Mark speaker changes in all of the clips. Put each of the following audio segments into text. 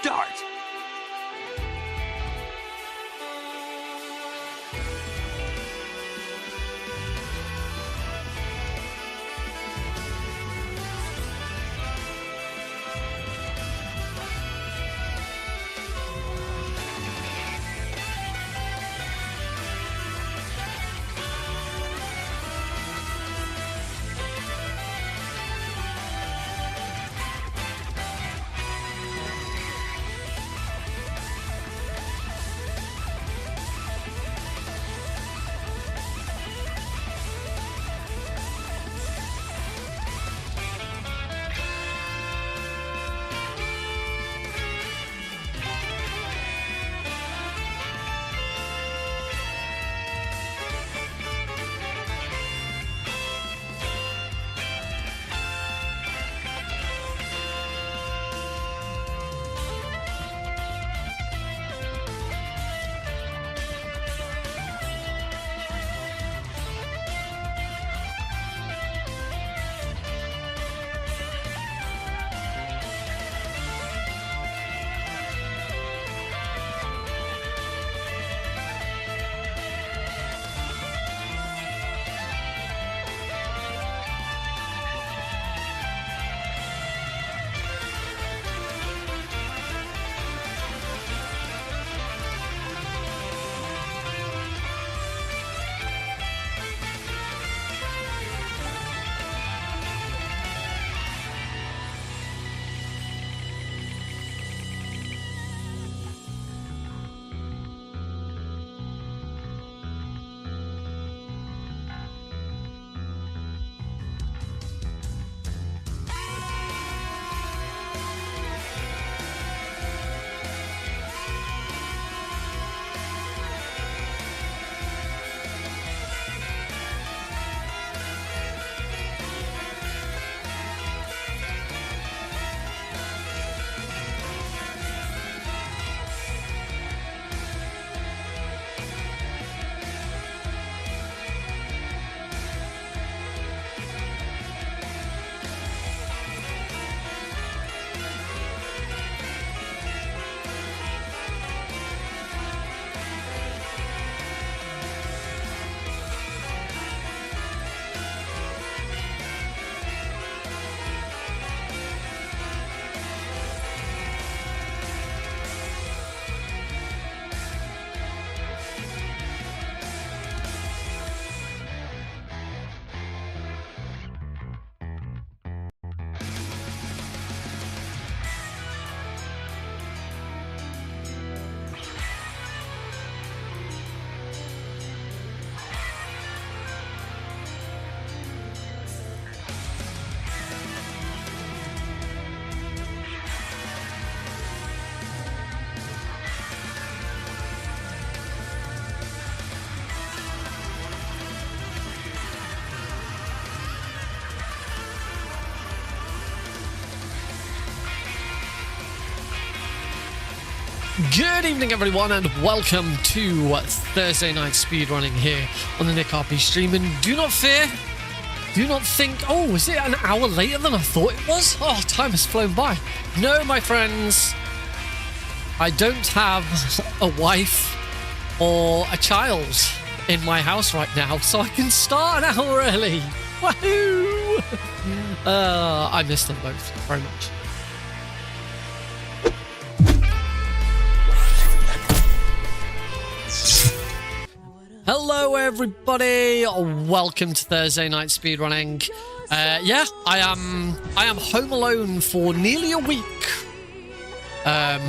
Speaker 1: start.
Speaker 2: Good evening, everyone, and welcome to Thursday Night Speedrunning here on the Nick RP stream. And do not fear, do not think, oh, is it an hour later than I thought it was? Oh, time has flown by. No, my friends, I don't have a wife or a child in my house right now, so I can start an hour early. Woohoo! I miss them both very much. Hello everybody, welcome to Thursday Night Speedrunning. Yeah, I am home alone for nearly a week at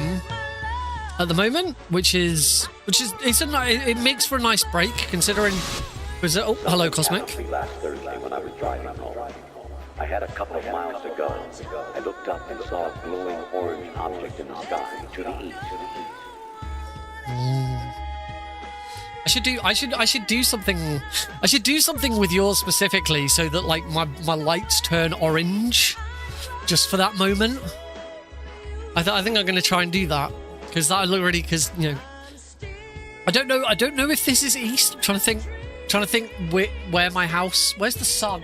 Speaker 2: the moment, which it makes for a nice break considering. Oh, hello Cosmic.
Speaker 3: Last Thursday when I was driving home, I had a couple of miles to go. I looked up and saw a glowing orange object in the sky to the east.
Speaker 2: I should do something. I should do something with yours specifically, so that like my lights turn orange, just for that moment. I think I'm gonna try and do that because that look really. Because you know, I don't know if this is east. I'm trying to think where my house. Where's the sun?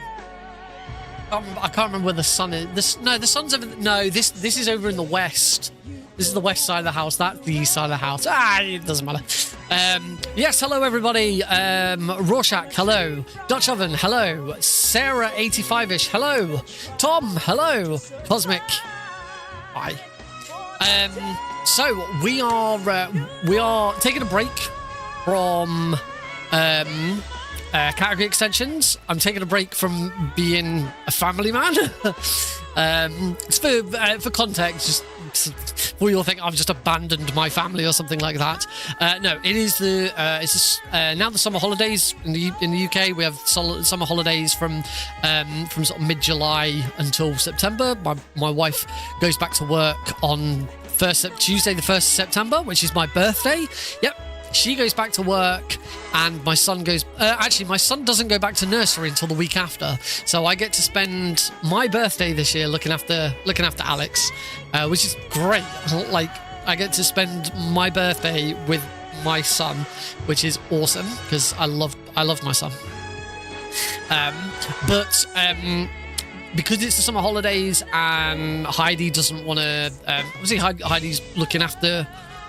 Speaker 2: I can't remember where the sun is. The sun's over. No, this is over in the west. This is the west side of the house. That's the east side of the house. It doesn't matter. Yes, hello everybody. Rorschach, hello. Dutch Oven, hello. Sarah 85ish, hello. Tom, hello. Cosmic, hi. So we are taking a break from category extensions. I'm taking a break from being a family man. It's for context, just for you'll think I've just abandoned my family or something like that. No, it is now the summer holidays in the UK. We have summer holidays from sort of mid-July until September. My wife goes back to work on Tuesday the 1st of September, which is my birthday. Yep. She goes back to work, and my son goes. Actually, my son doesn't go back to nursery until the week after, so I get to spend my birthday this year looking after Alex, which is great. Like, I get to spend my birthday with my son, which is awesome because I love my son. But because it's the summer holidays and Heidi doesn't want to. Obviously, Heidi's looking after.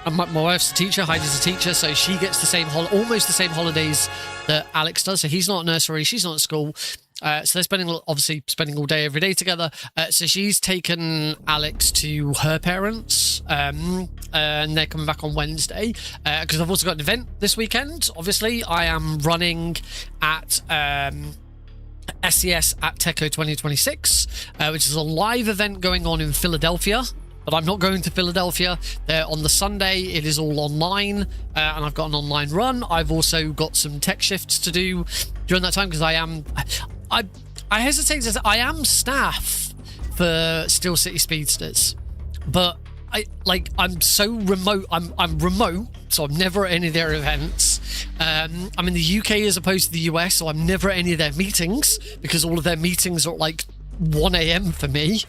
Speaker 2: My wife's a teacher, Heidi's a teacher, so she gets the almost the same holidays that Alex does. So he's not at nursery, she's not at school. So they're spending all day, every day together. So she's taken Alex to her parents, and they're coming back on Wednesday. Because I've also got an event this weekend. Obviously, I am running at SCS at Tekko 2026, which is a live event going on in Philadelphia. But I'm not going to Philadelphia. On the Sunday, it is all online, and I've got an online run. I've also got some tech shifts to do during that time because I hesitate to say I am staff for Steel City Speedsters, but I'm so remote. I'm remote, so I'm never at any of their events. I'm in the UK as opposed to the US, so I'm never at any of their meetings because all of their meetings are at like 1 a.m. for me.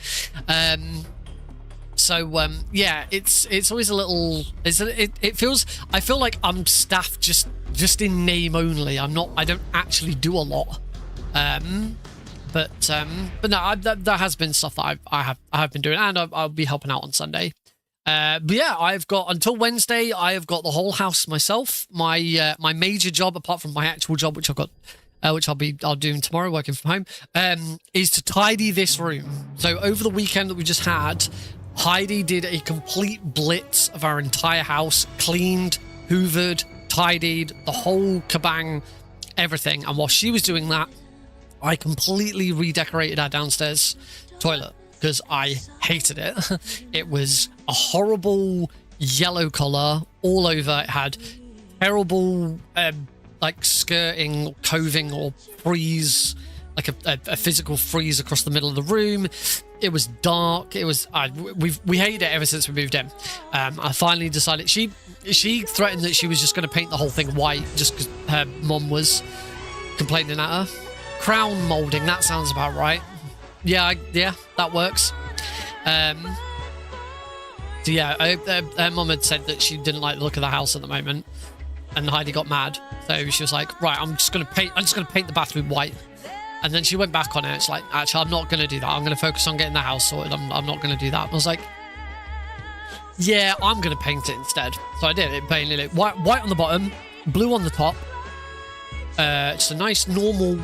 Speaker 2: So yeah, it's always a little. It feels. I feel like I'm staff just in name only. I don't actually do a lot. But no, there has been stuff that I have been doing, and I'll be helping out on Sunday. But yeah, I've got until Wednesday. I have got the whole house myself. My major job, apart from my actual job, which I've got. Which I'll doing tomorrow, working from home, is to tidy this room. So over the weekend that we just had, Heidi did a complete blitz of our entire house, cleaned, hoovered, tidied, the whole kabang, everything. And while she was doing that, I completely redecorated our downstairs toilet because I hated it. It was a horrible yellow color all over. It had terrible like skirting, coving, or freeze, like a physical freeze across the middle of the room. It was dark. It was we hated it ever since we moved in. I finally decided. She threatened that she was just going to paint the whole thing white just because her mom was complaining at her. Crown molding. That sounds about right. Yeah, that works. So yeah, her mom had said that she didn't like the look of the house at the moment, and Heidi got mad. So she was like, "Right, I'm just going to paint the bathroom white." And then she went back on it. It's like, actually, I'm not going to do that. I'm going to focus on getting the house sorted. I'm not going to do that. And I was like, yeah, I'm going to paint it instead. So I did it, painted it white on the bottom, blue on the top. Just a nice normal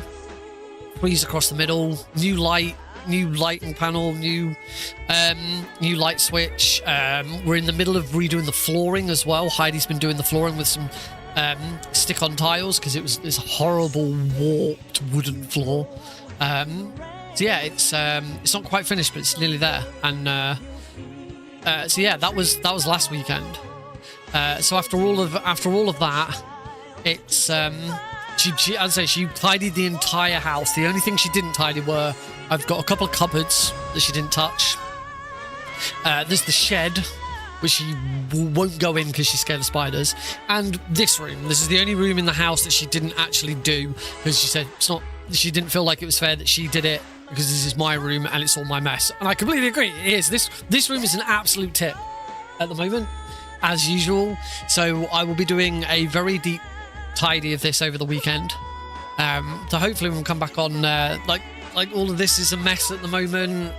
Speaker 2: freeze across the middle. New lighting panel, new light switch. We're in the middle of redoing the flooring as well. Heidi's been doing the flooring with some stick-on tiles because it was this horrible warped wooden floor. So yeah, it's not quite finished, but it's nearly there. And so yeah, that was last weekend. So after all of that, it's I'd say she tidied the entire house. The only thing she didn't tidy were I've got a couple of cupboards that she didn't touch. There's the shed, which she won't go in because she's scared of spiders. And this room. This is the only room in the house that she didn't actually do because she said it's not. She didn't feel like it was fair that she did it because this is my room and it's all my mess. And I completely agree. It is. This room is an absolute tip at the moment, as usual. So I will be doing a very deep tidy of this over the weekend. So hopefully we'll come back on like all of this is a mess at the moment.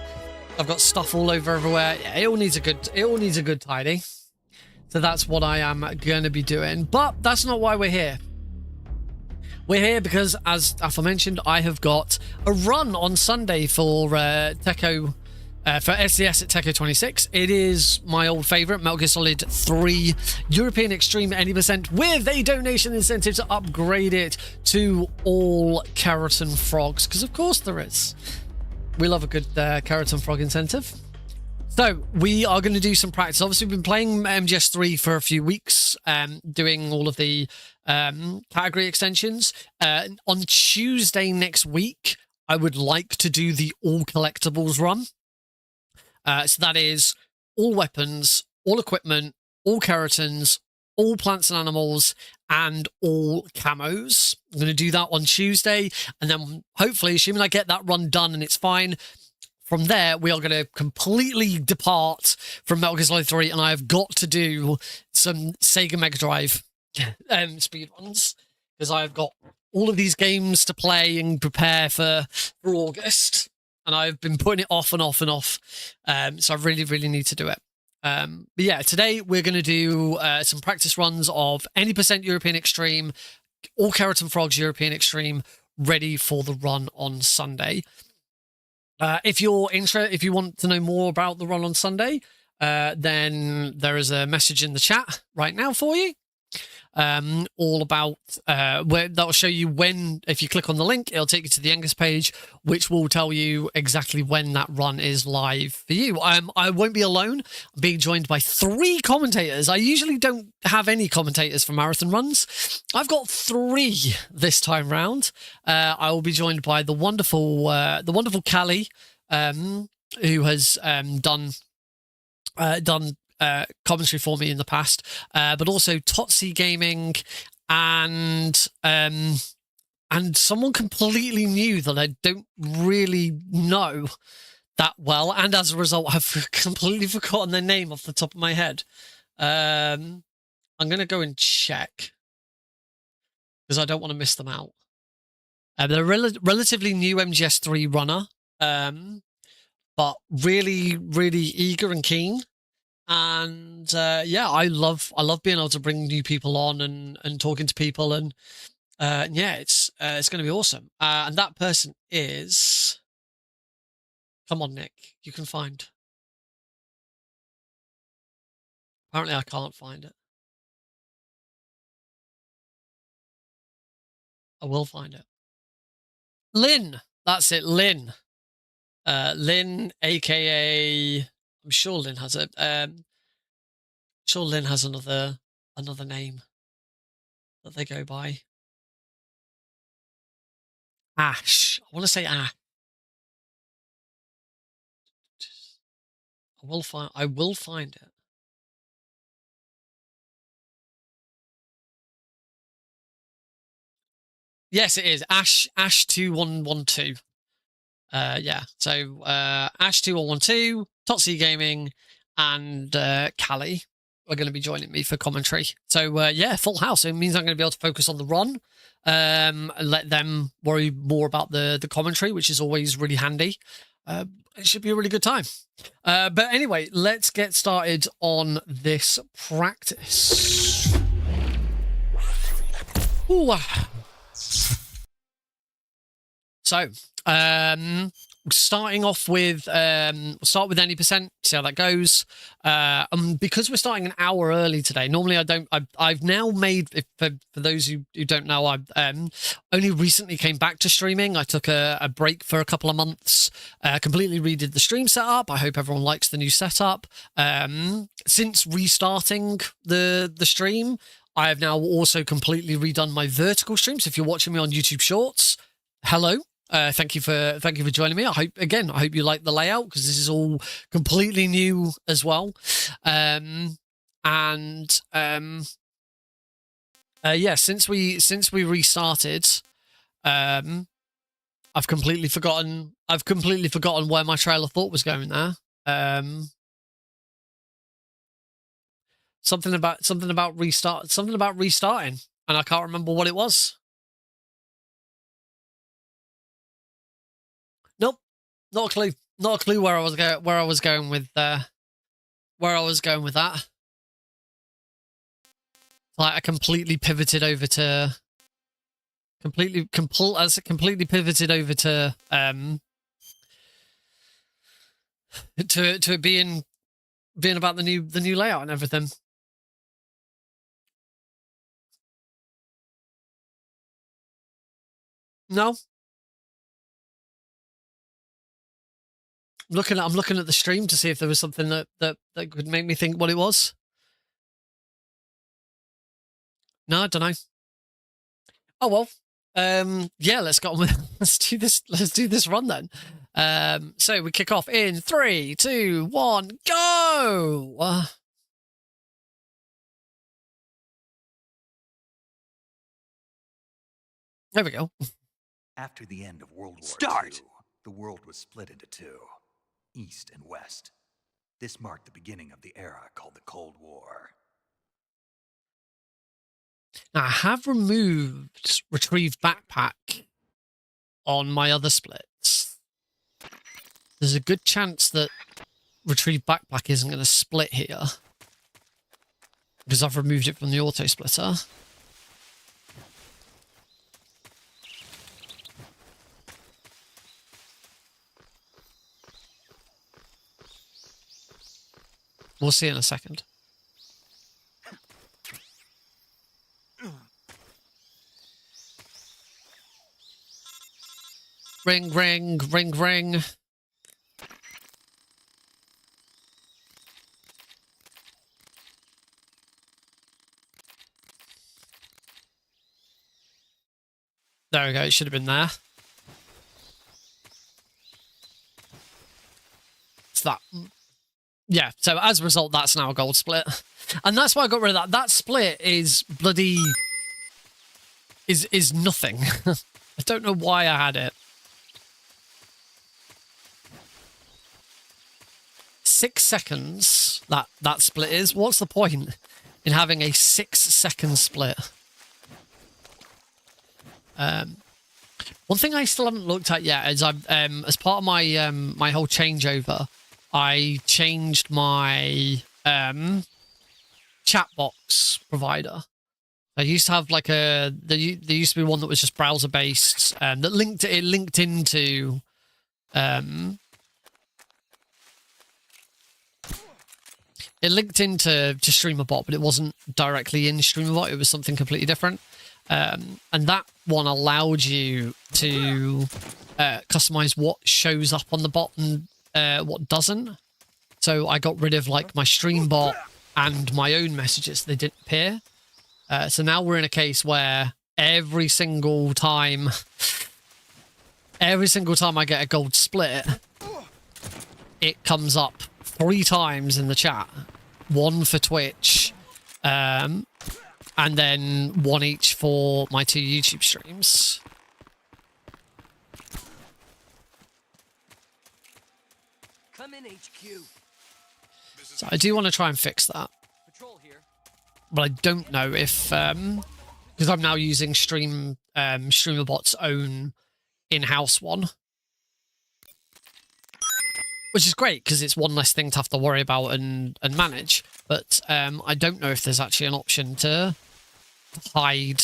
Speaker 2: I've got stuff all over everywhere. Yeah, it all needs a good tidy. So that's what I am going to be doing. But that's not why we're here. We're here because, as aforementioned, I have got a run on Sunday for Tekko, for SCS at Tekko 26. It is my old favourite, Metal Gear Solid 3 European Extreme 80% with a donation incentive to upgrade it to all Kerotan frogs, because of course there is. We love a good Kerotan frog incentive. So we are going to do some practice. Obviously, we've been playing MGS3 for a few weeks, doing all of the category extensions. On Tuesday next week, I would like to do the all collectibles run. So that is all weapons, all equipment, all Kerotans, all plants and animals, and all camos. I'm going to do that on Tuesday, and then hopefully, assuming I get that run done and it's fine, from there, we are going to completely depart from Metal Gear Solid 3, and I have got to do some Sega Mega Drive speedruns, because I've got all of these games to play and prepare for August, and I've been putting it off and off and off, so I really, really need to do it. But yeah, today we're going to do some practice runs of any % European Extreme, all Kerotan Frogs European Extreme, ready for the run on Sunday. If you're interested, if you want to know more about the run on Sunday, then there is a message in the chat right now for you. All about where that'll show you when, if you click on the link, it'll take you to the Angus page, which will tell you exactly when that run is live for you. I won't be alone. I'm being joined by 3 commentators. I usually don't have any commentators for marathon runs. I've got 3 this time round. I will be joined by the wonderful Callie, who has done commentary for me in the past, but also Totsi Gaming and someone completely new that I don't really know that well, and as a result I've completely forgotten their name off the top of my head. I'm gonna go and check because I don't want to miss them out. They're a relatively new MGS3 runner, but really, really eager and keen. And yeah, I love being able to bring new people on and talking to people, and yeah, it's going to be awesome. And that person is, come on, Nick, you can find. Apparently, I can't find it. I will find it. Lynn, that's it, Lynn. Lynn, aka, I'm sure Lynn has it. Sure, Lynn has another name that they go by. Ash. I want to say Ash. I will find it. Yes, it is Ash 2112. Yeah. So Ash 2112, Totsi Gaming, and Callie are going to be joining me for commentary. So yeah, full house. It means I'm going to be able to focus on the run, and let them worry more about the commentary, which is always really handy. It should be a really good time. But anyway, let's get started on this practice. Ooh. So, starting off with, we'll start with any %, see how that goes. Because we're starting an hour early today, normally I've now made, for those who don't know, I only recently came back to streaming. I took a break for a couple of months, completely redid the stream setup. I hope everyone likes the new setup. Since restarting the stream, I have now also completely redone my vertical stream. So if you're watching me on YouTube Shorts, hello. Thank you for joining me. I hope you like the layout, because this is all completely new as well. Yeah, since we restarted, I've completely forgotten where my trail of thought was going there. Something about restarting, and I can't remember what it was. Nope, not a clue. Not a clue where I was going with that. Like I completely pivoted over to completely pivoted over to to it being about the new layout and everything. No. I'm looking at the stream to see if there was something that could make me think what it was. No, I don't know. Oh well. Yeah, let's go on with let's do this run then. So we kick off in 3, 2, 1, go! There we go.
Speaker 1: After the end of World War II, the world was split into two, East and West. This marked the beginning of the era called the Cold War.
Speaker 2: Now, I have removed Retrieve Backpack on my other splits. There's a good chance that Retrieve Backpack isn't going to split here because I've removed it from the auto splitter. We'll see in a second. Ring, ring, ring, ring. There we go, it should have been there. It's that. Yeah, so as a result, that's now a gold split. And that's why I got rid of that. That split is bloody... is nothing. I don't know why I had it. 6 seconds, that split is. What's the point in having a 6-second split? One thing I still haven't looked at yet is I've as part of my my whole changeover, I changed my chat box provider. I used to have like there used to be one that was just browser based that linked into it linked into StreamerBot, but it wasn't directly in StreamerBot. It was something completely different. And that one allowed you to customize what shows up on the bot and what doesn't. So I got rid of like my stream bot and my own messages. They didn't appear. So now we're in a case where every single time I get a gold split, it comes up 3 times in the chat. 1 for Twitch, and then 1 each for my 2 YouTube streams.
Speaker 4: Come in, HQ.
Speaker 2: So I do want to try and fix that.
Speaker 4: Patrol here.
Speaker 2: But I don't know if because I'm now using StreamerBot's own in-house one, which is great because it's one less thing to have to worry about and manage. But I don't know if there's actually an option to hide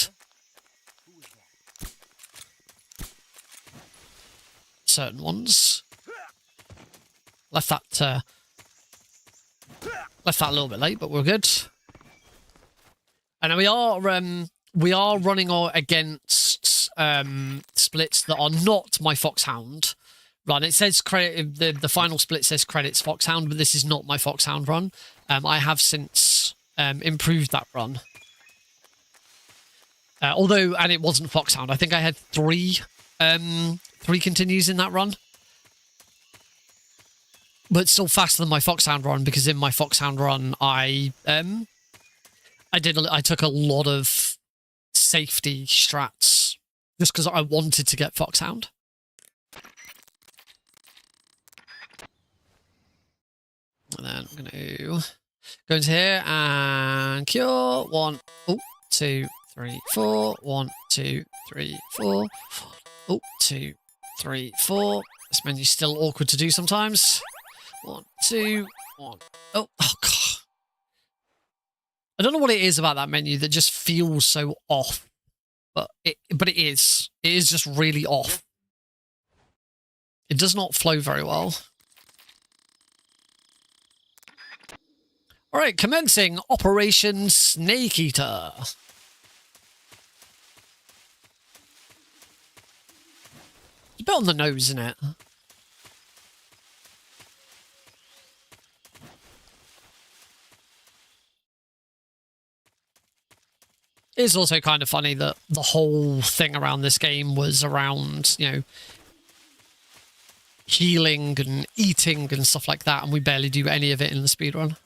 Speaker 2: certain ones. Left that a little bit late, but we're good. And we are running against splits that are not my Foxhound run. It says credit, the final split says credits Foxhound, but this is not my Foxhound run. I have since improved that run. Although, and it wasn't Foxhound. I think I had 3 continues in that run. But still faster than my Foxhound run, because in my Foxhound run, I took a lot of safety strats just because I wanted to get Foxhound. And then I'm going to go into here and cure. 1, 2, 3, 4. 1, 2, 3, 4. 2, 3, 4. This menu's still awkward to do sometimes. 1, 2, 1. Oh God. I don't know what it is about that menu that just feels so off. But it is. It is just really off. It does not flow very well. Alright, commencing Operation Snake Eater. It's a bit on the nose, isn't it? It is also kind of funny that the whole thing around this game was around, you know, healing and eating and stuff like that, and we barely do any of it in the speedrun.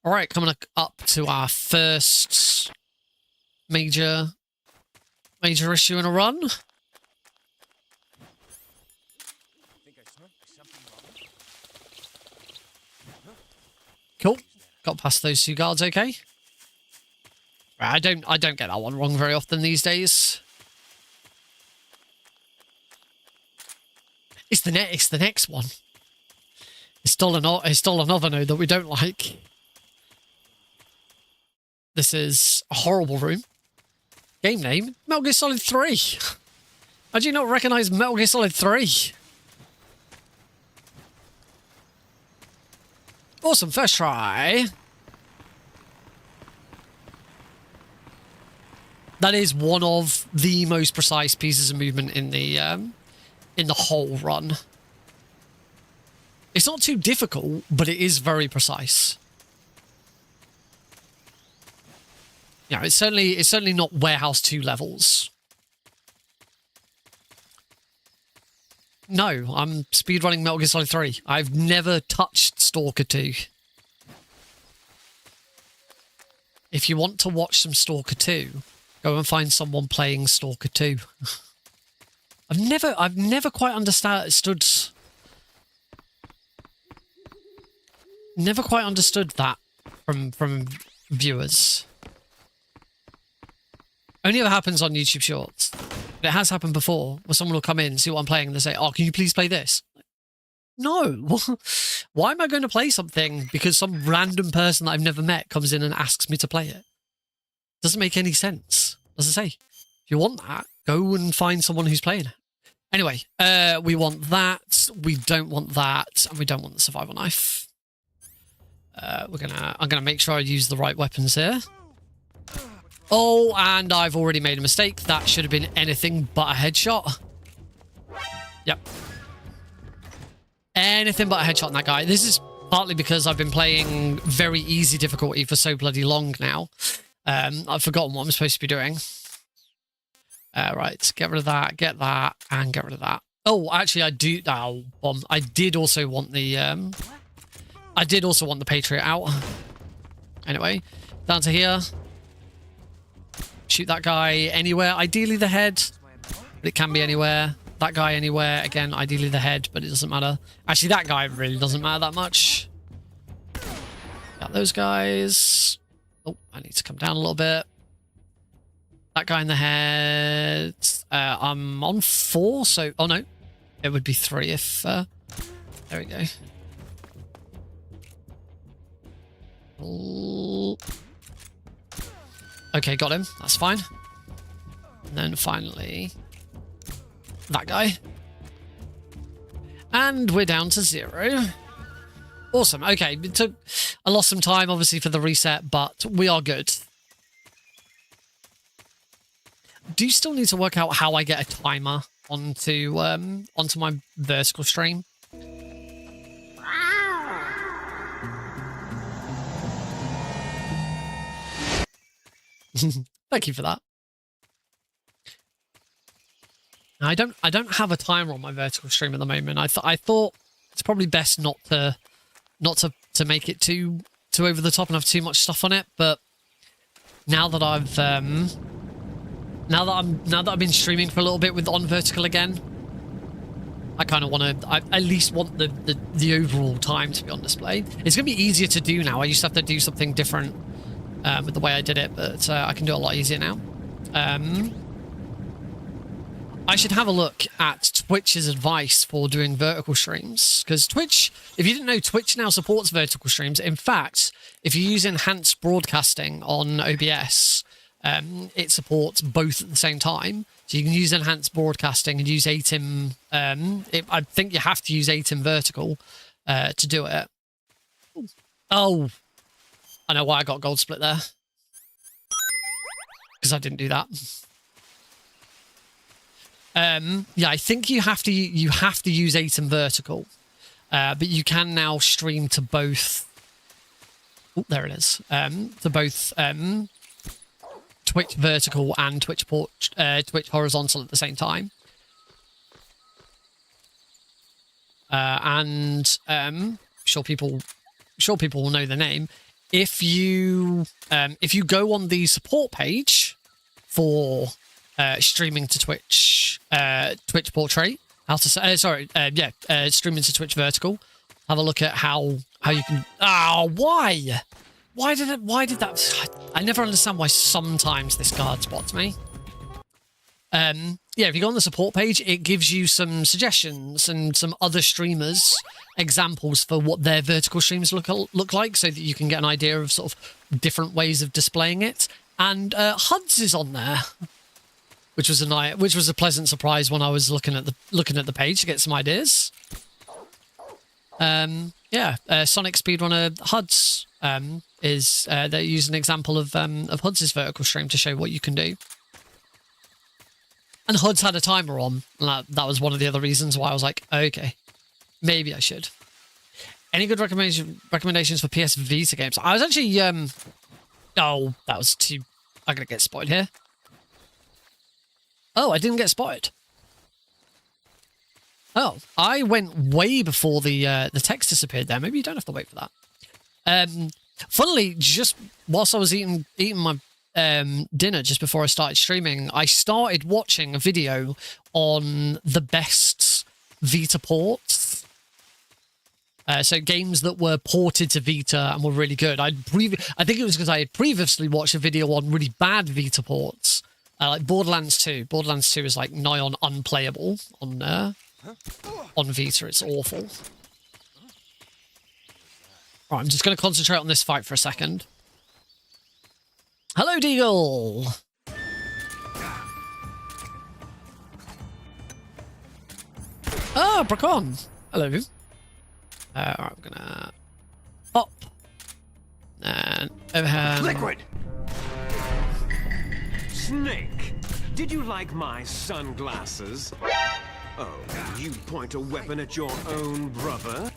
Speaker 2: All right, coming up to our first major issue in a run. Cool. Got past those 2 guards, okay. I don't get that one wrong very often these days. It's the next one. It's still another node that we don't like. This is a horrible room. Game name, Metal Gear Solid 3. How do you not recognize Metal Gear Solid 3? Awesome, first try. That is one of the most precise pieces of movement in the whole run. It's not too difficult, but it is very precise. Yeah, it's certainly not Warehouse 2 levels. No, I'm speedrunning Metal Gear Solid 3. I've never touched Stalker 2. If you want to watch some Stalker 2, go and find someone playing Stalker 2. I've never quite understood. Never quite understood that from viewers. Only ever happens on YouTube Shorts. But it has happened before, where someone will come in, see what I'm playing, and they say, "Oh, can you please play this?" No. Why am I going to play something because some random person that I've never met comes in and asks me to play it? Doesn't make any sense. As I say, if you want that, go and find someone who's playing it. Anyway, we want that. We don't want that, and we don't want the survival knife. I'm gonna make sure I use the right weapons here. Oh, and I've already made a mistake. That should have been anything but a headshot. Yep. Anything but a headshot on that guy. This is partly because I've been playing very easy difficulty for so bloody long now. I've forgotten what I'm supposed to be doing. Right, get rid of that, get that, and get rid of that. Oh, actually, I do. Oh, bomb. I did also want the Patriot out. Anyway, down to here. Shoot that guy anywhere. Ideally the head, but it can be anywhere. That guy anywhere. Again, ideally the head, but it doesn't matter. Actually, that guy really doesn't matter that much. Got those guys. Oh, I need to come down a little bit. That guy in the head. I'm on 4, so... Oh, no. It would be 3 if... there we go. Oh. Okay, got him. That's fine. And then finally... that guy. And we're down to 0. Awesome. Okay, I lost some time, obviously, for the reset, but we are good. Do you still need to work out how I get a timer onto my vertical stream? Thank you for that. I don't have a timer on my vertical stream at the moment. I thought it's probably best not to make it too over the top and have too much stuff on it. But now that I've been streaming for a little bit with on vertical again, I kind of want to. I at least want the overall time to be on display. It's gonna be easier to do now. I used to have to do something different with the way I did it, but I can do it a lot easier now. I should have a look at Twitch's advice for doing vertical streams. Because Twitch, if you didn't know, Twitch now supports vertical streams. In fact, if you use enhanced broadcasting on OBS, it supports both at the same time. So you can use enhanced broadcasting and use ATIM. I think you have to use ATIM vertical to do it. Oh, I know why I got gold split there. Because I didn't do that. Yeah, I think you have to use ATIM vertical, but you can now stream to both. Oh, there it is. To both Twitch vertical and Twitch horizontal at the same time. And sure people will know the name. If you go on the support page for streaming to Twitch portrait, streaming to Twitch vertical, have a look at how you can. Oh, why did that? I never understand why sometimes this guard spots me. Yeah, if you go on the support page, it gives you some suggestions and some other streamers examples for what their vertical streams look like, so that you can get an idea of sort of different ways of displaying it. And HUDs is on there, which was a pleasant surprise when I was looking at the page to get some ideas. Yeah, Sonic Speedrunner HUDs they use an example of HUDs' vertical stream to show what you can do. And HUDs had a timer on, and that was one of the other reasons why I was like, okay, maybe I should. Any good recommendations for PS Vita games? I was actually, oh, that was too. I'm gonna get spotted here. Oh, I didn't get spotted. Oh, I went way before the text disappeared there. Maybe you don't have to wait for that. Funnily, just whilst I was eating my dinner just before I started streaming, I started watching a video on the best Vita ports. So games that were ported to Vita and were really good. I think it was because I had previously watched a video on really bad Vita ports, like Borderlands 2. Borderlands 2 is like nigh on unplayable on Vita. It's awful. Right, I'm just going to concentrate on this fight for a second. Hello, Deagle! Ah, Bracon! Hello. Alright, we're gonna pop. And overhand.
Speaker 5: Liquid! Snake, did you like my sunglasses? Oh, you point a weapon at your own brother?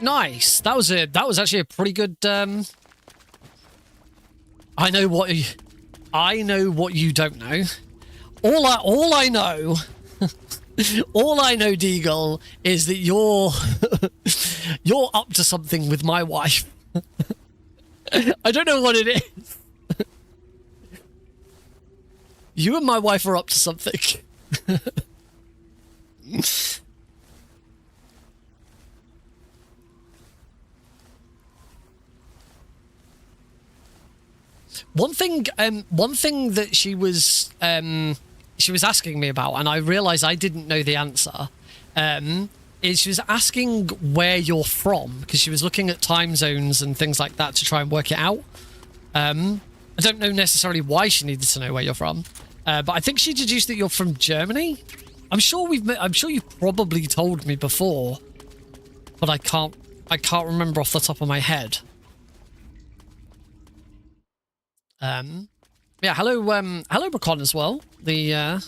Speaker 2: Nice. That was actually a pretty good. I know what you don't know. All I know, all I know, Deagle, is that you're up to something with my wife. I don't know what it is. You and my wife are up to something. One thing that she was asking me about, and I realised I didn't know the answer, is she was asking where you're from, because she was looking at time zones and things like that to try and work it out. I don't know necessarily why she needed to know where you're from, but I think she deduced that you're from Germany. I'm sure you've probably told me before, but I can't remember off the top of my head. Yeah, hello Bracon as well. The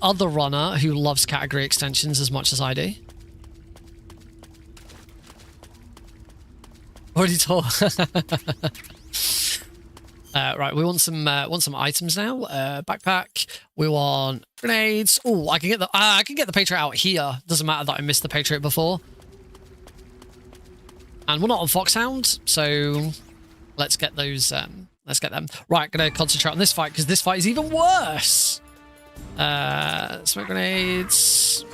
Speaker 2: other runner who loves category extensions as much as I do. Already told. Right, we want some items now. Backpack. We want grenades. Oh, I can get the Patriot out here. Doesn't matter that I missed the Patriot before. And we're not on Foxhound, so let's get those. Let's get them. Right, gonna concentrate on this fight because this fight is even worse. Smoke grenades.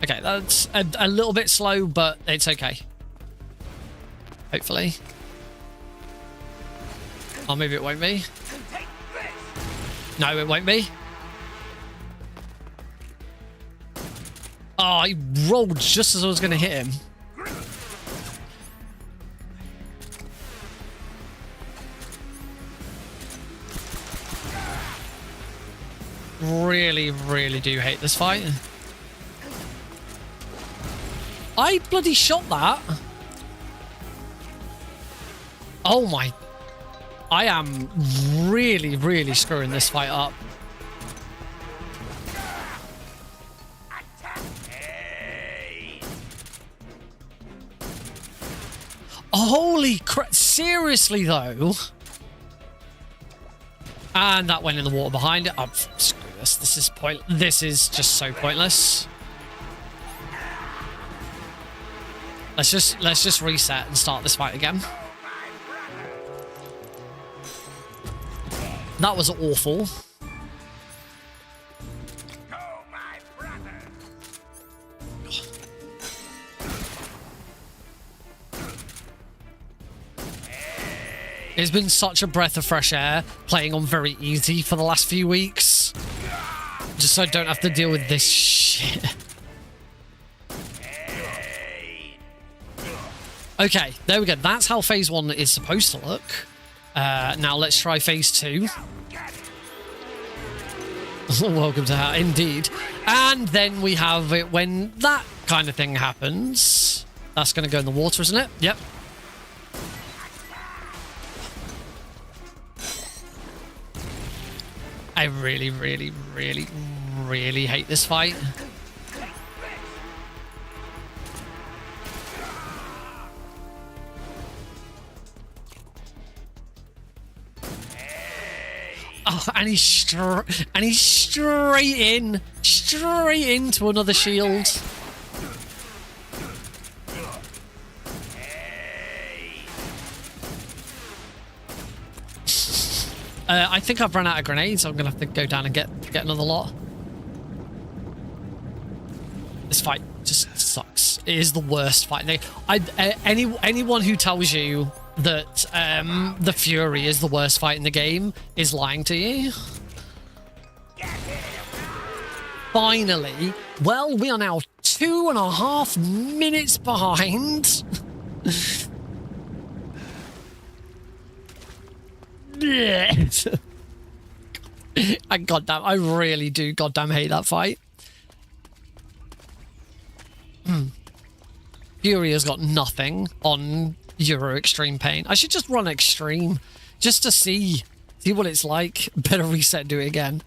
Speaker 2: Okay, that's a little bit slow, but it's okay. Hopefully. Oh, maybe it won't be. No, it won't be. Oh, he rolled just as I was going to hit him. Really, really do hate this fight. I bloody shot that. Oh my. I am really, really screwing this fight up. Holy crap. Seriously, though. And that went in the water behind it. Oh, screw this. This is This is just so pointless. Let's just reset and start this fight again. That was awful. It's been such a breath of fresh air playing on very easy for the last few weeks. Just so I don't have to deal with this shit. Okay, there we go. That's how phase 1 is supposed to look. Now let's try phase 2. Welcome to hell, indeed. And then we have it when that kind of thing happens. That's going to go in the water, isn't it? Yep. I really, really, really, really hate this fight. Oh, and he's straight into another shield. I think I've run out of grenades. I'm gonna have to go down and get another lot. This fight just sucks. It is the worst fight. Anyone who tells you that the Fury is the worst fight in the game is lying to you. Finally. Well, we are now 2.5 minutes behind. I really do goddamn hate that fight. Fury has got nothing on Euro Extreme Pain. I should just run Extreme just to see what it's like. Better reset and do it again.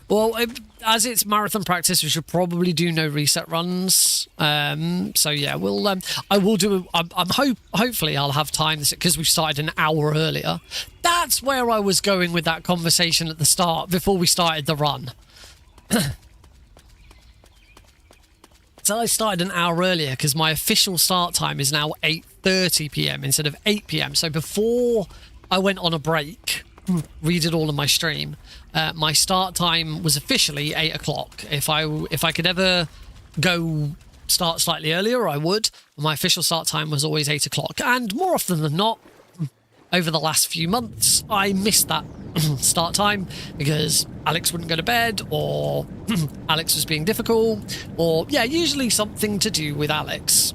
Speaker 2: Well, as it's marathon practice, we should probably do no reset runs. So yeah, we'll I will do. Hopefully I'll have time because we've started an hour earlier. That's where I was going with that conversation at the start before we started the run. So I started an hour earlier because my official start time is now 8:30 p.m. instead of 8 p.m. So before I went on a break, redid all of my stream, my start time was officially 8 o'clock. If I could ever go start slightly earlier, I would. My official start time was always 8 o'clock. And more often than not, over the last few months, I missed that start time because Alex wouldn't go to bed, or Alex was being difficult, or yeah, usually something to do with Alex.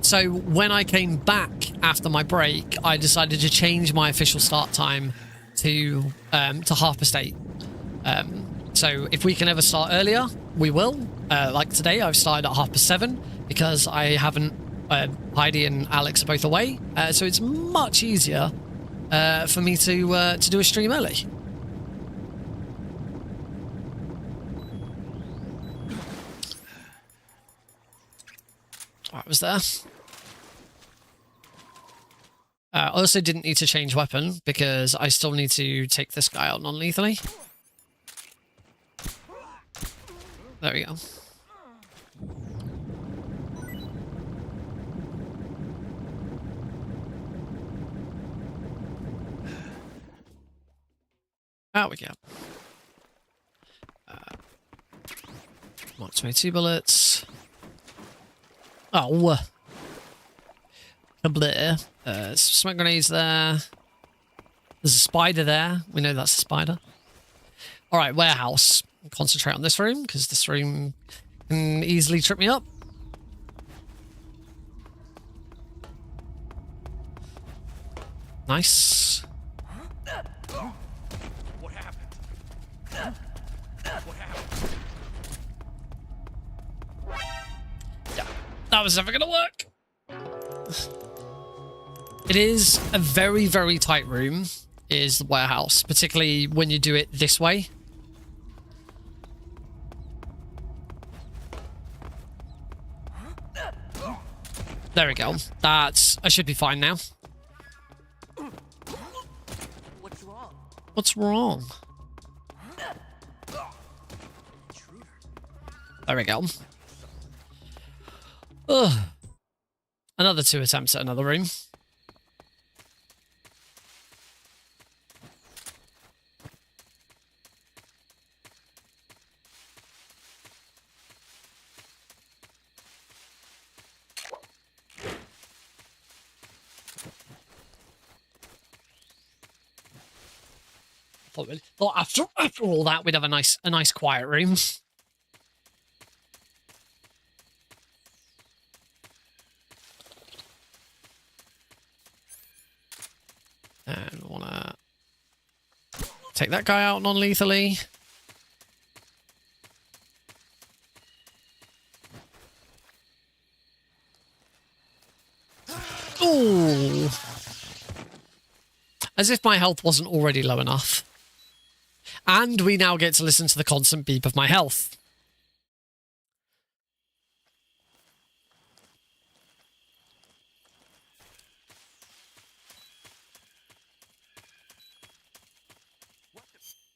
Speaker 2: So when I came back after my break, I decided to change my official start time to 8:30. So if we can ever start earlier, we will. Like today, I've started at 7:30 because I haven't. Heidi and Alex are both away, so it's much easier for me to do a stream early. Alright, was there? I also didn't need to change weapon because I still need to take this guy out non-lethally. There we go. There we go. Mark 22 bullets. Oh. Smoke grenades there. There's a spider there. We know that's a spider. Alright, warehouse. Concentrate on this room, because this room can easily trip me up. Nice.
Speaker 5: What happened? What happened?
Speaker 2: Yeah, that was never gonna work. It is a very, very tight room, is the warehouse, particularly when you do it this way. There we go. I should be fine now.
Speaker 4: What's wrong?
Speaker 2: What's wrong? There we go. Ugh. Another 2 attempts at another room. Thought after all that we'd have a nice quiet room. And wanna take that guy out non-lethally. Ooh. As if my health wasn't already low enough. And we now get to listen to the constant beep of my health.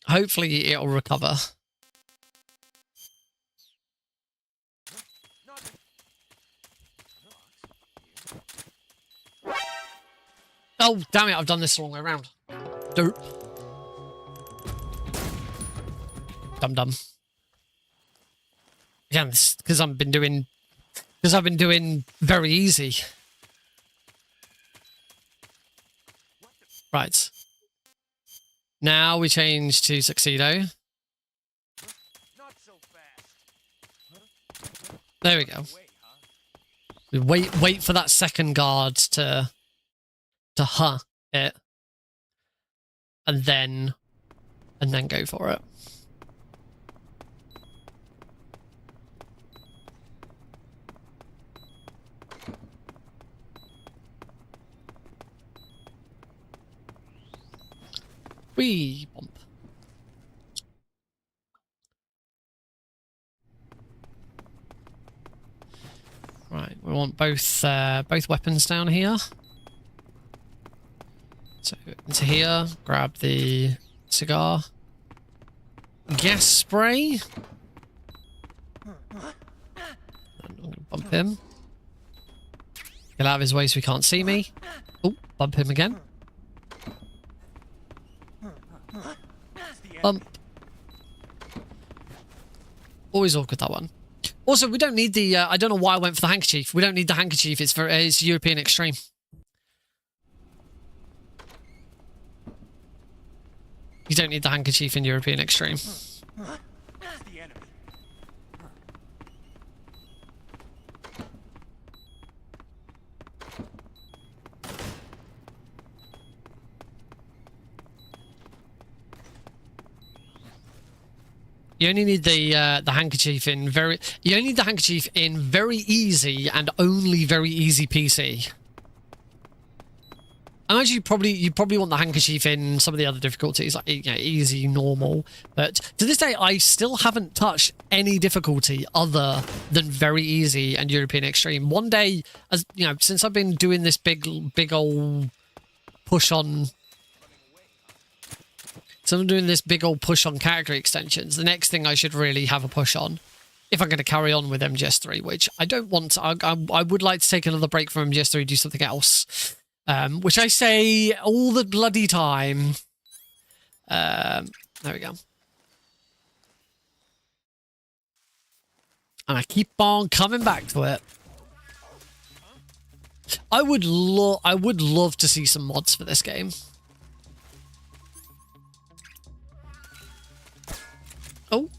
Speaker 2: Hopefully it'll recover. Oh, damn it, I've done this the wrong way around. Dirt. Dum-dum. Again, because I've been doing very easy. Right. Now we change to Tuxedo. There we go. Wait for that second guard to it. And then go for it. Wee bump. Right, we want both weapons down here. So into here, grab the cigar, gas spray. I'm gonna bump him. Get out of his way so he can't see me. Oh, bump him again. Bump. Always awkward, that one. Also, we don't need the... I don't know why I went for the handkerchief. We don't need the handkerchief. It's European Extreme. You don't need the handkerchief in European Extreme. You only need the handkerchief in very... You only need the handkerchief in very easy and only very easy PC. I imagine you probably want the handkerchief in some of the other difficulties, like easy, normal. But to this day, I still haven't touched any difficulty other than very easy and European Extreme. One day, as you know, since I've been doing this big old push on. So I'm doing this big old push on character extensions. The next thing I should really have a push on, if I'm going to carry on with MGS3, which I don't want to, I would like to take another break from MGS3 and do something else. Which I say all the bloody time. There we go. And I keep on coming back to it. I would love to see some mods for this game. Oh.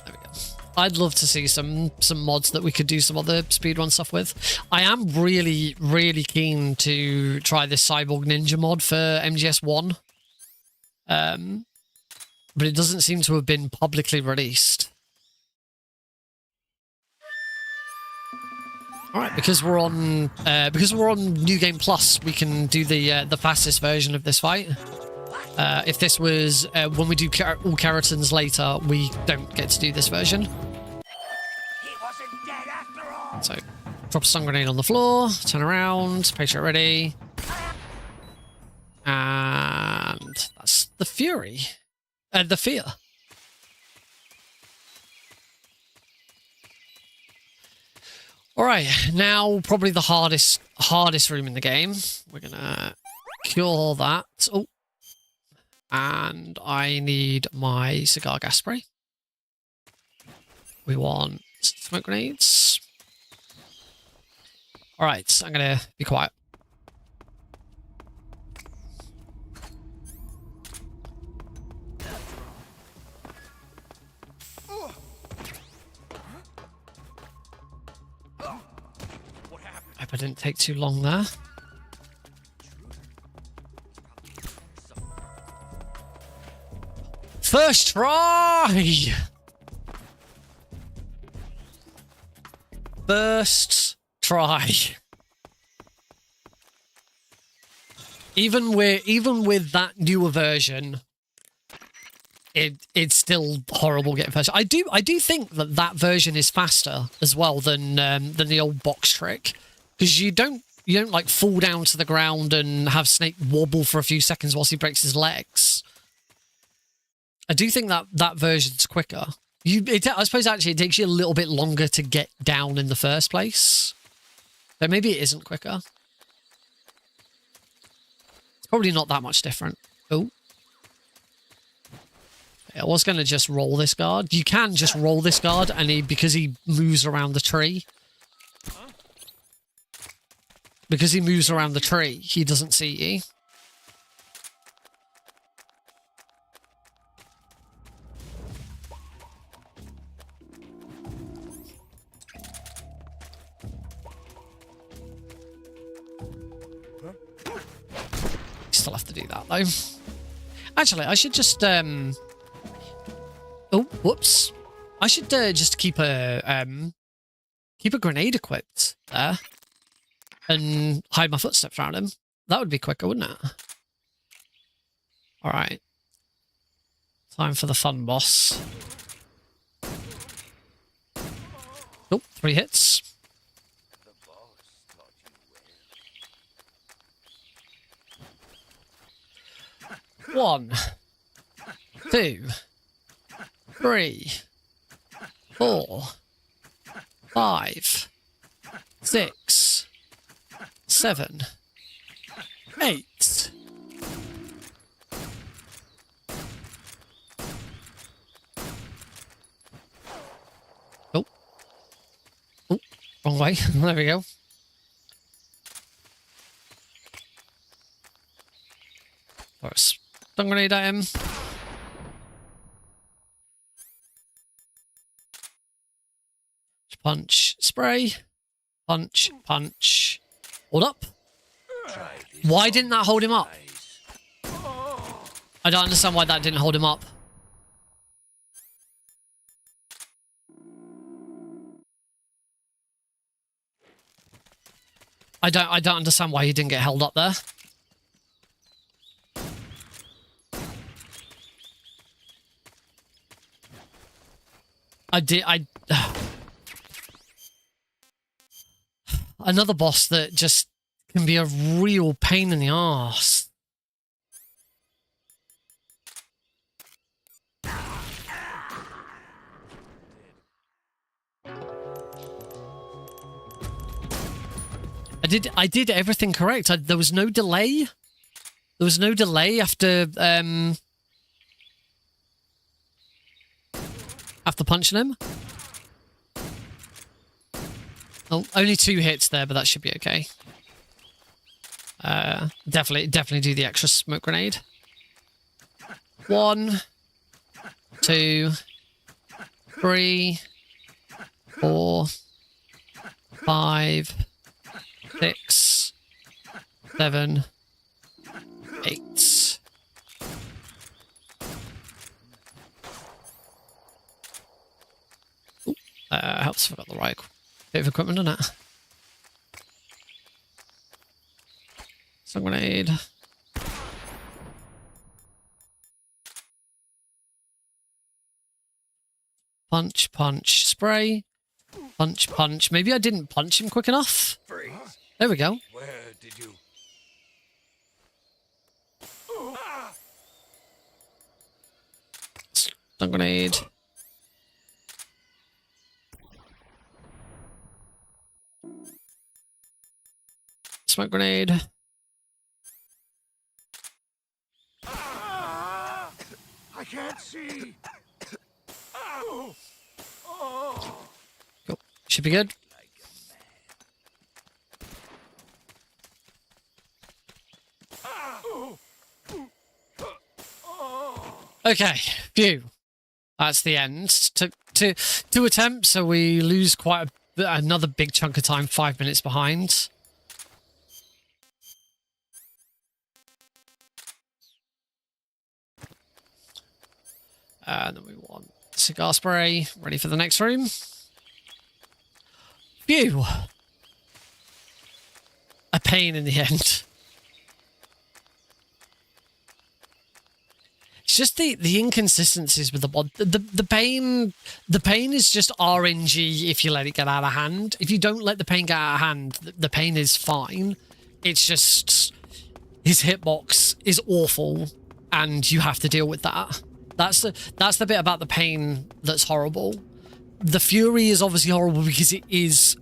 Speaker 2: There we go. I'd love to see some mods that we could do some other speedrun stuff with. I am really, really keen to try this Cyborg Ninja mod for MGS1. But it doesn't seem to have been publicly released. All right, because we're on New Game Plus, we can do the fastest version of this fight. If this was when we do all Kerotans later, we don't get to do this version.
Speaker 6: He wasn't dead after all.
Speaker 2: So, drop a stun grenade on the floor, turn around, patient ready, and that's the Fury, the Fear. All right, now probably the hardest room in the game. We're gonna cure that. Oh, and I need my cigar gas spray. We want smoke grenades. All right, I'm gonna be quiet. Hope I didn't take too long there. First try! First try. Even with that newer version, it's still horrible getting first. I do think that version is faster as well than the old box trick, because you don't like fall down to the ground and have Snake wobble for a few seconds whilst he breaks his legs. I do think that version's quicker. I suppose actually it takes you a little bit longer to get down in the first place. But maybe it isn't quicker. It's probably not that much different. Oh. I was going to just roll this guard. You can just roll this guard, and because he moves around the tree. Because he moves around the tree, he doesn't see you. Still have to do that though. Actually, I should just oh, whoops. I should just keep a grenade equipped there and hide my footsteps around him. That would be quicker, wouldn't it? All right. Time for the fun boss. Oh, 3 hits. 1, 2, 3, 4, 5, 6, 7, 8. Oh. Oh, wrong way. There we go. Or a stun grenade at him. Punch, spray. Punch, punch. Hold up. Why didn't that hold him up? I don't understand why that didn't hold him up. I don't understand why he didn't get held up there. Another boss that just can be a real pain in the arse. I did everything correct. There was no delay. There was no delay after punching him. Oh, only 2 hits there, but that should be okay. Definitely do the extra smoke grenade. 1, 2, 3, 4, 5, 6, 7, 8. Helps if I got the right bit of equipment, doesn't it? Stun grenade. Punch, punch, spray. Punch, punch. Maybe I didn't punch him quick enough. There we go.
Speaker 6: Where did you...
Speaker 2: Stun grenade. Smoke grenade.
Speaker 6: I can't see.
Speaker 2: Cool. Should be good. Okay, phew. That's the end. Took two attempts, so we lose quite another big chunk of time, 5 minutes behind. And then we want cigar spray, ready for the next room. Phew. A pain in the end. It's just the inconsistencies with the mod. The pain is just RNG if you let it get out of hand. If you don't let the pain get out of hand, the pain is fine. It's just his hitbox is awful, and you have to deal with that. That's the bit about the pain that's horrible. The fury is obviously horrible because it is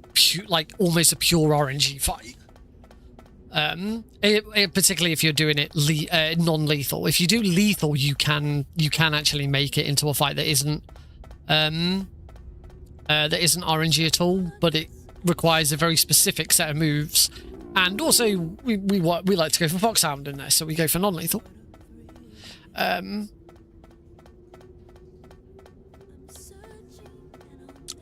Speaker 2: like almost a pure RNG fight. Particularly if you're doing it non-lethal. If you do lethal, you can actually make it into a fight that isn't RNG at all, but it requires a very specific set of moves. And also, we like to go for foxhound in there, so we go for non-lethal.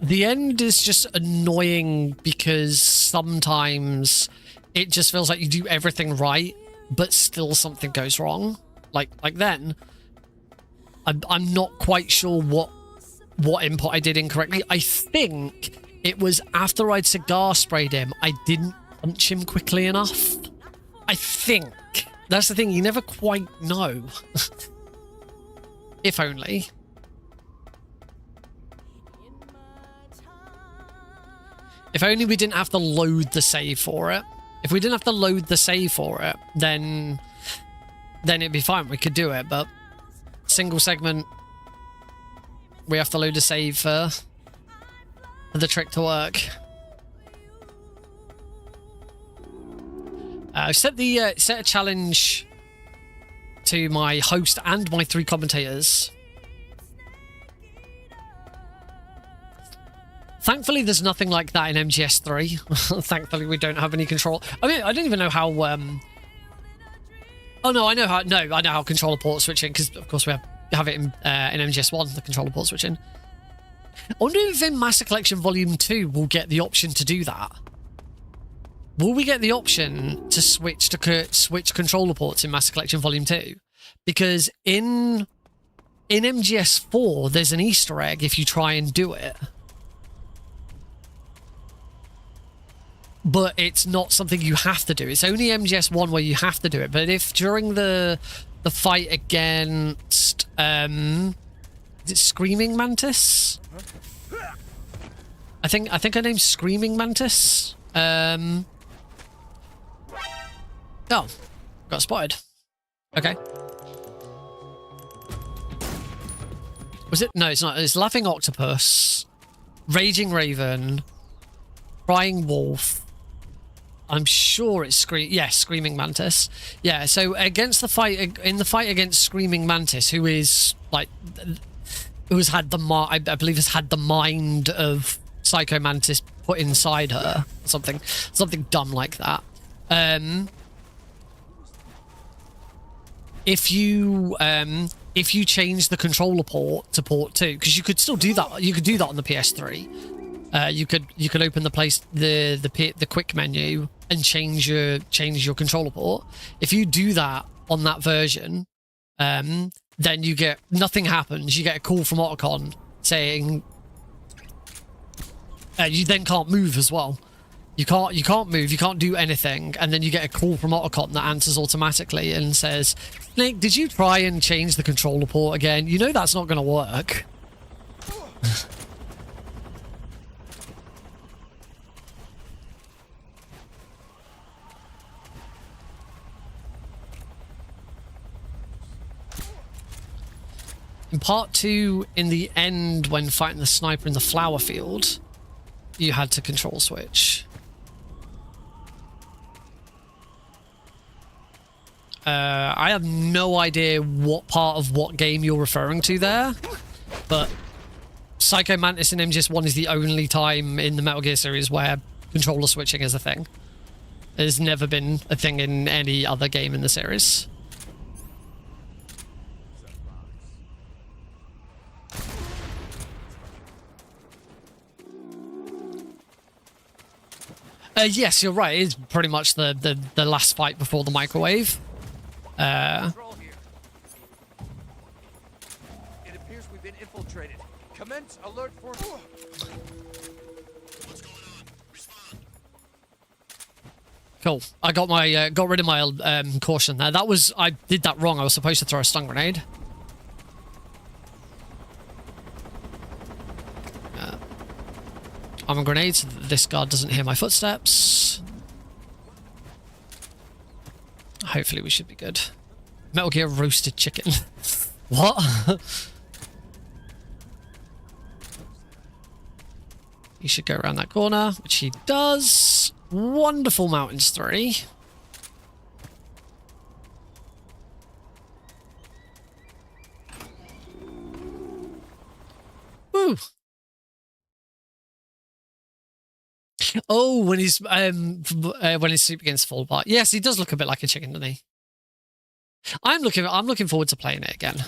Speaker 2: The end is just annoying because sometimes it just feels like you do everything right, but still something goes wrong. Like then, I'm not quite sure what input I did incorrectly. I think it was after I'd cigar sprayed him, I didn't punch him quickly enough. I think. That's the thing, you never quite know. If only. If only we didn't have to load the save for it. If we didn't have to load the save for it, then it'd be fine. We could do it, but single segment, we have to load a save for the trick to work. Set a challenge to my host and my 3 commentators. Thankfully, there's nothing like that in MGS3. Thankfully, we don't have any control. I mean, I don't even know how. Oh no, I know how. No, I know how controller port switching, because of course we have it in MGS1, the controller port switching. I wonder if in Master Collection Volume 2 we'll get the option to do that. Will we get the option to switch controller ports in Master Collection Volume 2? Because in MGS4 there's an Easter egg if you try and do it. But it's not something you have to do. It's only MGS1 where you have to do it. But if during the fight against is it Screaming Mantis? I think her name's Screaming Mantis. Oh, got spotted. Okay. Was it? No, it's not. It's Laughing Octopus, Raging Raven, Crying Wolf. I'm sure it's Screaming Mantis. Yeah, so against the fight against Screaming Mantis, who is like, who has had I believe has had the mind of Psycho Mantis put inside her. Something dumb like that. If you change the controller port to port 2, because you could still do that. You could do that on the PS3. You could open the quick menu and change your controller port. If you do that on that version, then you get nothing happens. You get a call from Otacon saying you then can't move as well. You can't move, you can't do anything, and then you get a call from Otacon that answers automatically and says, Nick, did you try and change the controller port again? You know that's not going to work. In part 2, in the end, when fighting the sniper in the flower field, you had to control switch. I have no idea what part of what game you're referring to there, but Psycho Mantis in MGS1 is the only time in the Metal Gear series where controller switching is a thing. There's never been a thing in any other game in the series. Yes, you're right. It's pretty much the last fight before the microwave.
Speaker 6: Control here. It appears we've been infiltrated. Commence alert force.
Speaker 7: What's going on? Respond.
Speaker 2: Cool. I got my got rid of my caution there. I did that wrong. I was supposed to throw a stun grenade. I'm a grenade so that this guard doesn't hear my footsteps. Hopefully we should be good. Metal Gear roasted chicken. What? He should go around that corner, which he does. Wonderful Mountains 3. Woo! Oh, when his soup begins to fall apart. Yes, he does look a bit like a chicken, doesn't he? I'm looking forward to playing it again.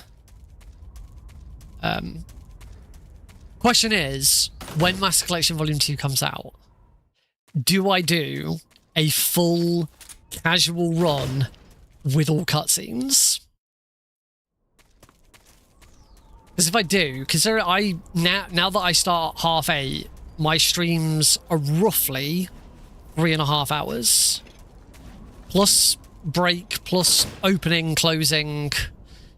Speaker 2: Question is, when Master Collection Volume 2 comes out, do I do a full casual run with all cutscenes? Because if I do, consider now that I start 8:30, my streams are roughly 3.5 hours. Plus break, plus opening, closing.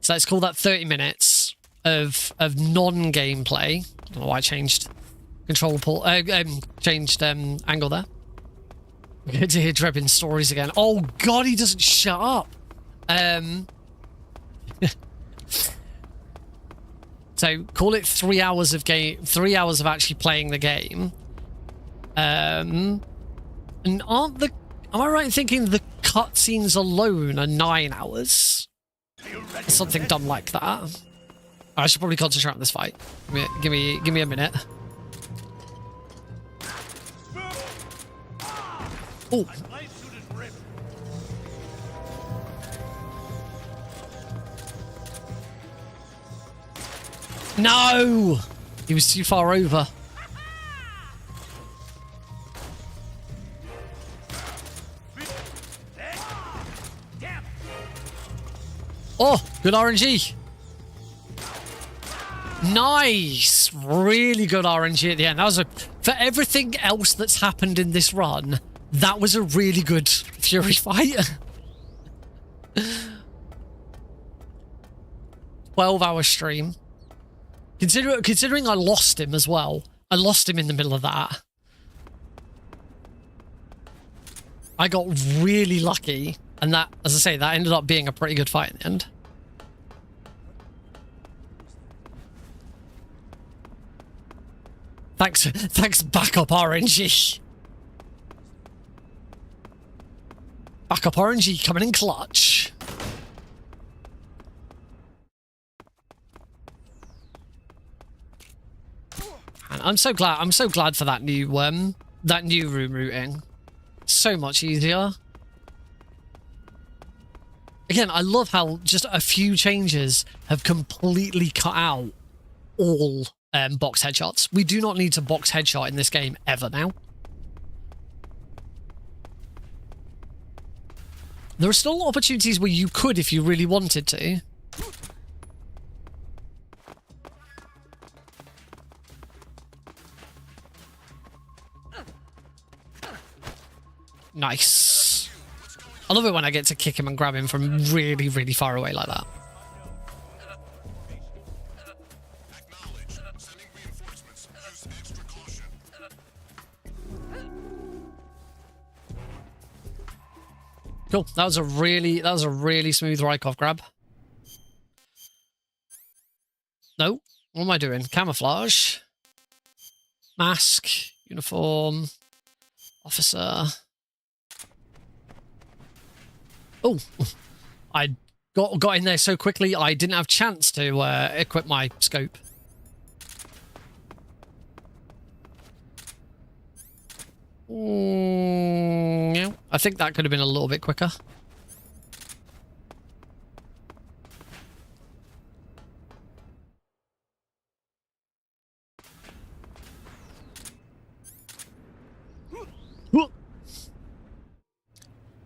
Speaker 2: So let's call that 30 minutes of non-gameplay. I don't know why I changed control port, changed angle there. Good to hear Drebin's stories again. Oh god, he doesn't shut up. So call it 3 hours of game, 3 hours of actually playing the game. And am I right in thinking the cutscenes alone are 9 hours? Something dumb like that. I should probably concentrate on this fight. Give me a minute. Oh. No! He was too far over. Oh, good RNG. Nice. Really good RNG at the end. That was for everything else that's happened in this run, that was a really good Fury fight. 12-hour stream. Considering I lost him as well. I lost him in the middle of that. I got really lucky. And that, as I say, that ended up being a pretty good fight in the end. Thanks backup RNG. Backup RNG coming in clutch. And I'm so glad for that new that new room routing. So much easier. Again, I love how just a few changes have completely cut out all box headshots. We do not need to box headshot in this game ever now. There are still opportunities where you could if you really wanted to. Nice. I love it when I get to kick him and grab him from really, really far away like that. Cool. That was a really smooth Rykov grab. No. What am I doing? Camouflage. Mask. Uniform. Officer. Oh. I got in there so quickly I didn't have a chance to equip my scope. Yeah, I think that could have been a little bit quicker.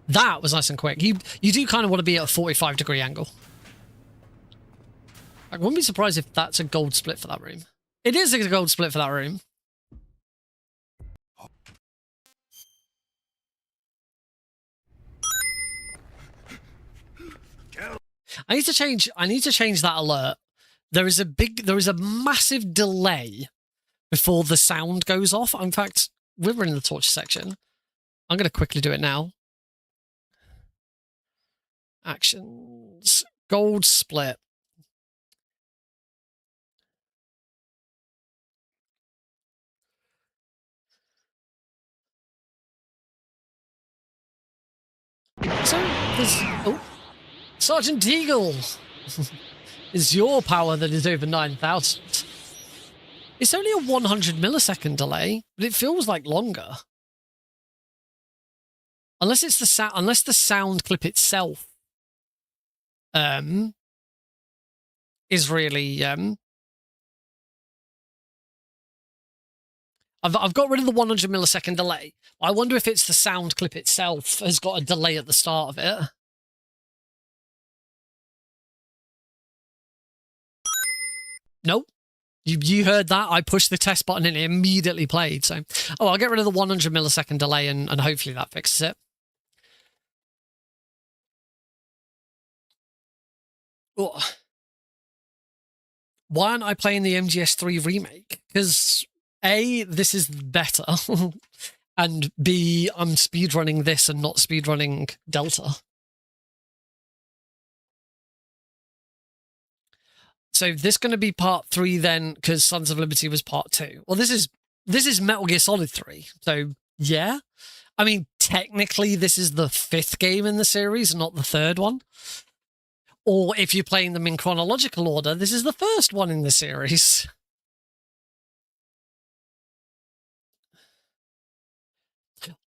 Speaker 2: That was nice and quick. You do kind of want to be at a 45-degree angle. I wouldn't be surprised if that's a gold split for that room. It is a gold split for that room. I need to change that alert. There is a massive delay before the sound goes off. In fact, we're in the torture section. I'm going to quickly do it now. Actions. Gold split. So, there's... Oh. Sergeant Eagle! Is your power that is over 9,000. It's only a 100 millisecond delay, but it feels like longer. Unless it's the sound clip itself is really I've got rid of the 100 millisecond delay. I wonder if it's the sound clip itself has got a delay at the start of it. Nope. You heard that? I pushed the test button and it immediately played. So, I'll get rid of the 100 millisecond delay and hopefully that fixes it. Oh. Why aren't I playing the MGS3 remake? Because A, this is better, and B, I'm speedrunning this and not speedrunning Delta. So this going to be part 3 then, because Sons of Liberty was part 2. Well, this is Metal Gear Solid 3. So yeah, I mean technically this is the 5th game in the series, not the 3rd one. Or if you're playing them in chronological order, this is the 1st one in the series.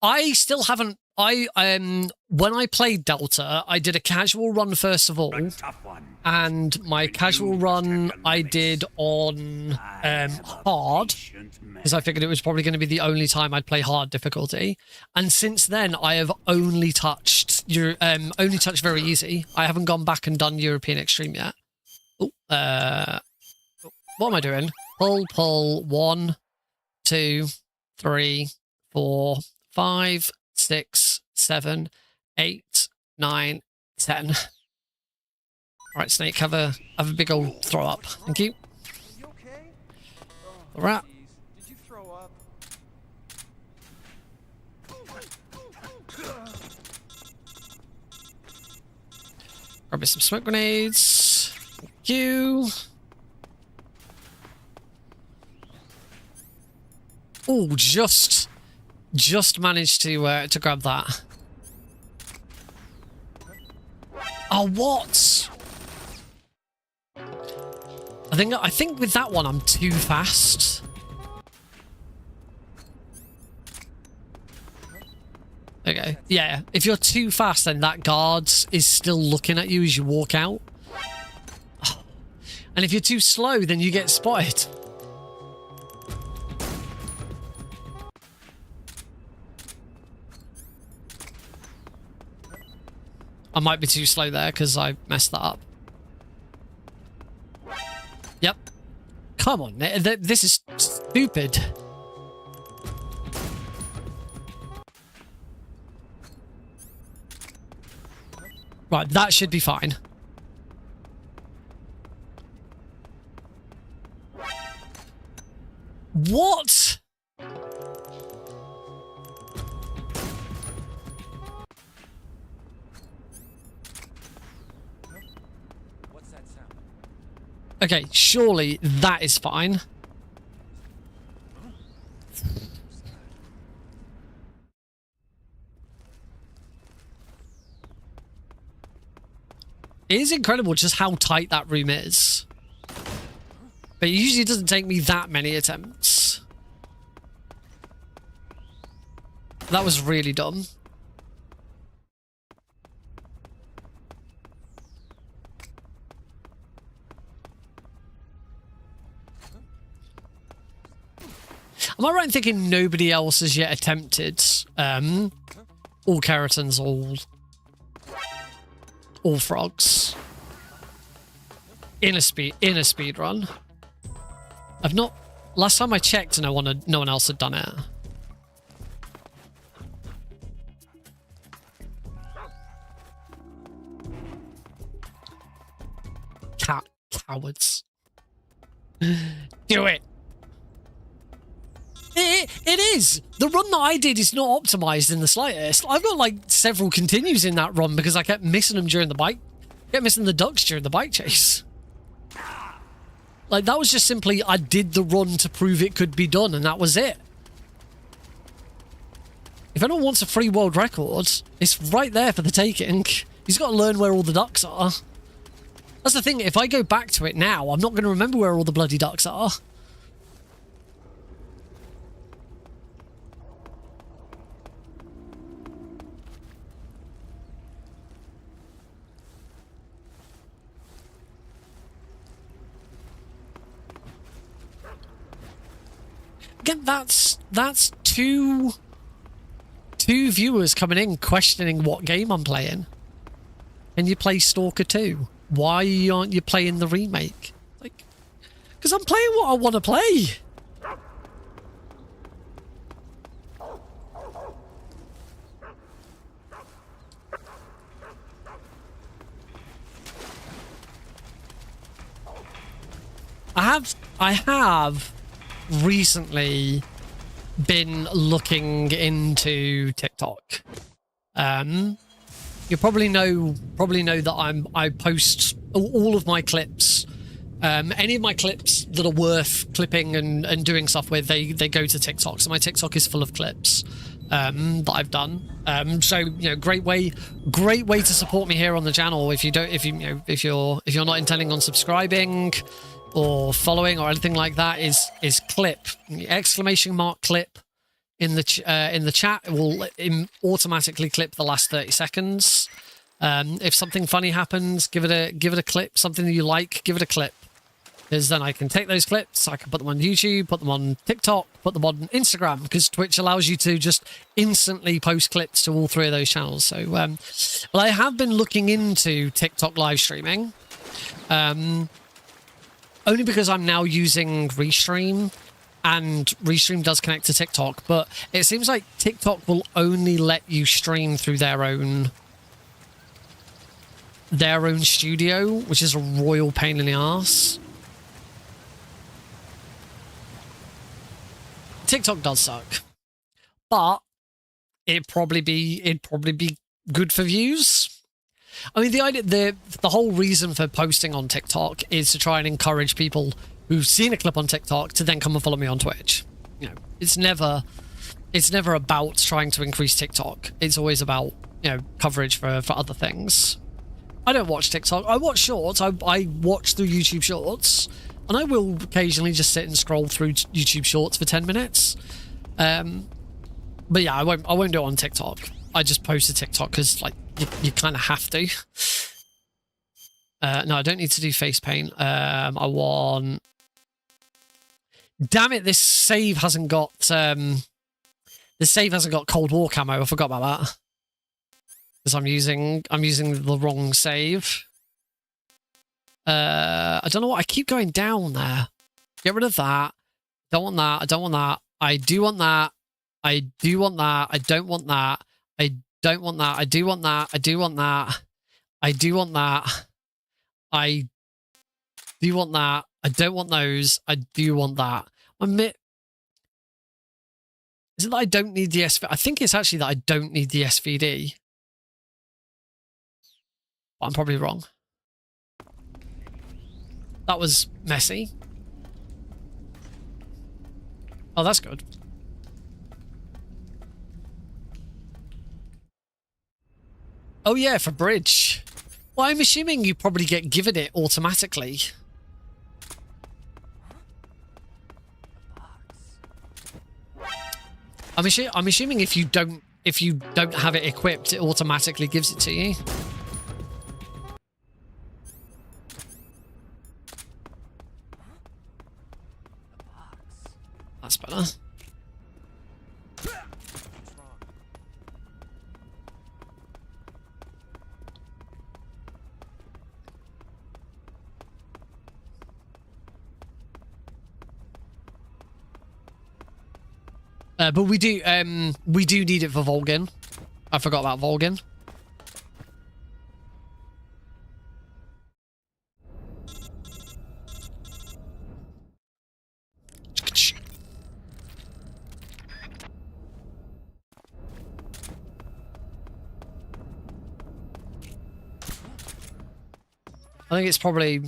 Speaker 2: I still haven't. When I played Delta, I did a casual run first of all, and my casual run I did on hard because I figured it was probably going to be the only time I'd play hard difficulty. And since then, I have only touched very easy. I haven't gone back and done European Extreme yet. Oh, what am I doing? Pull 1, 2, 3, 4, 5, 6, 7, 8, 9, 10. All right, Snake, have a big old throw up. Thank you.
Speaker 7: You okay?
Speaker 2: All right.
Speaker 7: Did you throw up?
Speaker 2: Grab me some smoke grenades. Thank you. Oh, just managed to grab that. Oh, what? I think with that one I'm too fast. go. Yeah, if you're too fast, then that guard is still looking at you as you walk out. And if you're too slow, then you get spotted. I might be too slow there because I messed that up. Yep. Come on, this is stupid. Right, that should be fine. What?
Speaker 7: What's that sound?
Speaker 2: Okay, surely that is fine. It is incredible just how tight that room is. But it usually doesn't take me that many attempts. That was really dumb. Am I right in thinking nobody else has yet attempted all Kerotans, all frogs in a speed run? I've not. Last time I checked, no one else had done it. Cowards. Do it. It is. The run that I did is not optimized in the slightest. I've got like several continues in that run because I kept missing them during the bike. Kept missing the ducks during the bike chase. Like that was just simply I did the run to prove it could be done, and that was it. If anyone wants a free world record, it's right there for the taking. He's got to learn where all the ducks are. That's the thing. If I go back to it now, I'm not going to remember where all the bloody ducks are. Again, that's two viewers coming in questioning what game I'm playing. And you play Stalker 2. Why aren't you playing the remake? Like, because I'm playing what I want to play. I have recently been looking into TikTok. You probably know that I post all of my clips. Any of my clips that are worth clipping and doing stuff with, they go to TikTok. So my TikTok is full of clips that I've done. So you know, great way to support me here on the channel. If you're not intending on subscribing or following or anything like that, is clip !clip in the chat. It will automatically clip the last 30 seconds. If something funny happens, give it a clip. Something that you like, give it a clip, because then I can take those clips, I can put them on YouTube, put them on TikTok, put them on Instagram, because Twitch allows you to just instantly post clips to all three of those channels. So well, I have been looking into TikTok live streaming, only because I'm now using Restream, and Restream does connect to TikTok, but it seems like TikTok will only let you stream through their own studio, which is a royal pain in the ass. TikTok does suck, but it'd probably be good for views. I mean, the whole reason for posting on TikTok is to try and encourage people who've seen a clip on TikTok to then come and follow me on Twitch. You know, it's never about trying to increase TikTok. It's always about, you know, coverage for other things. I don't watch TikTok. I watch shorts. I watch through YouTube Shorts, and I will occasionally just sit and scroll through YouTube Shorts for 10 minutes. But yeah, I won't do it on TikTok. I just posted TikTok because like you kind of have to. No, I don't need to do face paint. I want. Damn it! This save hasn't got. This save hasn't got Cold War camo. I forgot about that. Because I'm using the wrong save. I don't know what I keep going down there. Get rid of that. Don't want that. I don't want that. I do want that. I do want that. I don't want that. I don't want that. I do want that. I do want that. I do want that. I do want that. I don't want those. I do want that. Is it that I don't need the SVD? I think it's actually that I don't need the SVD. But I'm probably wrong. That was messy. Oh, that's good. Oh yeah, for bridge. Well, I'm assuming you probably get given it automatically. I'm assuming if you don't have it equipped, it automatically gives it to you. That's better. But we do need it for Volgin. I forgot about Volgin. I think it's probably...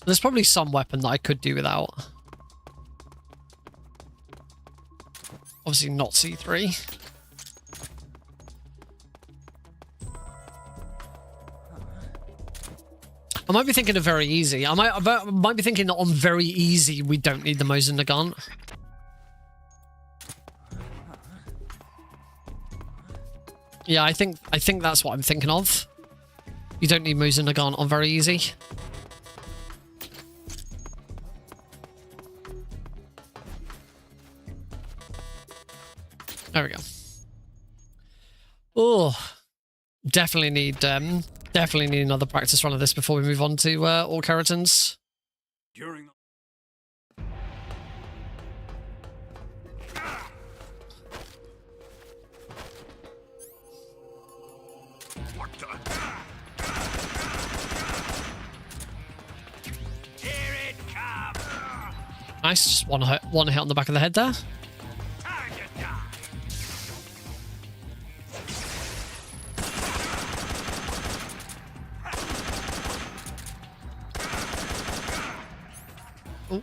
Speaker 2: There's probably some weapon that I could do without. Obviously not C3. I might be thinking of very easy. I might be thinking that on very easy we don't need the Mosin Nagant. Yeah, I think that's what I'm thinking of. You don't need Mosin Nagant on very easy. There we go. Oh, definitely need another practice run of this before we move on to all Kerotans.
Speaker 6: During what the? Here it comes.
Speaker 2: Nice, just one hit on the back of the head there.
Speaker 6: Time to die.
Speaker 2: Ooh.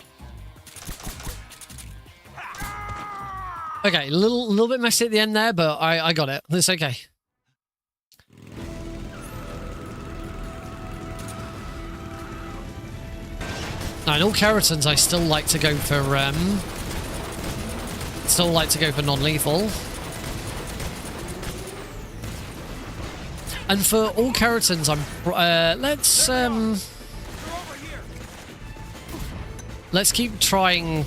Speaker 2: Okay, a little bit messy at the end there, but I got it. It's okay. Now, in all Kerotans, I still like to go for non-lethal. And for all Kerotans, let's keep trying.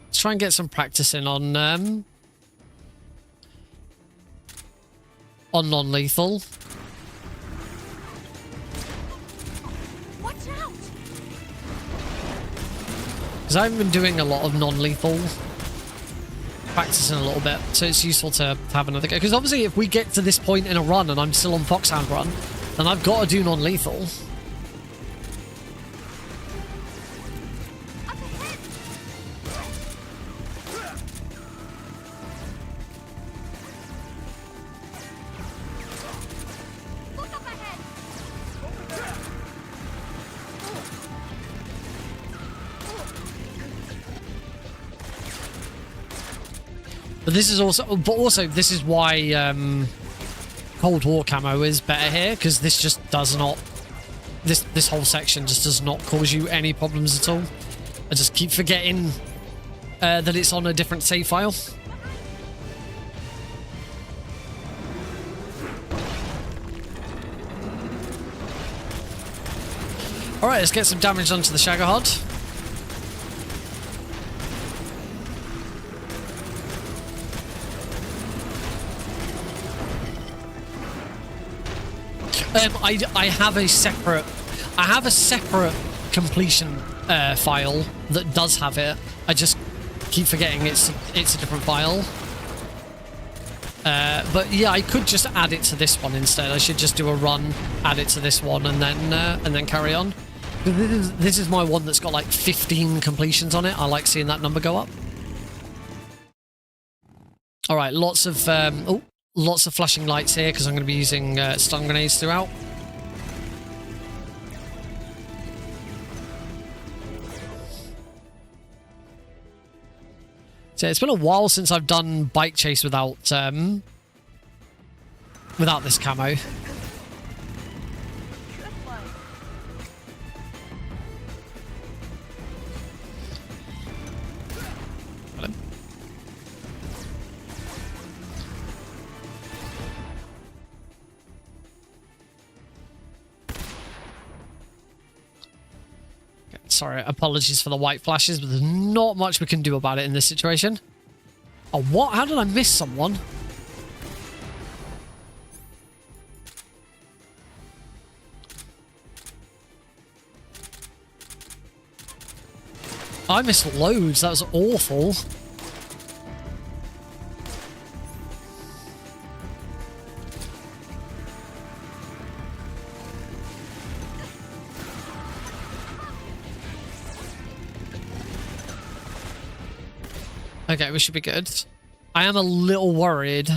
Speaker 2: Let's try and get some practice in on non-lethal. Because I haven't been doing a lot of non-lethal practicing a little bit, so it's useful to have another go. Because obviously if we get to this point in a run and I'm still on Foxhound run, then I've got to do non-lethal. But this is also, this is why Cold War camo is better here, because this just does not, this whole section just does not cause you any problems at all. I just keep forgetting that it's on a different save file. Alright, let's get some damage onto the Shagahod. I have a separate completion file that does have it. I just keep forgetting it's a different file. But yeah, I could just add it to this one instead. I should just do a run, add it to this one, and then carry on. This is my one that's got like 15 completions on it. I like seeing that number go up. All right, lots of flashing lights here because I'm going to be using stun grenades throughout. So it's been a while since I've done bike chase without this camo. Sorry, apologies for the white flashes, but there's not much we can do about it in this situation. Oh, what? How did I miss someone? I missed loads. That was awful. Okay, we should be good. I am a little worried.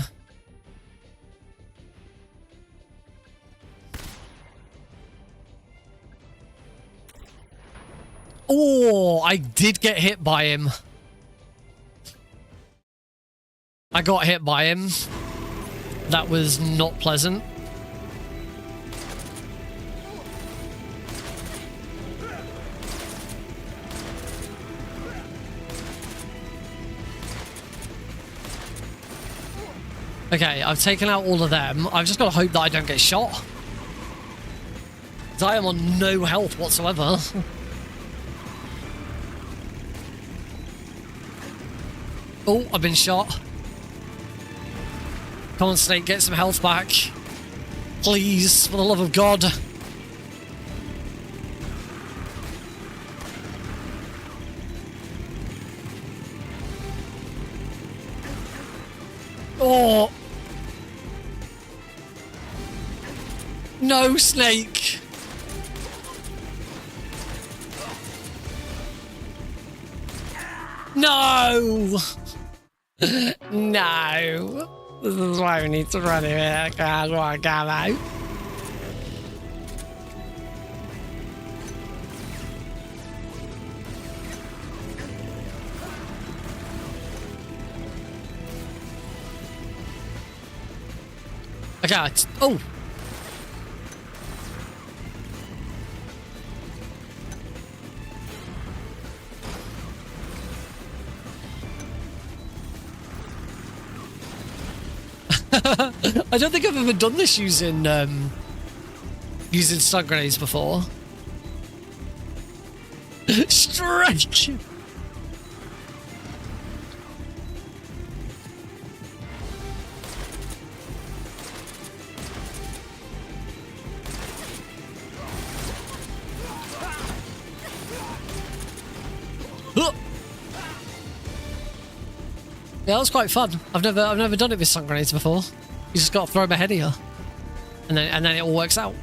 Speaker 2: Oh, I did get hit by him. I got hit by him. That was not pleasant. Okay, I've taken out all of them. I've just got to hope that I don't get shot. 'Cause I am on no health whatsoever. Oh, I've been shot. Come on, Snake, get some health back. Please, for the love of God. Oh! No, Snake! No! No! This is why we need to run here. I can't walk out. Okay, oh! I don't think I've ever done this using stun grenades before. Strike! Yeah, that was quite fun. I've never done it with stun grenades before. You just got to throw them ahead of you, and then it all works out.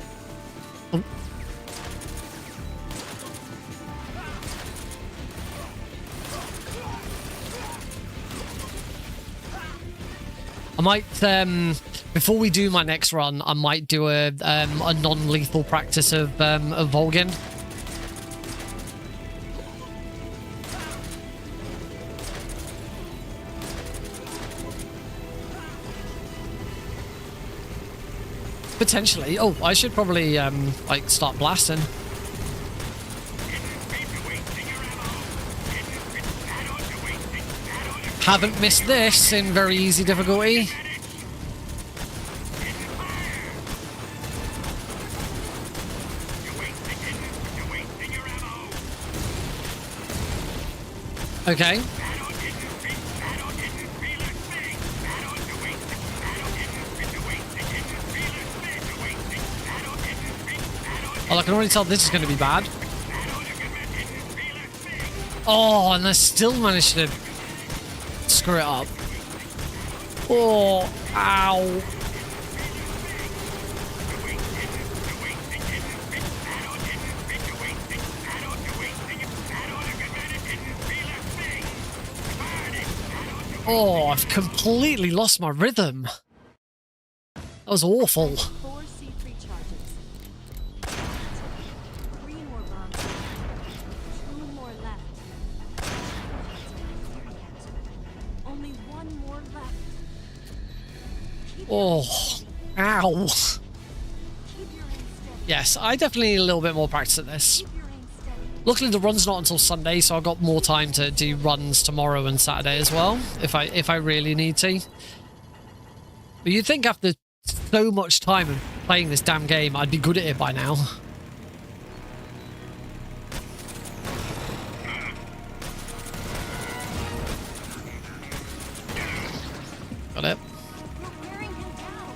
Speaker 2: Oh. I might before we do my next run, I might do a non-lethal practice of Volgin. Potentially. Oh, I should probably like start blasting. Haven't missed this in very easy difficulty. Okay. Well, I can already tell this is going to be bad. Oh, and I still managed to screw it up. Oh, ow. Oh, I've completely lost my rhythm. That was awful.
Speaker 4: 4 C3 charges. 3 more bombs. 2 more left. Only 1 more left.
Speaker 2: Oh, ow.
Speaker 4: Keep your aim steady.
Speaker 2: Yes, I definitely need a little bit more practice at this.
Speaker 4: Keep your aim steady.
Speaker 2: Luckily, the run's not until Sunday, so I've got more time to do runs tomorrow and Saturday as well, if I really need to. But you'd think after so much time of playing this damn game, I'd be good at it by now. Got it.
Speaker 4: You're wearing him down.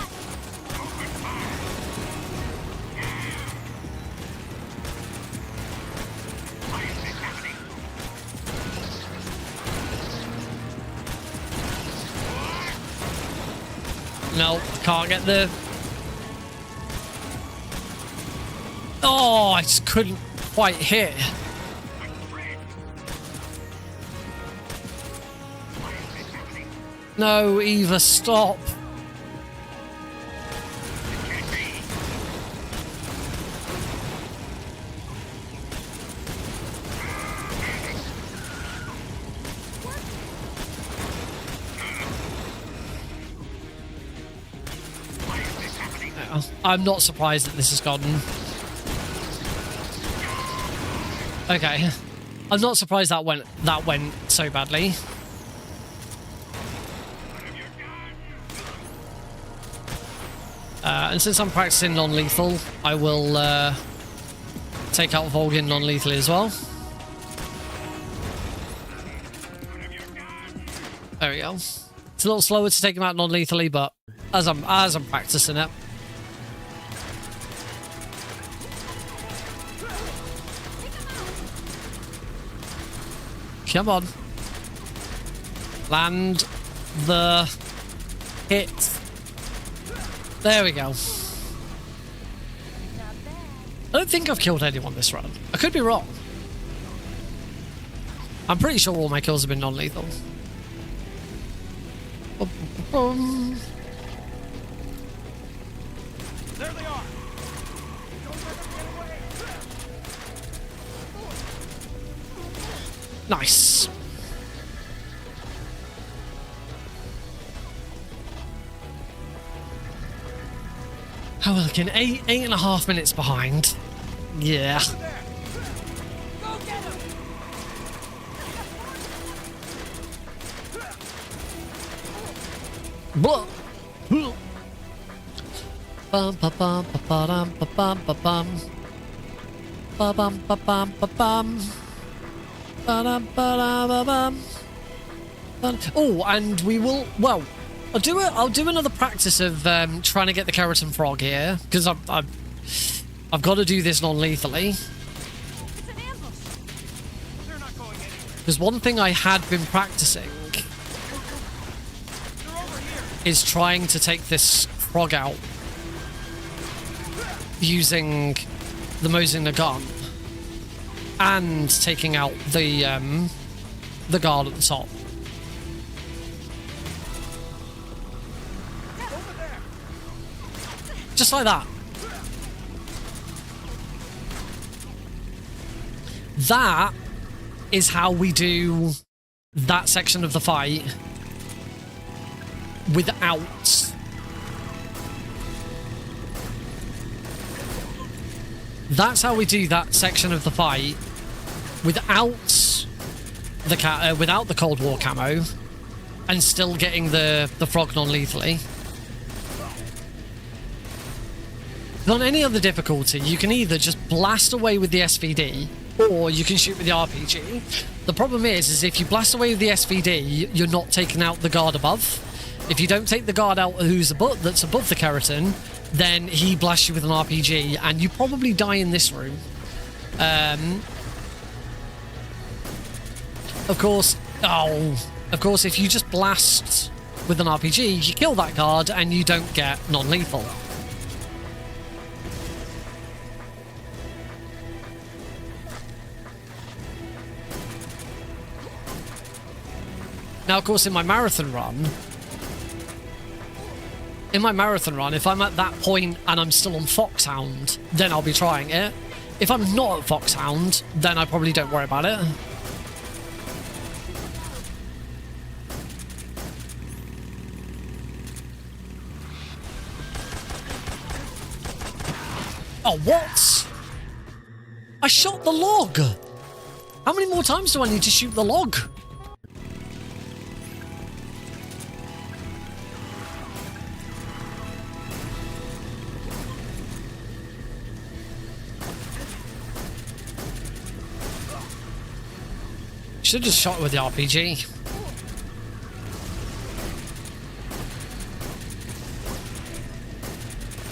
Speaker 4: Got it.
Speaker 2: No, can't get the... Oh, I just couldn't quite hit. No, Eva, stop. I'm not surprised that this has gotten... Okay. I'm not surprised that went so badly. And since I'm practicing non-lethal, I will take out Volgin non-lethally as well. There we go. It's a little slower to take him out non-lethally, but as I'm practicing it. Come on. Land the hit. There we go. I don't think I've killed anyone this run. I could be wrong. I'm pretty sure all my kills have been non-lethal.
Speaker 6: There they are. Don't let them get away.
Speaker 2: Nice. How are we looking? 8.5 minutes behind. Yeah.
Speaker 6: Go get him.
Speaker 2: Blah. Bum ba bum ba ba dum ba bum ba bum. Ba bum ba bum ba bum. Ba dum ba da ba bum. Oh, and we will. Well, I'll do another practice of trying to get the Kerotan frog here because I've got to do this non-lethally.
Speaker 4: It's an ambush.
Speaker 6: They're not going anywhere.
Speaker 2: Because one thing I had been practicing
Speaker 6: They're over here.
Speaker 2: is trying to take this frog out using the Mosing gun and taking out the guard at the top.
Speaker 6: Over there.
Speaker 2: Just like that. That is how we do that section of the fight without that's how we do that section of the fight without the Cold War camo and still getting the frog non-lethally. On any other difficulty, you can either just blast away with the SVD, or you can shoot with the RPG. The problem is if you blast away with the SVD, you're not taking out the guard above. If you don't take the guard out that's above the Kerotan, then he blasts you with an RPG, and you probably die in this room. Of course, if you just blast with an RPG, you kill that guard, and you don't get non-lethal. Now, of course, in my marathon run, if I'm at that point and I'm still on Foxhound, then I'll be trying it. If I'm not at Foxhound, then I probably don't worry about it. Oh, what? I shot the log! How many more times do I need to shoot the log? Should have just shot with the RPG.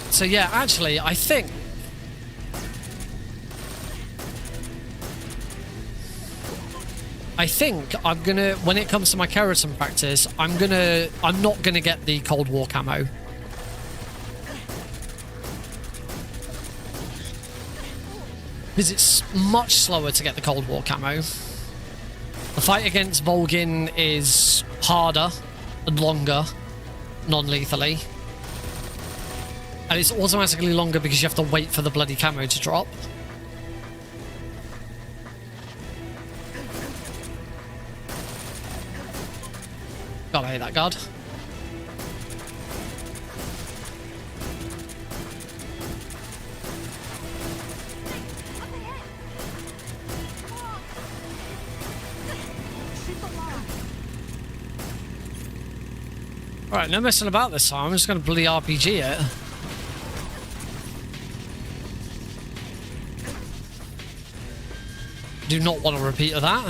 Speaker 2: So yeah, actually, I think I'm gonna, when it comes to my Kerotan practice, I'm not gonna get the Cold War camo. Because it's much slower to get the Cold War camo. The fight against Volgin is harder and longer, non-lethally. And it's automatically longer because you have to wait for the bloody camo to drop. God, I hate that guard. Alright, no messing about this time. I'm just going to bloody RPG it. Do not want a repeat of that.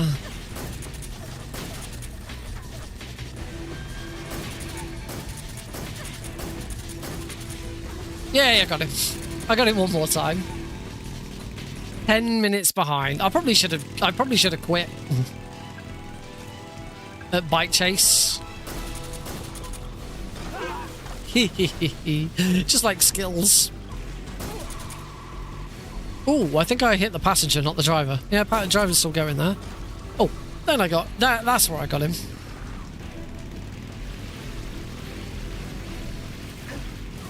Speaker 2: Yeah, I got him. I got him one more time. 10 minutes behind. I probably should have quit. At bike chase. Just like skills. Oh, I think I hit the passenger, not the driver. Yeah, driver's still going there. Oh, then I got that. That's where I got him.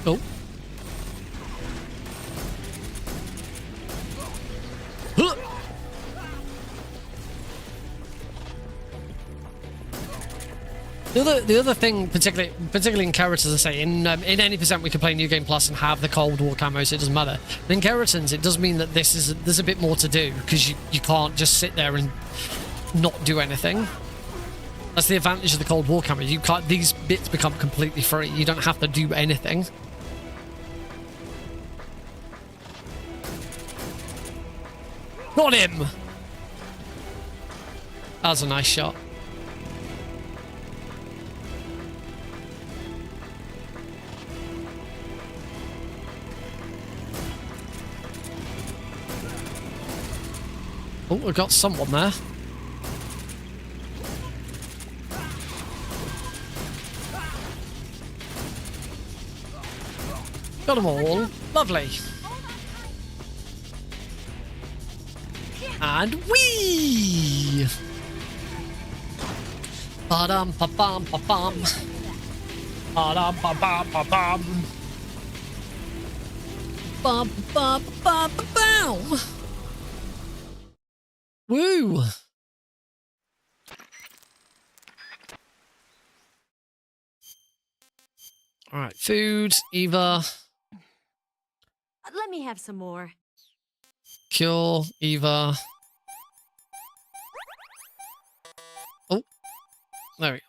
Speaker 2: Oh. Huh. The other thing, particularly in Kerotan, as I say, in any percent we can play New Game Plus and have the Cold War camo, so it doesn't matter. But in Kerotans, it does mean that there's a bit more to do, because you can't just sit there and not do anything. That's the advantage of the Cold War camo. These bits become completely free. You don't have to do anything. Got him! That was a nice shot. Oh, we've got someone there. Got them all. Lovely. And whee! Ba-dum ba-bum ba-bum. Ba-dum ba-bum ba-bum. Ba-ba-ba-ba-ba-bow. Woo! Alright, food, Eva.
Speaker 4: Let me have some more.
Speaker 2: Cure, Eva. Oh, there we go.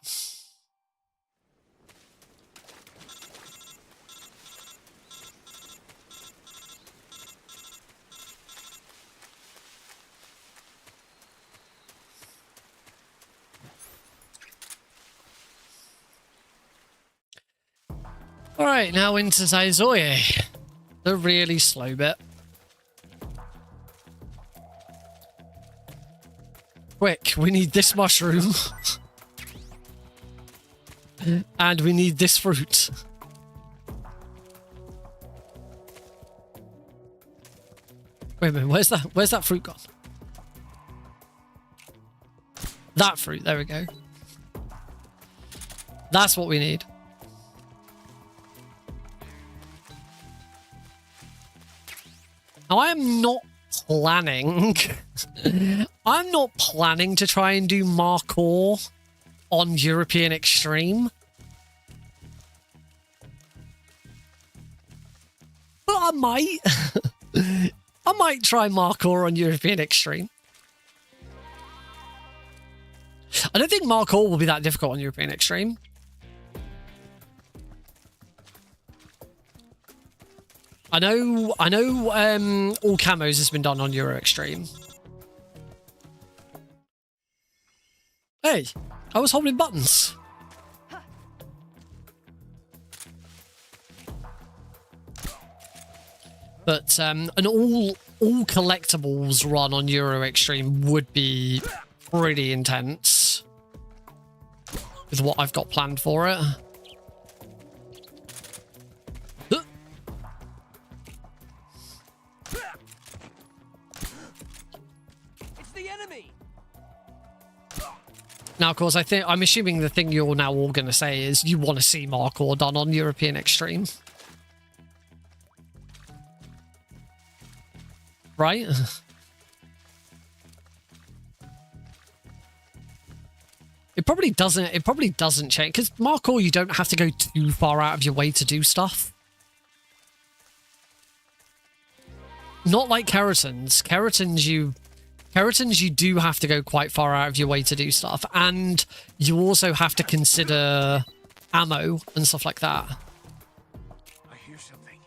Speaker 2: Alright, now into Zaizoye. The really slow bit. Quick, we need this mushroom. And we need this fruit. Wait a minute, where's that fruit gone? That fruit, there we go. That's what we need. Now, I am not planning... I'm not planning to try and do Markor on European Extreme. But I might. I might try Markor on European Extreme. I don't think Markor will be that difficult on European Extreme. I know all camos has been done on Euro Extreme. Hey, I was holding buttons. But an all collectibles run on Euro Extreme would be pretty intense with what I've got planned for it. Now, of course, I'm assuming the thing you're now all going to say is you want to see Markor done on European Extreme. Right? It probably doesn't change, because Markor, you don't have to go too far out of your way to do stuff. Not like Kerotan's. Kerotan's, you do have to go quite far out of your way to do stuff, and you also have to consider ammo and stuff like that.
Speaker 6: I hear something.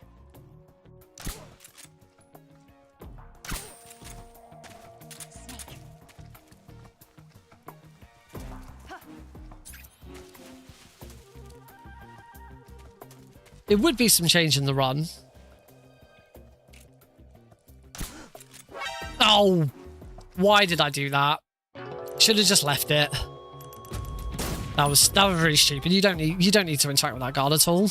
Speaker 2: It would be some change in the run. Oh, why did I do that? Should have just left it. That was really stupid. You don't need to interact with that guard at all.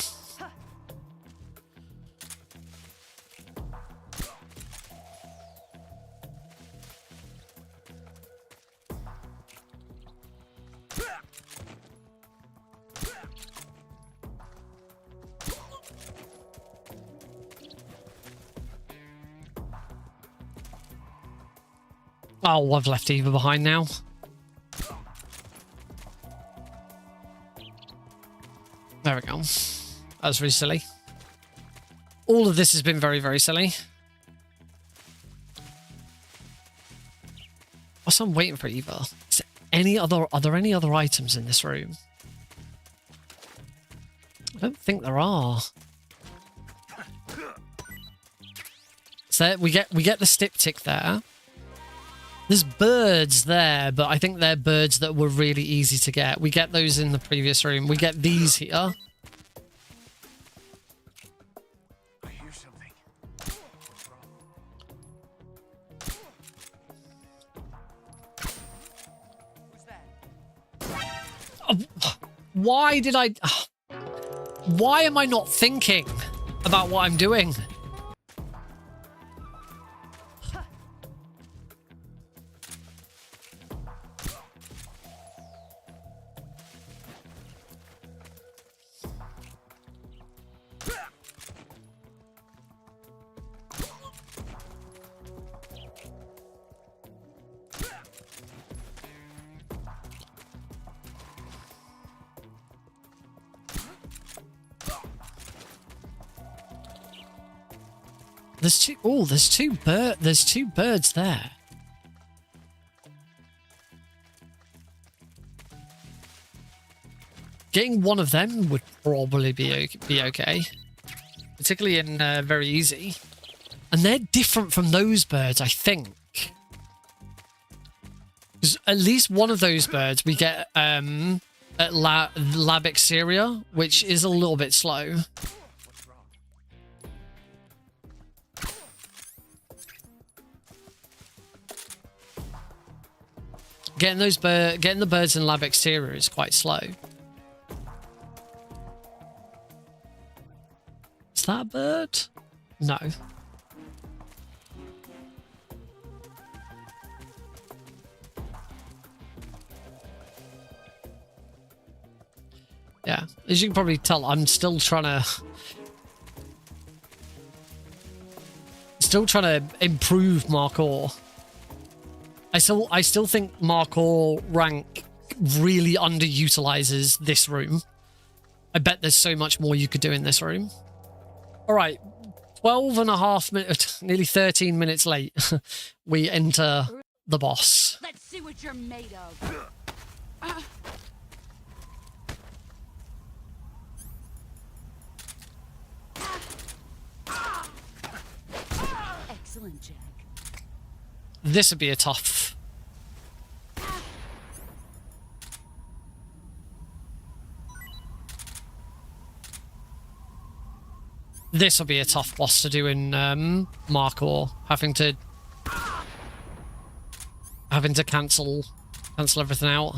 Speaker 2: Oh, I've left Eva behind now. There we go. That was really silly. All of this has been very, very silly. Whilst I'm waiting for Eva, is there are there any other items in this room? I don't think there are. So we get the styptic there. There's birds there, but I think they're birds that were really easy to get. We get those in the previous room. We get these here.
Speaker 6: I hear something. What's that?
Speaker 2: Why did I... Why am I not thinking about what I'm doing? There's two birds there. Getting one of them would probably be okay. Particularly in very easy. And they're different from those birds, I think. Because at least one of those birds we get at Lab Exterior, which is a little bit slow.
Speaker 7: What's wrong?
Speaker 2: Getting the birds in Lab Exterior is quite slow. Is that a bird? No. Yeah, as you can probably tell, I'm still trying to improve Markor. I still think Markor rank really underutilizes this room. I bet there's so much more you could do in this room. All right, 12 and a half minutes, nearly 13 minutes late, we enter the boss.
Speaker 4: Let's see what you're made of. Excellent, Jack.
Speaker 2: This would be a tough. This will be a tough boss to do in Markor, having to cancel everything out.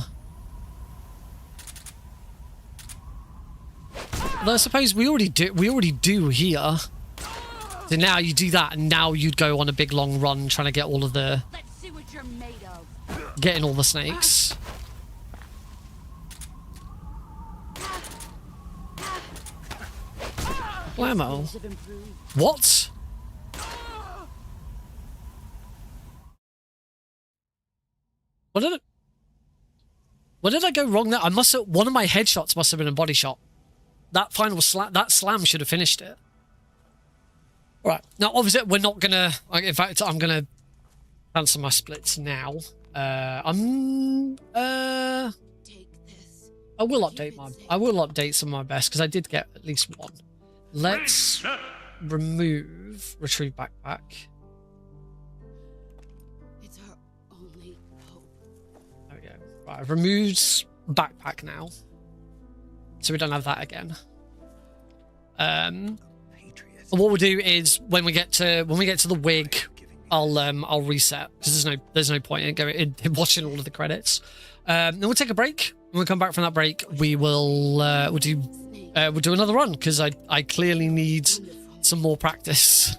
Speaker 2: Although I suppose we already do here. So now you do that, and now you'd go on a big long run trying to get all of the
Speaker 4: Let's see what you're made of.
Speaker 2: getting all the snakes. Blammo. What? What did I go wrong there? One of my headshots must have been a body shot. That final slam should have finished it. All right. Now, obviously, we're not gonna. In fact, I'm gonna cancel my splits now. I will update some of my best because I did get at least one. Let's retrieve backpack.
Speaker 4: It's our only hope.
Speaker 2: There we go. Right, I've removed backpack now, so we don't have that again. What we'll do is when we get to the wig, I'll reset because there's no point in watching all of the credits. Then we'll take a break. When we come back from that break, we'll do another run because I clearly need some more practice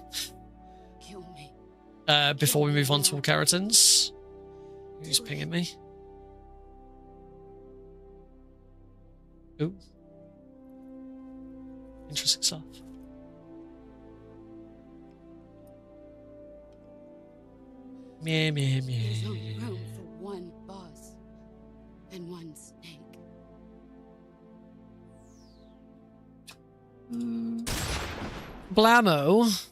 Speaker 2: before we move on to Kerotans. Who's pinging me? Ooh, interesting stuff. Meh, meh, meh.
Speaker 4: There's only room for one boss and one snake.
Speaker 2: Blammo.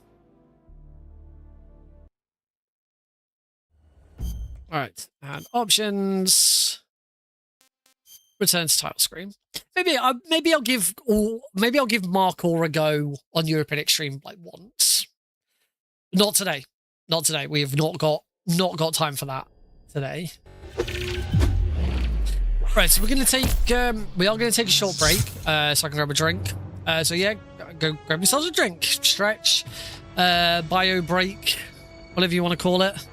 Speaker 2: Alright, and options. Return to title screen. Maybe I'll give Markor a go on European Extreme like once. Not today. Not today. We have not got time for that today. Right, so we are going to take a short break, so I can grab a drink. So yeah, go grab yourselves a drink, stretch, bio break, whatever you want to call it.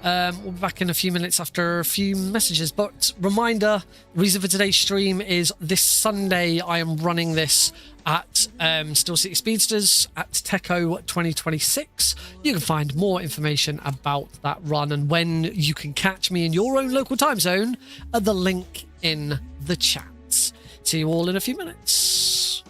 Speaker 2: We'll be back in a few minutes after a few messages. But reminder, the reason for today's stream is this Sunday I am running this at Steel City Speedsters at Tekko 2026. You can find more information about that run and when you can catch me in your own local time zone at the link in the chat. See you all in a few minutes.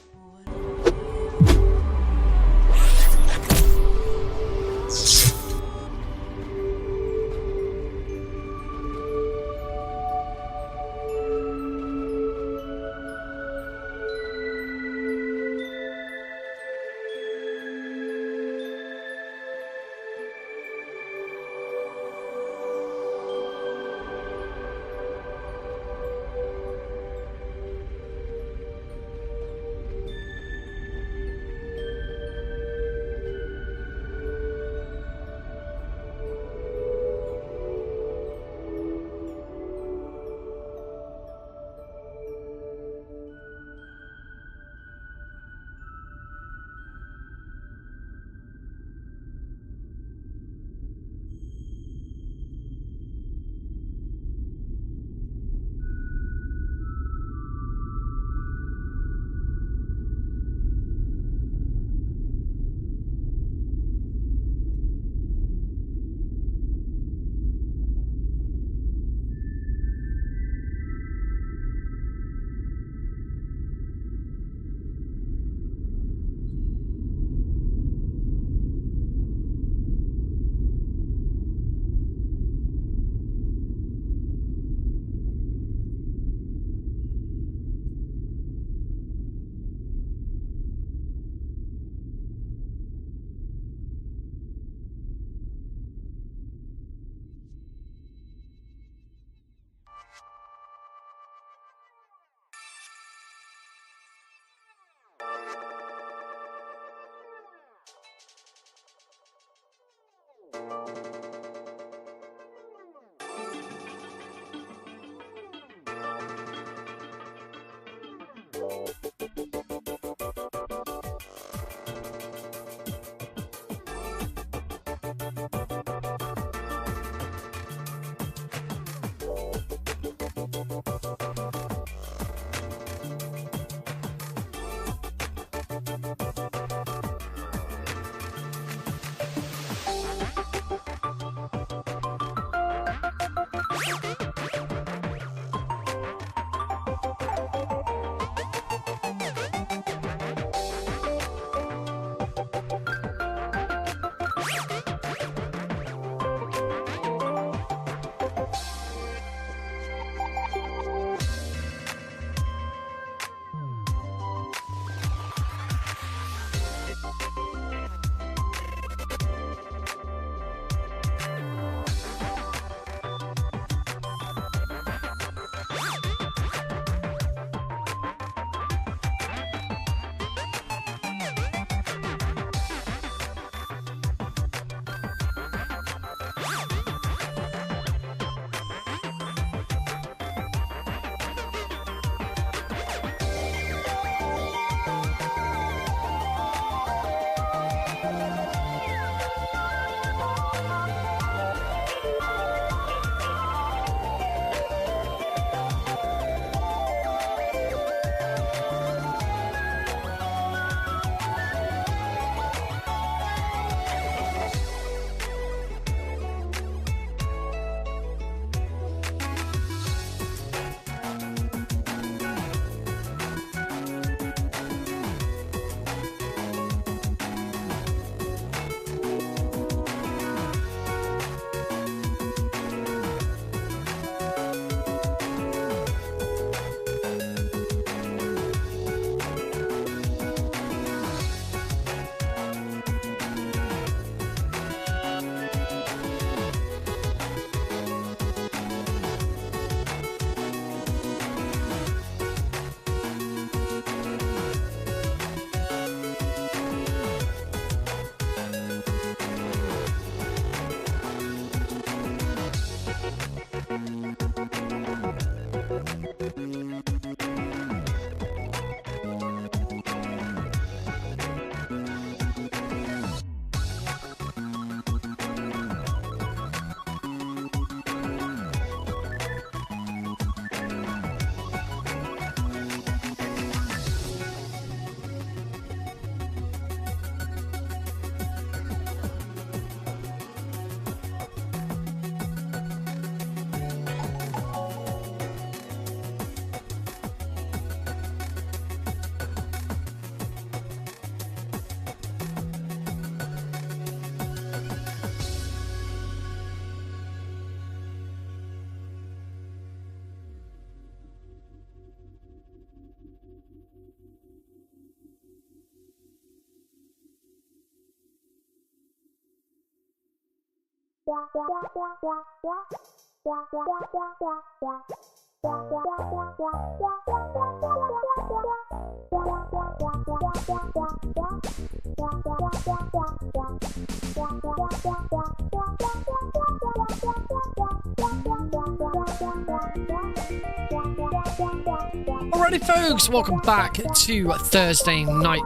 Speaker 2: Alrighty folks, welcome back to Thursday night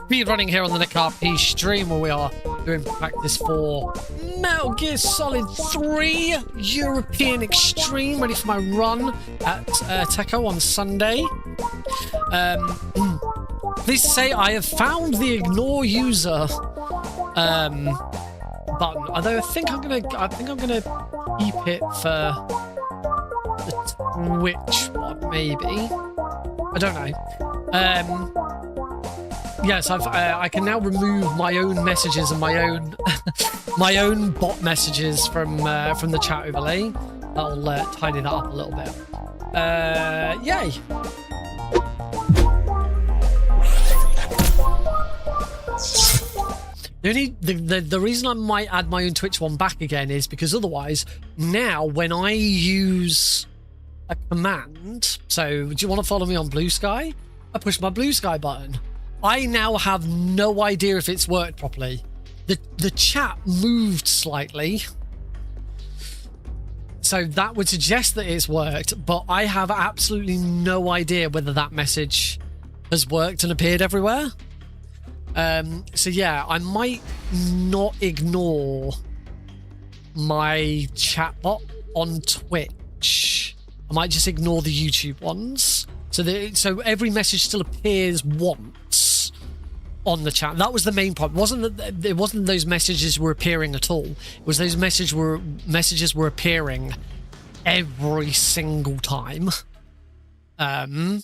Speaker 2: speedrunning here on the Nick RP stream, where we are doing practice for Metal Gear Solid 3 European Extreme, ready for my run at Tekko on Sunday. Please say I have found the ignore user button, although I think I'm gonna keep it for the Twitch one, maybe. I don't know. Yes, I can now remove my own messages and my own my own bot messages from the chat overlay. That'll tidy that up a little bit. Yay! The reason I might add my own Twitch one back again is because otherwise, now when I use a command, so do you want to follow me on Blue Sky? I push my Blue Sky button. I now have no idea if it's worked properly. The chat moved slightly, so that would suggest that it's worked, but I have absolutely no idea whether that message has worked and appeared everywhere. So yeah, I might not ignore my chatbot on Twitch. I might just ignore the YouTube ones. So every message still appears once on the chat. That was the main problem. It wasn't those messages were appearing at all. It was those messages were appearing every single time. 3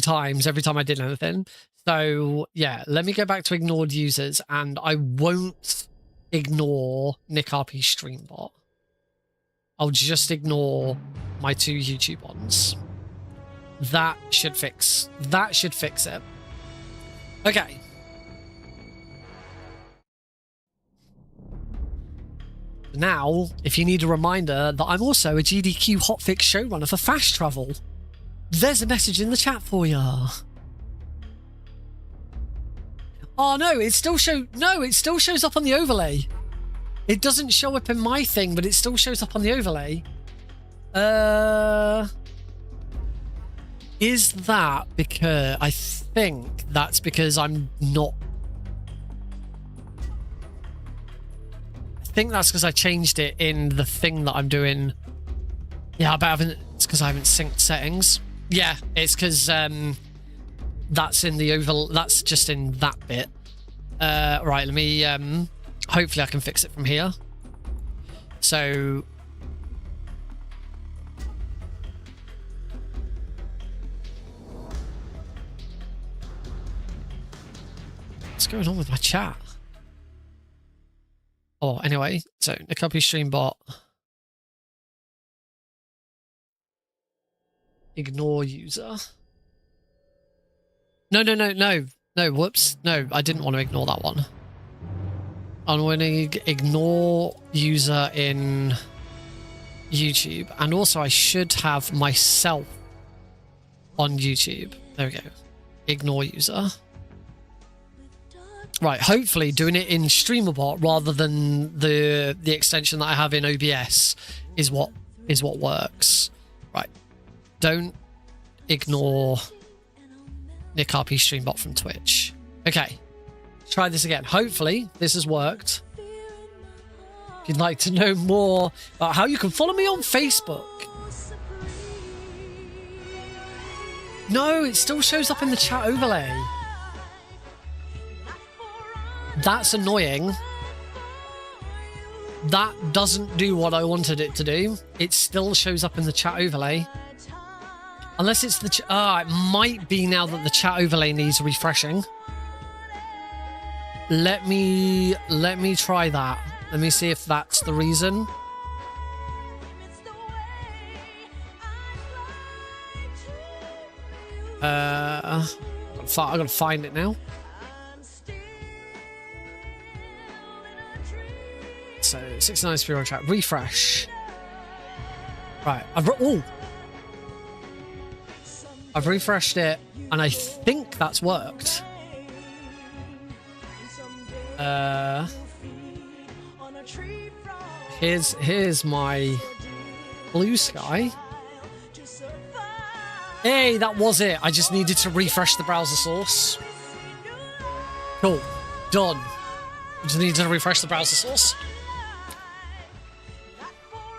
Speaker 2: times every time I did anything. So So yeah, let me go back to ignored users, and I won't ignore Nick RP Streambot. I'll just ignore my 2 YouTube ones. That should fix it. Okay. Now, if you need a reminder that I'm also a GDQ hotfix showrunner for Fast Travel, there's a message in the chat for ya. Oh no, it still shows up on the overlay. It doesn't show up in my thing, but it still shows up on the overlay. Is that because... I think that's because I'm not... I think that's because I changed it in the thing that I'm doing. Yeah, but it's because I haven't synced settings. Yeah, it's because that's in the that's just in that bit. Right, let me hopefully I can fix it from here. So what's going on with my chat? Oh, anyway, so the copy streambot. Ignore user. No, whoops. No, I didn't want to ignore that one. I'm going to ignore user in YouTube. And also I should have myself on YouTube. There we go. Ignore user. Right, hopefully doing it in StreamerBot rather than the extension that I have in OBS is what works. Right. Don't ignore Nick RP Streambot from Twitch. Okay. Try this again. Hopefully this has worked. If you'd like to know more about how you can follow me on Facebook. No, it still shows up in the chat overlay. That's annoying. That doesn't do what I wanted it to do. It still shows up in the chat overlay. Unless it's the it might be now that the chat overlay needs refreshing. Let me try that. Let me see if that's the reason. I gotta find it now. So 69 speed on track. Refresh. Right. I've refreshed it, and I think that's worked. Here's my blue sky. Hey, that was it. I just needed to refresh the browser source. Cool. Done. Just needed to refresh the browser source.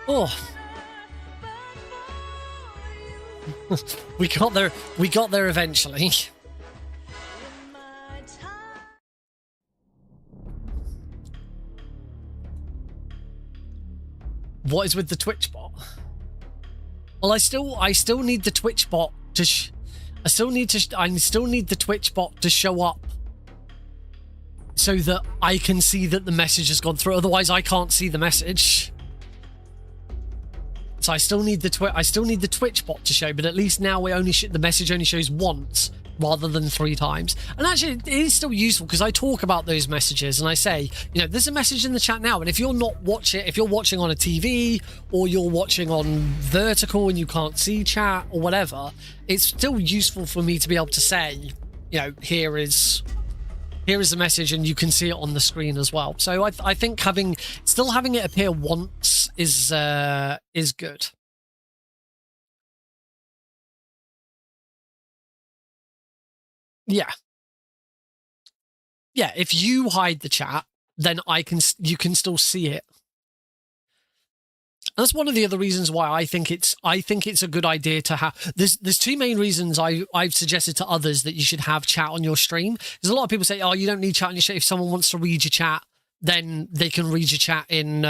Speaker 2: Oh. We got there eventually. What is with the Twitch bot? Well, I still need the Twitch bot to I still need the Twitch bot to show up so that I can see that the message has gone through. Otherwise, I can't see the message. So I still need the Twitch bot to show, but at least now the message only shows once rather than 3 times. And actually, it is still useful because I talk about those messages and I say, there's a message in the chat now, and if you're watching on a TV or you're watching on vertical and you can't see chat or whatever, it's still useful for me to be able to say, here is the message, and you can see it on the screen as well. So I think still having it appear once is good. Yeah. If you hide the chat, then you can still see it. That's one of the other reasons why I think it's a good idea to have. There's 2 main reasons I've suggested to others that you should have chat on your stream. Because a lot of people say, oh, you don't need chat on your stream. If someone wants to read your chat, then they can read your chat in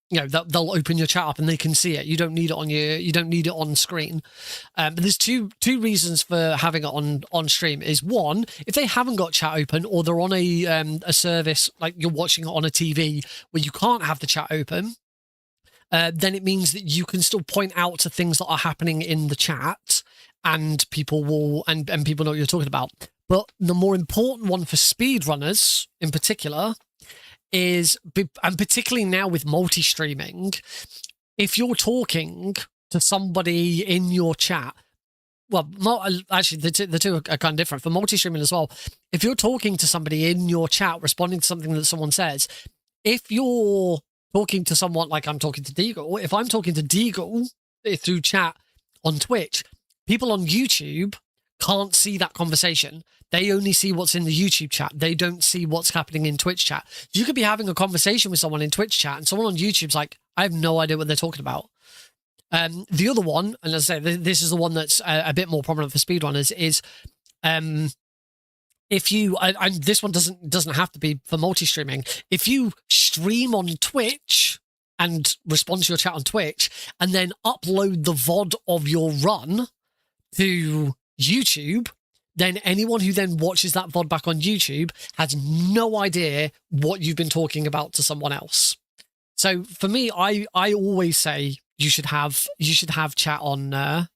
Speaker 2: they'll open your chat up and they can see it. You don't need it on screen. But there's two reasons for having it on stream. Is one, if they haven't got chat open or they're on a service like you're watching it on a TV where you can't have the chat open, then it means that you can still point out to things that are happening in the chat, and people will and people know what you're talking about. But the more important one for speedrunners in particular is, and particularly now with multi-streaming, if you're talking to somebody in your chat, well, actually, the two are kind of different. For multi-streaming as well, if you're talking to somebody in your chat, responding to something that someone says, if you're talking to someone, like I'm talking to Deagle, if I'm talking to Deagle through chat on Twitch, people on YouTube can't see that conversation. They only see what's in the YouTube chat. They don't see what's happening in Twitch chat. You could be having a conversation with someone in Twitch chat and someone on YouTube's like, I have no idea what they're talking about. The other one, and as I say, this is the one that's a bit more prominent for speedrunners, is if you, and this one doesn't have to be for multi-streaming, if you stream on Twitch and respond to your chat on Twitch and then upload the VOD of your run to YouTube, then anyone who then watches that VOD back on YouTube has no idea what you've been talking about to someone else. So for me, I always say you should have chat on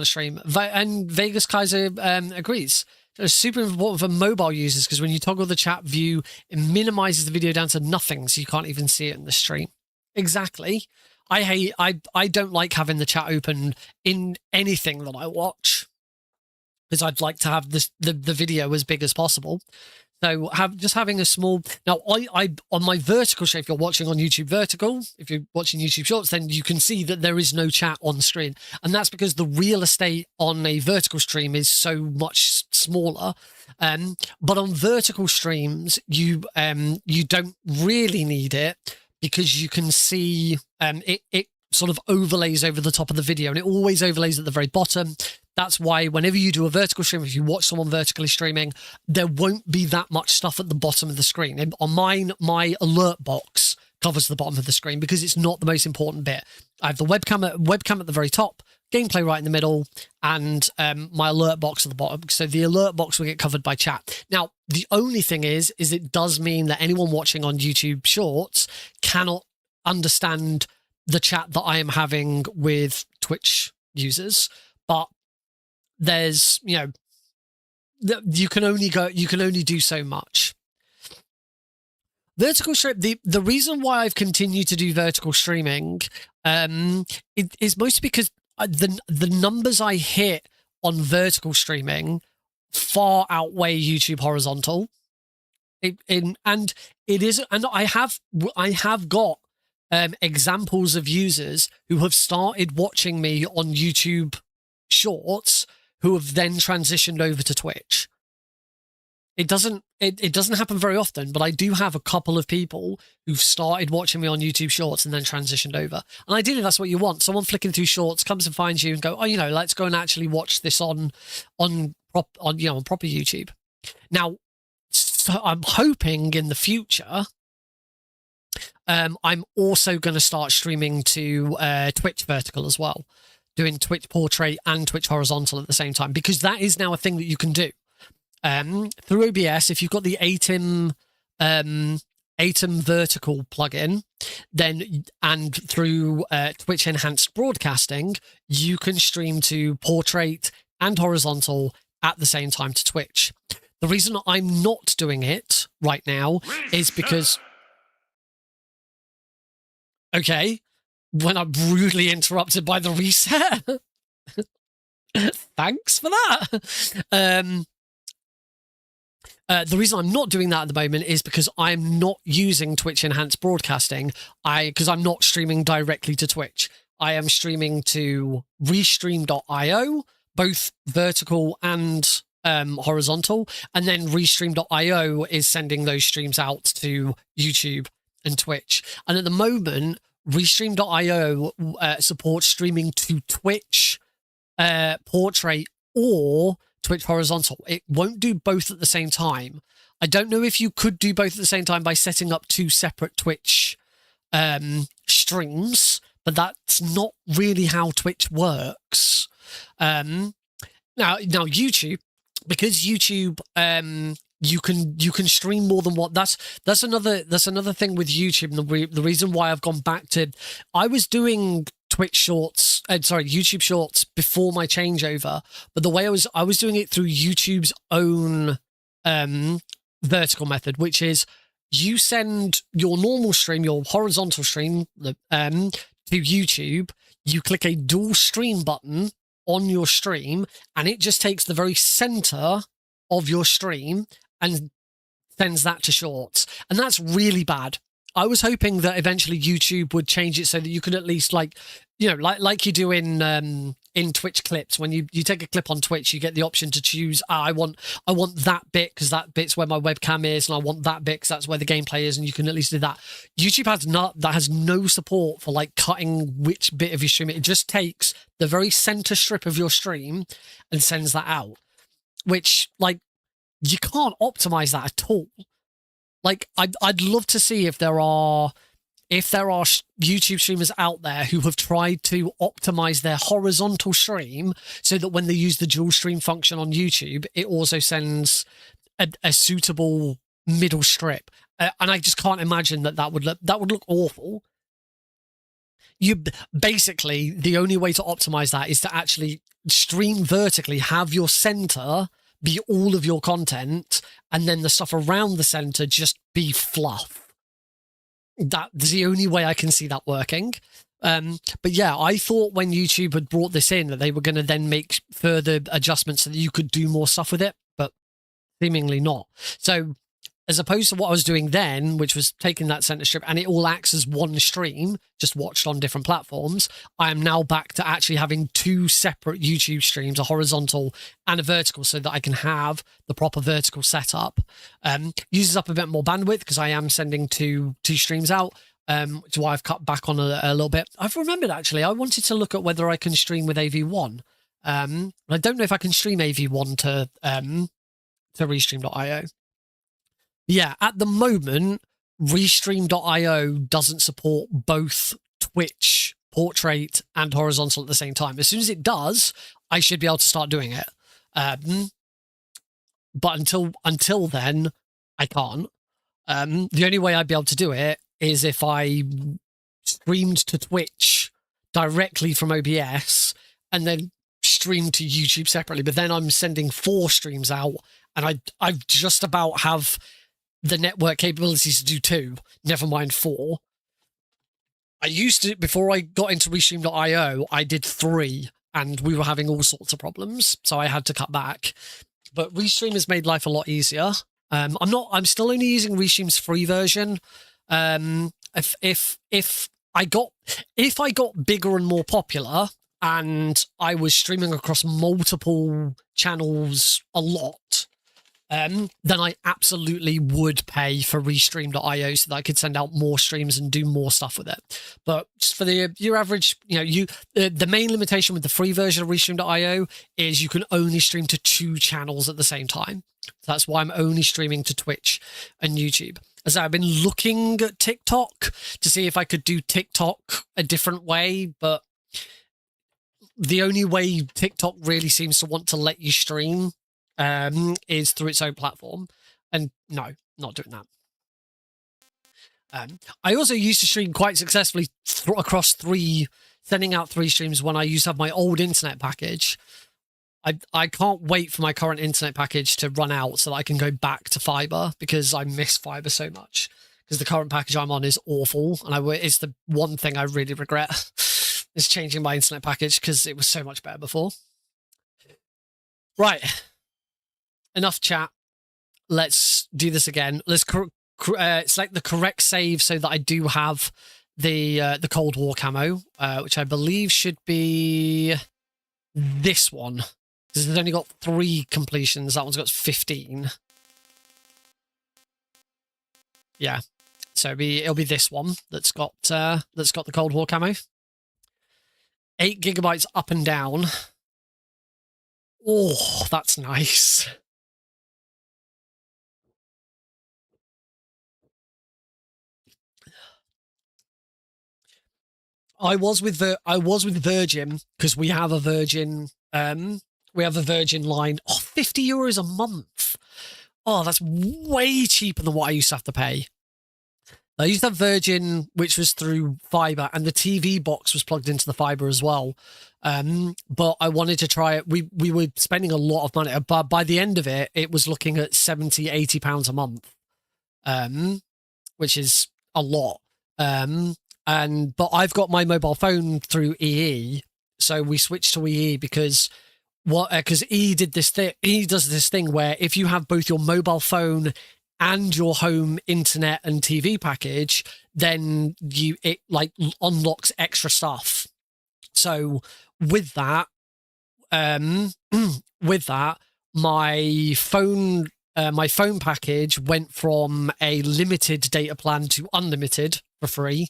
Speaker 2: stream, and Vegas Kaiser agrees. It's super important for mobile users because when you toggle the chat view, it minimizes the video down to nothing, so you can't even see it in the stream. Exactly. I don't like having the chat open in anything that I watch because I'd like to have the video as big as possible. So having a small, now I on my vertical stream, if you're watching on YouTube vertical, if you're watching YouTube shorts, then you can see that there is no chat on screen. And that's because the real estate on a vertical stream is so much smaller. But on vertical streams, you don't really need it because you can see it sort of overlays over the top of the video, and it always overlays at the very bottom. That's why whenever you do a vertical stream, if you watch someone vertically streaming, there won't be that much stuff at the bottom of the screen. And on mine, my alert box covers the bottom of the screen because it's not the most important bit. I have the webcam at the very top, gameplay right in the middle, and my alert box at the bottom. So the alert box will get covered by chat. Now, the only thing is it does mean that anyone watching on YouTube Shorts cannot understand the chat that I am having with Twitch users, but there's, you can only do so much. Vertical stream, the reason why I've continued to do vertical streaming is mostly because the numbers I hit on vertical streaming far outweigh YouTube horizontal. And I have got examples of users who have started watching me on YouTube Shorts who have then transitioned over to Twitch. It doesn't happen very often, but I do have a couple of people who've started watching me on YouTube Shorts and then transitioned over. And ideally, that's what you want. Someone flicking through Shorts comes and finds you and go, oh, let's go and actually watch this on proper YouTube. Now, so I'm hoping in the future, I'm also going to start streaming to Twitch Vertical as well, doing Twitch Portrait and Twitch Horizontal at the same time, because that is now a thing that you can do. Through OBS, if you've got the ATEM Vertical plugin, then and through Twitch Enhanced Broadcasting, you can stream to Portrait and Horizontal at the same time to Twitch. The reason I'm not doing it right now is because... Okay, when I'm rudely interrupted by the reset. Thanks for that. The reason I'm not doing that at the moment is because I'm not using Twitch Enhanced Broadcasting. Because I'm not streaming directly to Twitch. I am streaming to Restream.io, both vertical and horizontal, and then Restream.io is sending those streams out to YouTube and Twitch. And at the moment, Restream.io supports streaming to Twitch Portrait or Twitch Horizontal. It won't do both at the same time. I don't know if you could do both at the same time by setting up two separate Twitch streams, but that's not really how Twitch works. Now YouTube, because YouTube, you can stream more than what. That's another thing with YouTube. And the reason why I've gone back to, I was doing Twitch Shorts, YouTube Shorts before my changeover, but the way I was doing it through YouTube's own vertical method, which is you send your normal stream, your horizontal stream, to YouTube. You click a dual stream button on your stream, and it just takes the very center of your stream and sends that to Shorts. And that's really bad. I was hoping that eventually YouTube would change it so that you could at least, like you do in Twitch clips. When you take a clip on Twitch, you get the option to choose, I want that bit because that bit's where my webcam is, and I want that bit because that's where the gameplay is, and you can at least do that. YouTube has no support for like cutting which bit of your stream. It just takes the very center strip of your stream and sends that out, which, like, you can't optimize that at all. Like, I'd love to see if there are YouTube streamers out there who have tried to optimize their horizontal stream so that when they use the dual stream function on YouTube, it also sends a suitable middle strip. And I just can't imagine that would look awful. Basically, the only way to optimize that is to actually stream vertically, have your center be all of your content, and then the stuff around the center just be fluff. That's the only way I can see that working. But yeah, I thought when YouTube had brought this in that they were going to then make further adjustments so that you could do more stuff with it, but seemingly not. So as opposed to what I was doing then, which was taking that center strip and it all acts as one stream, just watched on different platforms, I am now back to actually having two separate YouTube streams, a horizontal and a vertical, so that I can have the proper vertical setup. Uses up a bit more bandwidth because I am sending two streams out, which is why I've cut back on a little bit. I've remembered, actually, I wanted to look at whether I can stream with AV1. I don't know if I can stream AV1 to Restream.io. Yeah, at the moment, Restream.io doesn't support both Twitch, portrait, and horizontal at the same time. As soon as it does, I should be able to start doing it. But until then, I can't. The only way I'd be able to do it is if I streamed to Twitch directly from OBS and then streamed to YouTube separately. But then I'm sending 4 streams out, and I just about have the network capabilities to do 2, never mind 4. I used to, before I got into Restream.io, I did 3, and we were having all sorts of problems, so I had to cut back. But Restream has made life a lot easier. I'm still only using Restream's free version. If I got bigger and more popular, and I was streaming across multiple channels a lot, then I absolutely would pay for Restream.io so that I could send out more streams and do more stuff with it. But just for your average, the main limitation with the free version of Restream.io is you can only stream to 2 channels at the same time. So that's why I'm only streaming to Twitch and YouTube. As I've been looking at TikTok to see if I could do TikTok a different way, but the only way TikTok really seems to want to let you stream is through its own platform. And no, not doing that. I also used to stream quite successfully across 3, sending out 3 streams when I used to have my old internet package. I can't wait for my current internet package to run out so that I can go back to fiber, because I miss fiber so much. Because the current package I'm on is awful, and it's the one thing I really regret is changing my internet package, because it was so much better before. Right. Enough chat. Let's do this again. Let's select the correct save so that I do have the Cold War camo, which I believe should be this one, because it's only got 3 completions. That one's got 15. Yeah, so it'll be this one that's got the Cold War camo. 8 GB up and down. Oh, that's nice. I was with Virgin because we have a Virgin line. Oh, €50 a month. Oh, that's way cheaper than what I used to have to pay. I used to have Virgin, which was through fiber, and the TV box was plugged into the fiber as well. But I wanted to try it. We were spending a lot of money, but by the end of it, it was looking at £70-80 a month, which is a lot. But I've got my mobile phone through EE, so we switched to EE because EE did this thing. EE does this thing where if you have both your mobile phone and your home internet and TV package, then it like unlocks extra stuff. So with that, my phone package went from a limited data plan to unlimited for free,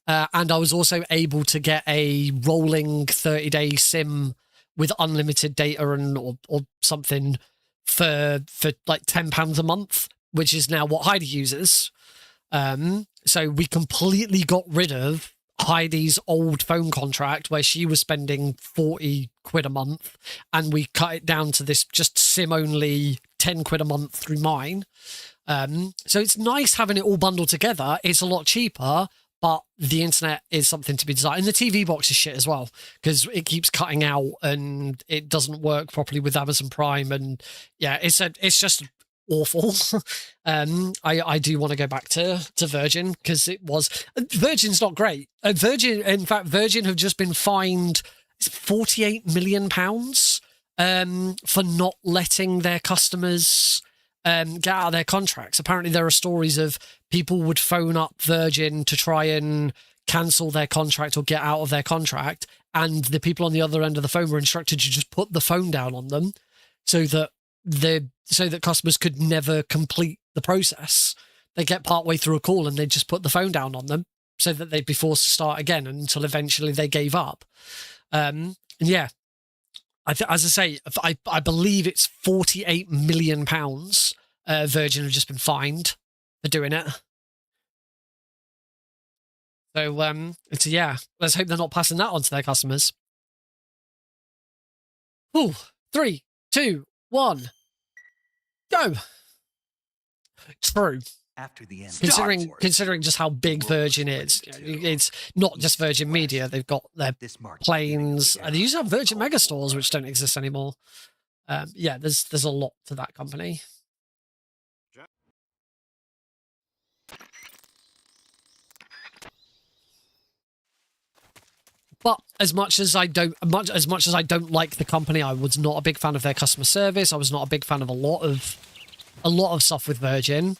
Speaker 2: and I was also able to get a rolling 30-day SIM with unlimited data and or something for like £10 a month, which is now what Heidi uses. So we completely got rid of Heidi's old phone contract where she was spending £40 a month, and we cut it down to this just SIM only £10 a month through mine. So it's nice having it all bundled together. It's a lot cheaper, but the internet is something to be desired. And the TV box is shit as well because it keeps cutting out and it doesn't work properly with Amazon Prime. And yeah, it's just awful. I do want to go back to Virgin because Virgin's not great. In fact, Virgin have just been fined £48 million for not letting their customers get out of their contracts. Apparently there are stories of people would phone up Virgin to try and cancel their contract or get out of their contract, and the people on the other end of the phone were instructed to just put the phone down on them so that customers could never complete the process. They get partway through a call and they just put the phone down on them so that they'd be forced to start again until eventually they gave up. And yeah, as I say, I believe it's £48 million Virgin have just been fined for doing it. So, yeah, let's hope they're not passing that on to their customers. Ooh, 3, 2, 1, go. True.
Speaker 1: After the end.
Speaker 2: Considering just how big Virgin is, it's not just Virgin Media. They've got their planes. They used to have Virgin Megastores, which don't exist anymore. Yeah, there's a lot to that company. But as much as I don't like the company, I was not a big fan of their customer service. I was not a big fan of a lot of stuff with Virgin.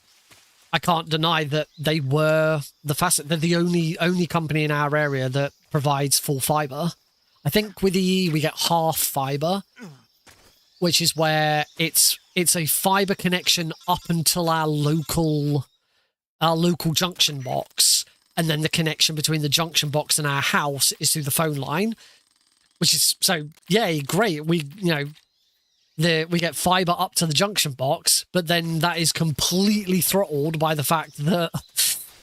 Speaker 2: I can't deny that they're the only company in our area that provides full fiber. I think with EE we get half fiber, which is where it's a fiber connection up until our local junction box, and then the connection between the junction box and our house is through the phone line, which is so yay great. We get fiber up to the junction box, but then that is completely throttled by the fact that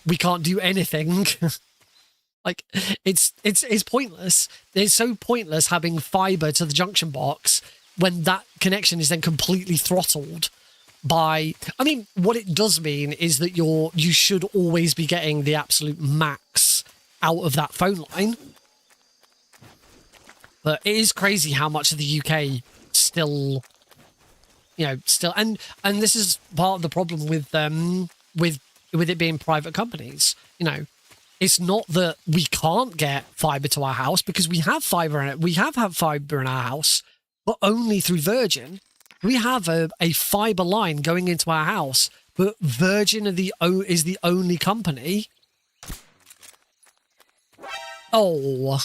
Speaker 2: we can't do anything. Like it's pointless. It's so pointless having fiber to the junction box when that connection is then completely throttled by. I mean, what it does mean is that you should always be getting the absolute max out of that phone line. But it is crazy how much of the UK still, and this is part of the problem with it being private companies. It's not that we can't get fiber to our house, because we have fiber in it. We have had fiber in our house, but only through Virgin. We have a fiber line going into our house, but Virgin is the only company. Oh,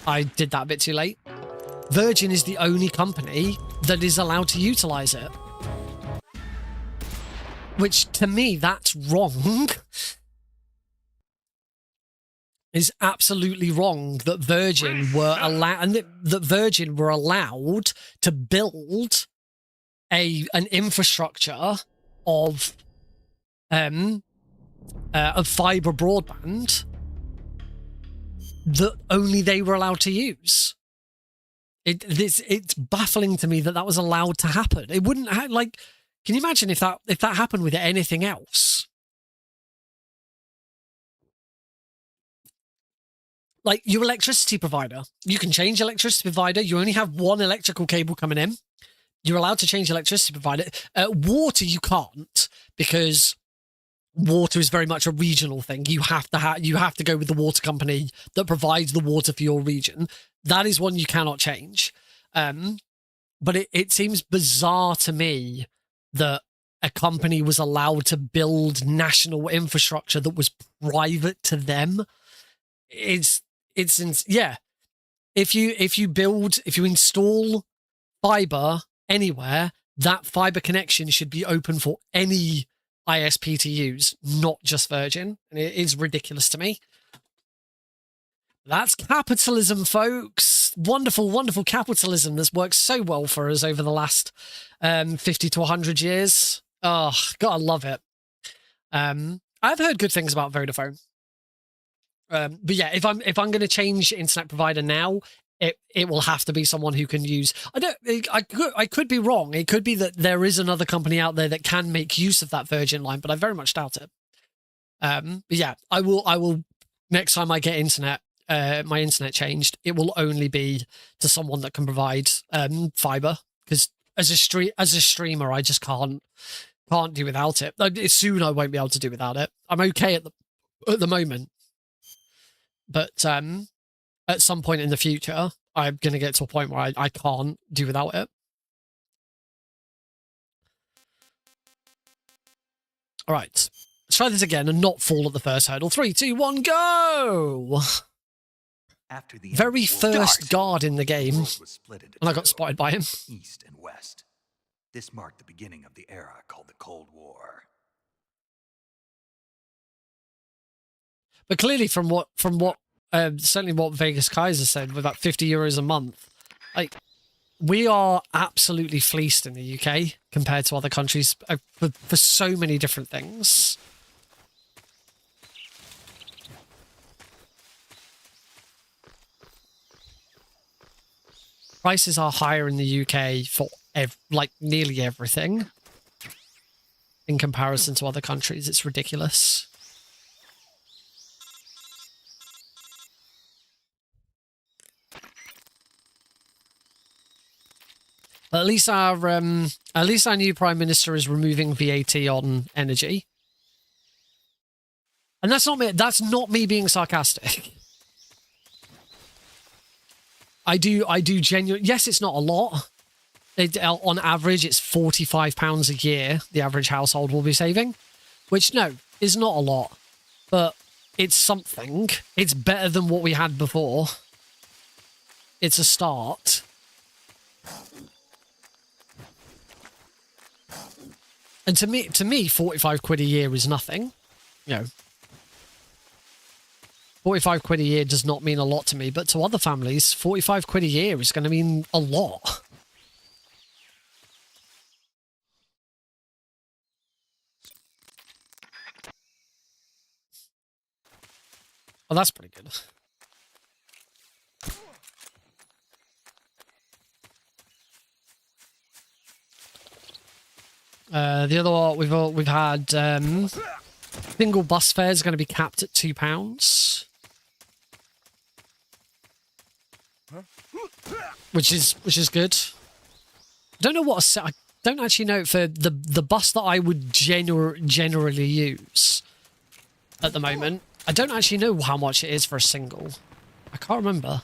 Speaker 2: I did that a bit too late. Virgin is the only company that is allowed to utilize it. Which, to me, that's wrong. Is absolutely wrong that Virgin were allowed to build an infrastructure of fiber broadband that only they were allowed to use. It's baffling to me that that was allowed to happen. It wouldn't like. Can you imagine if that happened with anything else? Like your electricity provider, you can change electricity provider. You only have one electrical cable coming in. You're allowed to change electricity provider. Water, you can't, because water is very much a regional thing. You have to go with the water company that provides the water for your region. That is one you cannot change. But it seems bizarre to me that a company was allowed to build national infrastructure that was private to them. Yeah. If you install fiber anywhere, that fiber connection should be open for any ISP to use, not just Virgin. And it is ridiculous to me. That's capitalism, folks. Wonderful, wonderful capitalism that's worked so well for us over the last 50 to 100 years. Oh, God, I love it. I've heard good things about Vodafone. But yeah, if I'm going to change internet provider now, it will have to be someone who can use. I could be wrong. It could be that there is another company out there that can make use of that Virgin line, but I very much doubt it. But yeah, I will next time I get internet, my internet changed, it will only be to someone that can provide fiber, because as a streamer, I just can't do without it. Soon I won't be able to do without it. I'm okay at the moment. But at some point in the future, I'm going to get to a point where I can't do without it. All right. Let's try this again and not fall at the first hurdle. 3, 2, 1, go!
Speaker 1: After the
Speaker 2: Very first guard in the game. And I got spotted by him.
Speaker 1: East and West. This marked the beginning of the era called the Cold War.
Speaker 2: But clearly from what certainly what Vegas Kaiser said, with about 50 euros a month, like, we are absolutely fleeced in the UK compared to other countries for so many different things. Prices are higher in the UK for like nearly everything in comparison to other countries. It's ridiculous. At least our new Prime Minister is removing VAT on energy. And that's not me being sarcastic. I do genuinely, yes, it's not a lot. On average, it's £45 a year the average household will be saving, which, no, is not a lot, but it's something. It's better than what we had before. It's a start. And to me, 45 quid a year is nothing. You know, 45 quid a year does not mean a lot to me, but to other families, 45 quid a year is going to mean a lot. Well, that's pretty good. The other one we've had single bus fare is going to be capped at £2, which is good. I don't know what I don't actually know for the bus that I would generally use at the moment. I don't actually know how much it is for a single. I can't remember.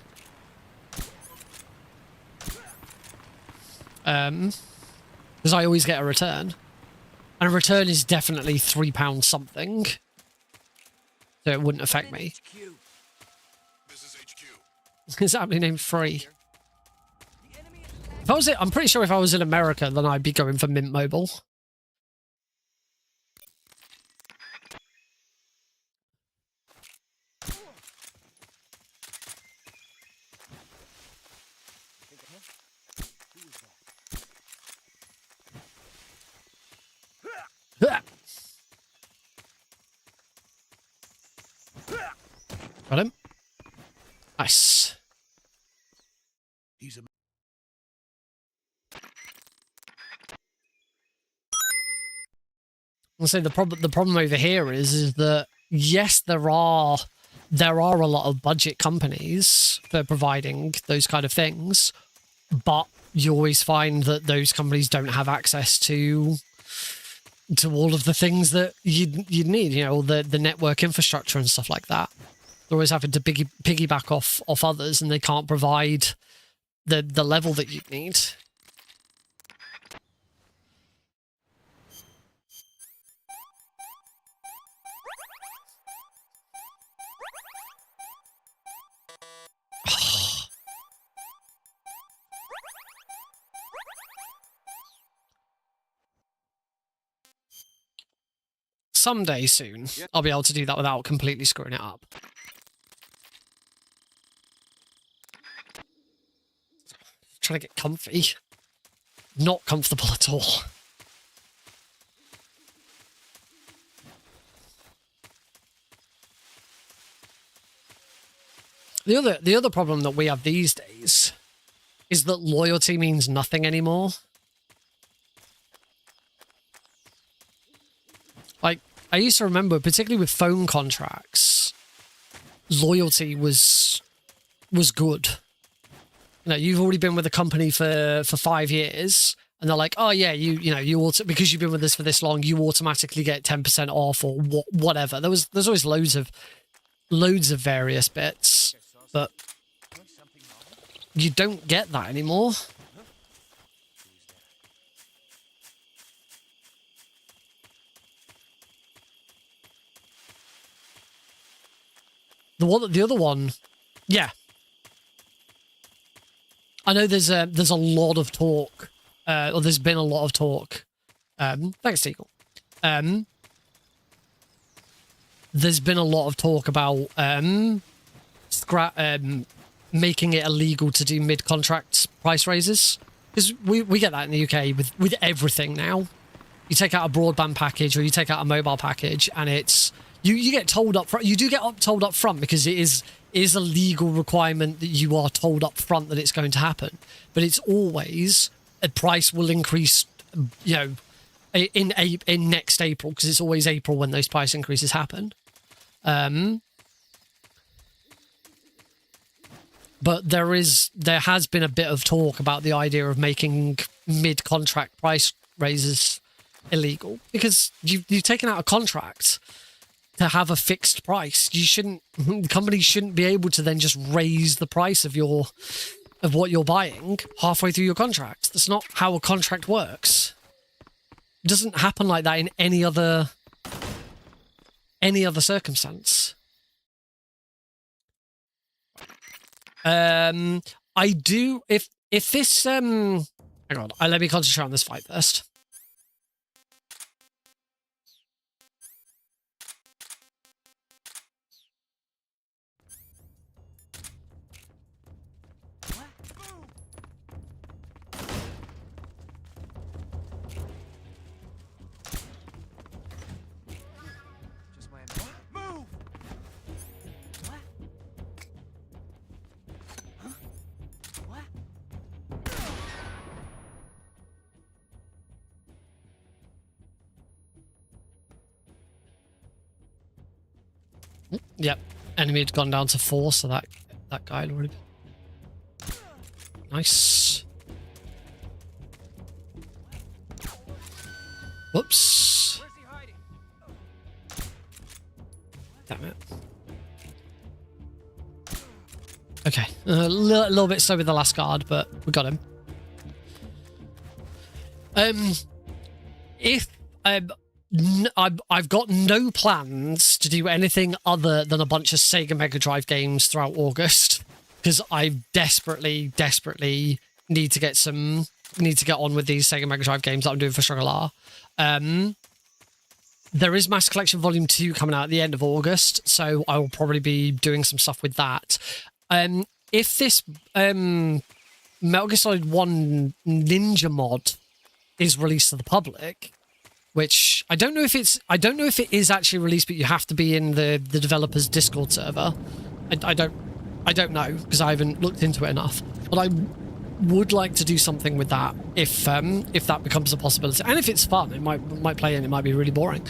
Speaker 2: Because I always get a return. And a return is definitely £3 something. So it wouldn't affect me.
Speaker 6: This is HQ.
Speaker 2: Is that happening named free? I'm pretty sure if I was in America, then I'd be going for Mint Mobile. Got him. Nice.
Speaker 1: He's a
Speaker 2: I'll say the problem over here is that yes, there are a lot of budget companies for providing those kind of things, but you always find that those companies don't have access to all of the things that you'd need, you know, the network infrastructure and stuff like that. They're always having to piggyback off others, and they can't provide the level that you need. Someday soon, I'll be able to do that without completely screwing it up. Trying to get comfy. Not comfortable at all. The other problem that we have these days is that loyalty means nothing anymore. Like, I used to remember, particularly with phone contracts, loyalty was good. You know, you've already been with a company for 5 years, and they're like, oh yeah, because you've been with us for this long, you automatically get 10% off or whatever. There's always loads of various bits, but you don't get that anymore. The other one, yeah. I know there's a lot of talk, or there's been a lot of talk. Thanks, Teagle. There's been a lot of talk about making it illegal to do mid-contract price raises, because we get that in the UK with everything now. You take out a broadband package or you take out a mobile package, and it's you get told up front. You do get told up front because it is a legal requirement that you are told up front that it's going to happen. But it's always a price will increase, you know, in next April, because it's always April when those price increases happen. But there has been a bit of talk about the idea of making mid-contract price raises illegal, because you've taken out a contract to have a fixed price. Companies shouldn't be able to then just raise the price of what you're buying halfway through your contract. That's not how a contract works. It doesn't happen like that in any other circumstance. I do if this hang on, let me concentrate on this fight first. Yep, enemy had gone down to 4, so that guy had already. Nice. Whoops. Damn it. Okay, a little bit slow with the last guard, but we got him. I've got no plans to do anything other than a bunch of Sega Mega Drive games throughout August, because I desperately need to get on with these Sega Mega Drive games that I'm doing for Struggle R. There is Master Collection Volume 2 coming out at the end of August, so I will probably be doing some stuff with that. If this Metal Gear Solid 1 Ninja mod is released to the public, which I don't know if it is actually released, but you have to be in the developer's Discord server. I don't I don't know, because I haven't looked into it enough. But I would like to do something with that if that becomes a possibility. And if it's fun, it might play and it might be really boring.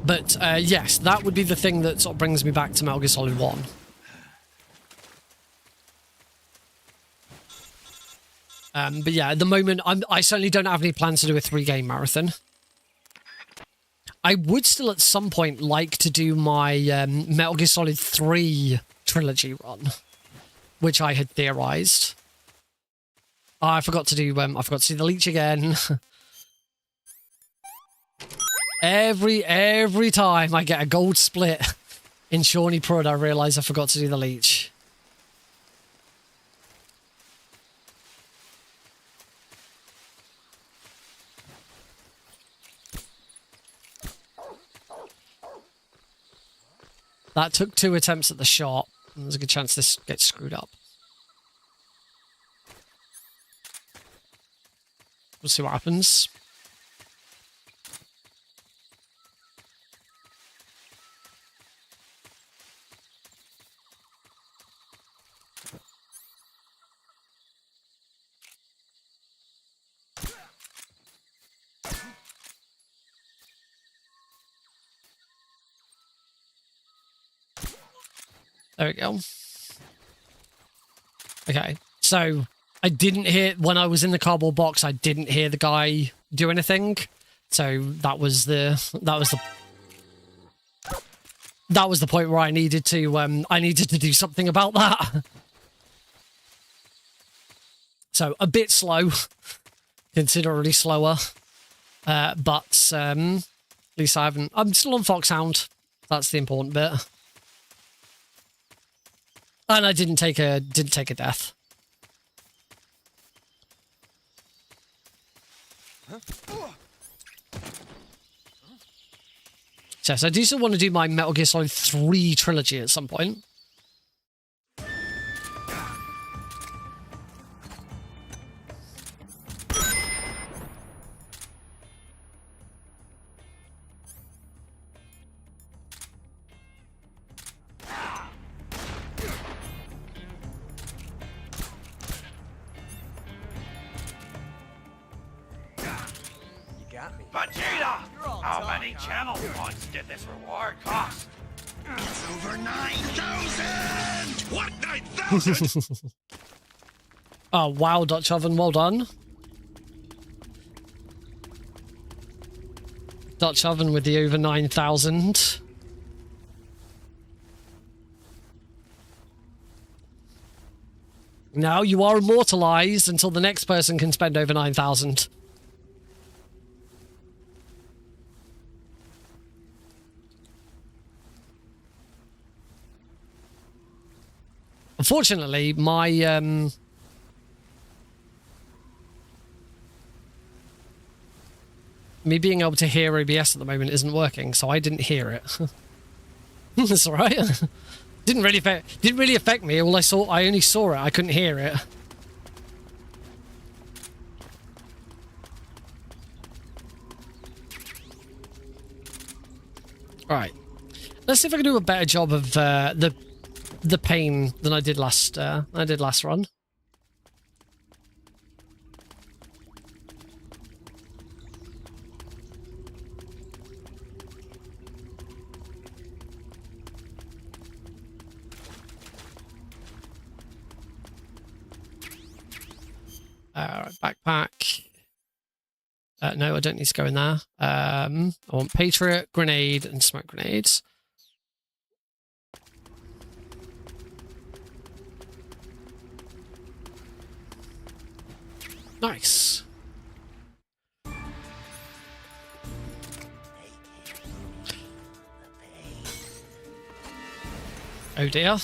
Speaker 2: But yes, that would be the thing that sort of brings me back to Metal Gear Solid 1. But yeah, at the moment, I certainly don't have any plans to do a 3-game marathon. I would still at some point like to do my Metal Gear Solid 3 trilogy run, which I had theorized. Oh, I forgot to do the Leech again. Every time I get a gold split in Shawnee Prod, I realise I forgot to do the Leech. That took 2 attempts at the shot, and there's a good chance this gets screwed up. We'll see what happens. There we go. Okay, so I didn't hear, when I was in the cardboard box, I didn't hear the guy do anything. So that was the point where I needed to do something about that. So a bit slow, considerably slower, but at least I'm still on Foxhound. That's the important bit. And I didn't take a death. Yes, I do still want to do my Metal Gear Solid 3 trilogy at some point.
Speaker 6: Vegeta! How many channel points did this reward cost? It's over 9,000! What, 9,000?
Speaker 2: Oh, wow, Dutch Oven, well done. Dutch Oven with the over 9,000. Now you are immortalized until the next person can spend over 9,000. Unfortunately, my me being able to hear OBS at the moment isn't working, so I didn't hear it. That's all right. Didn't really affect me. I only saw it. I couldn't hear it. All right. Let's see if I can do a better job of the pain than I did last run. Alright, backpack. No, I don't need to go in there. I want Patriot, grenade, and smoke grenades. Nice. Oh dear.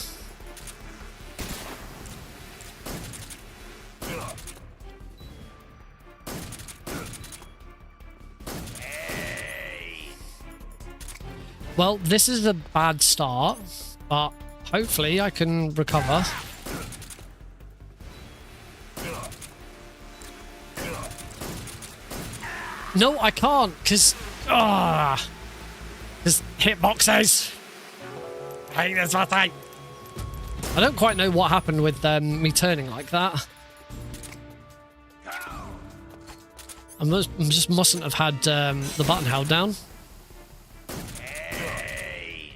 Speaker 2: Well, this is a bad start, but hopefully I can recover. No, I can't, because hitboxes. Hey, that's what I don't quite know what happened with me turning like that. I just mustn't have had the button held down.
Speaker 6: Hey!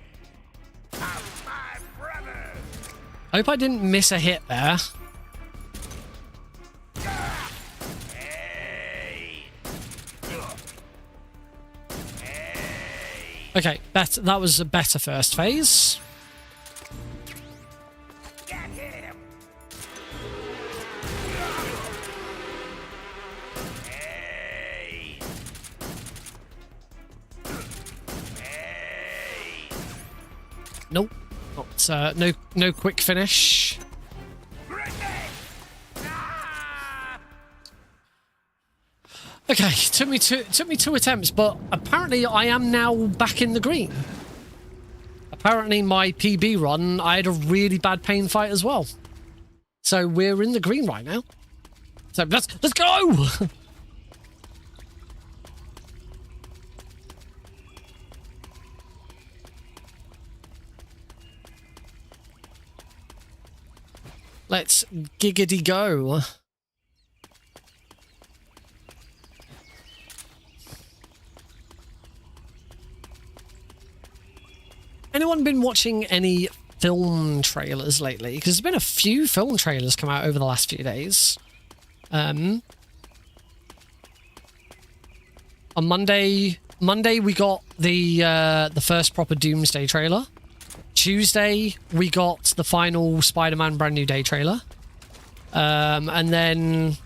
Speaker 6: How's my brother?
Speaker 2: I hope I didn't miss a hit there.
Speaker 6: Hey! Hey!
Speaker 2: Okay, that was a better first phase.
Speaker 6: Get him! Hey! Hey!
Speaker 2: Nope. Not, no quick finish.
Speaker 6: Grenade! Ah!
Speaker 2: Okay, took me two attempts, but apparently I am now back in the green. Apparently my PB run, I had a really bad pain fight as well. So we're in the green right now. So let's go! Let's giggity go. Anyone been watching any film trailers lately? Because there's been a few film trailers come out over the last few days. On Monday we got the first proper Doomsday trailer. Tuesday we got the final Spider-Man Brand New Day trailer. And then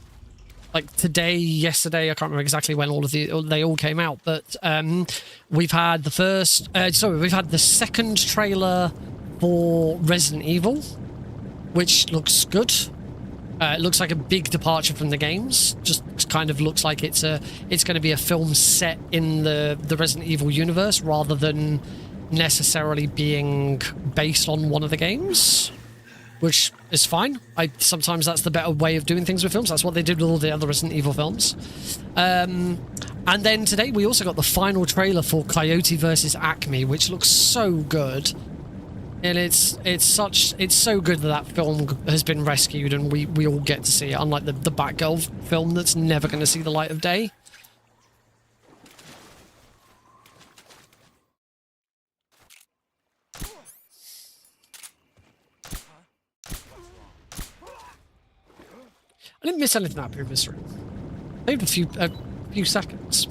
Speaker 2: like today, yesterday, I can't remember exactly when they all came out, but we've had we've had the second trailer for Resident Evil, which looks good. It looks like a big departure from the games. Just kind of looks like it's going to be a film set in the Resident Evil universe rather than necessarily being based on one of the games, which is fine. Sometimes that's the better way of doing things with films. That's what they did with all the other Resident Evil films. And then today we also got the final trailer for Coyote vs. Acme, which looks so good. And it's so good that film has been rescued and we all get to see it, unlike the Batgirl film that's never going to see the light of day. I didn't miss anything out of this room. Saved a few seconds.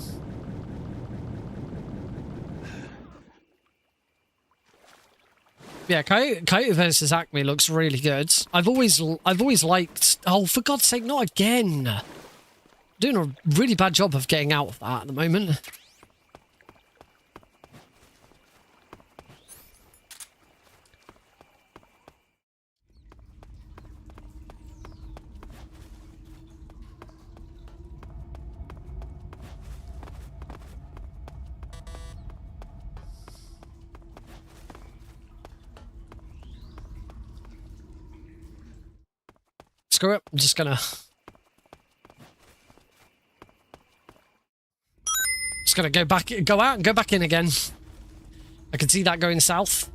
Speaker 2: Yeah, Coyote vs. Acme looks really good. I've always liked. Oh, for God's sake, not again! Doing a really bad job of getting out of that at the moment. Screw it, I'm just gonna go out and go back in again. I can see that going south.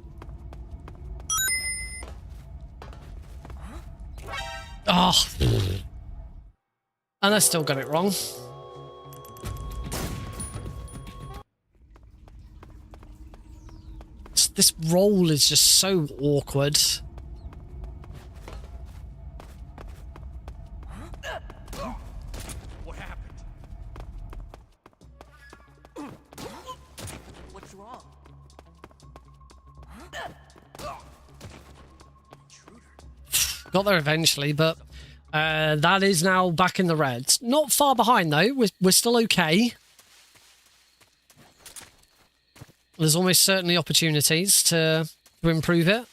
Speaker 2: Oh. And I still got it wrong. This roll is just so awkward.
Speaker 6: What happened?
Speaker 7: What's wrong?
Speaker 2: Got there eventually, but that is now back in the red. Not far behind though. We're still okay. There's almost certainly opportunities to improve it.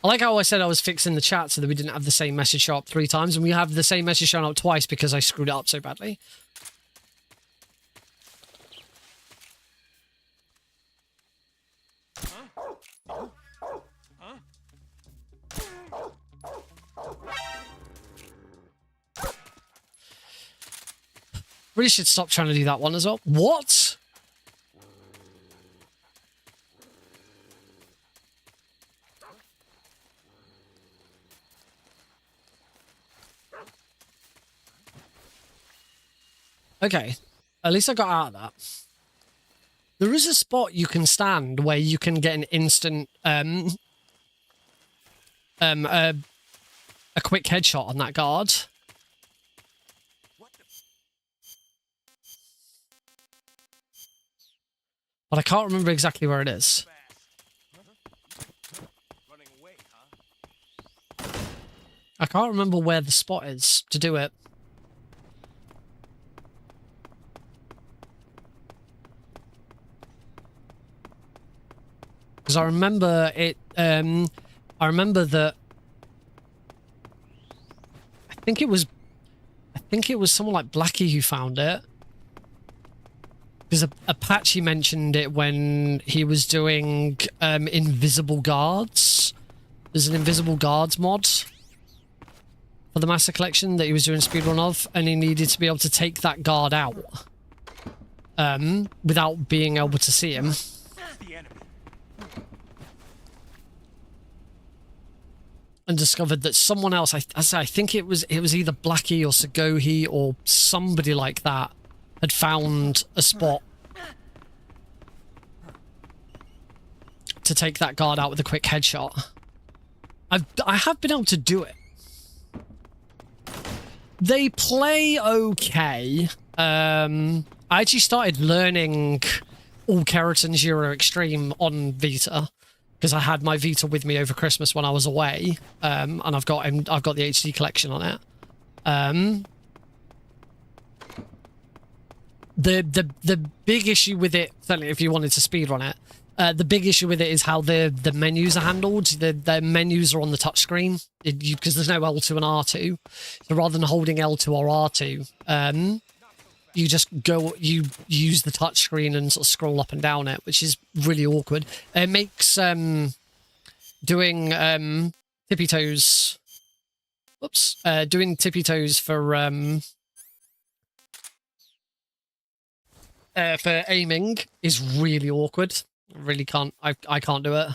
Speaker 2: I like how I said I was fixing the chat so that we didn't have the same message show up 3 times, and we have the same message showing up twice because I screwed it up so badly. Really should stop trying to do that one as well. What? Okay. At least I got out of that. There is a spot you can stand where you can get an instant a quick headshot on that guard. But I can't remember exactly where it is. I can't remember where the spot is to do it. Because I remember it, I remember that, I think it was someone like Blackie who found it. Because Apache mentioned it when he was doing Invisible Guards. There's an Invisible Guards mod for the Master Collection that he was doing a speedrun of, and he needed to be able to take that guard out without being able to see him. And discovered that someone else, I think it was either Blackie or Segohi or somebody like that, had found a spot to take that guard out with a quick headshot. I have been able to do it. They play okay. I actually started learning all Kerotan's Euro Extreme on Vita, because I had my Vita with me over Christmas when I was away, and I've got the HD collection on it. The big issue with it, certainly if you wanted to speedrun it, the big issue with it is how the menus are handled. The menus are on the touchscreen because there's no L2 and R2. So rather than holding L2 or R2, you just you use the touchscreen and sort of scroll up and down it, which is really awkward. It makes doing tippy toes. Whoops, doing tippy toes for aiming is really awkward. I really can't. I can't do it.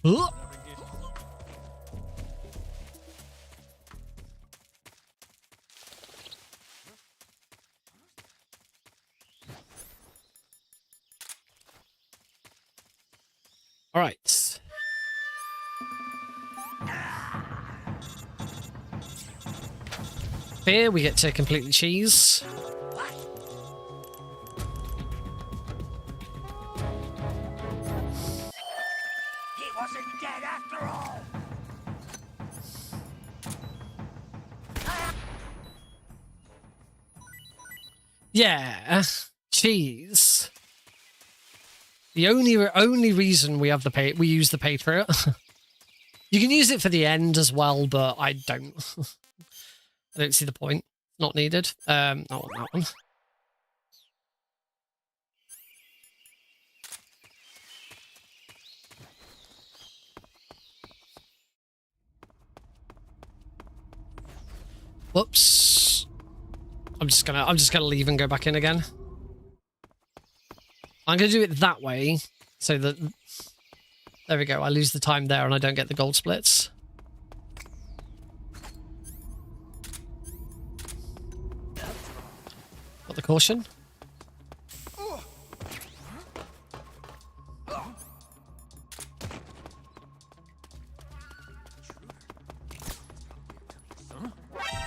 Speaker 2: Ugh. All right. Here we get to completely cheese.
Speaker 6: He wasn't dead after all.
Speaker 2: Yeah, cheese. The only reason we have we use the Patriot. You can use it for the end as well, but I don't. I don't see the point. Not needed. Not on that one. Whoops. I'm just gonna leave and go back in again. I'm gonna do it that way, so that there we go. I lose the time there, and I don't get the gold splits. Got the caution.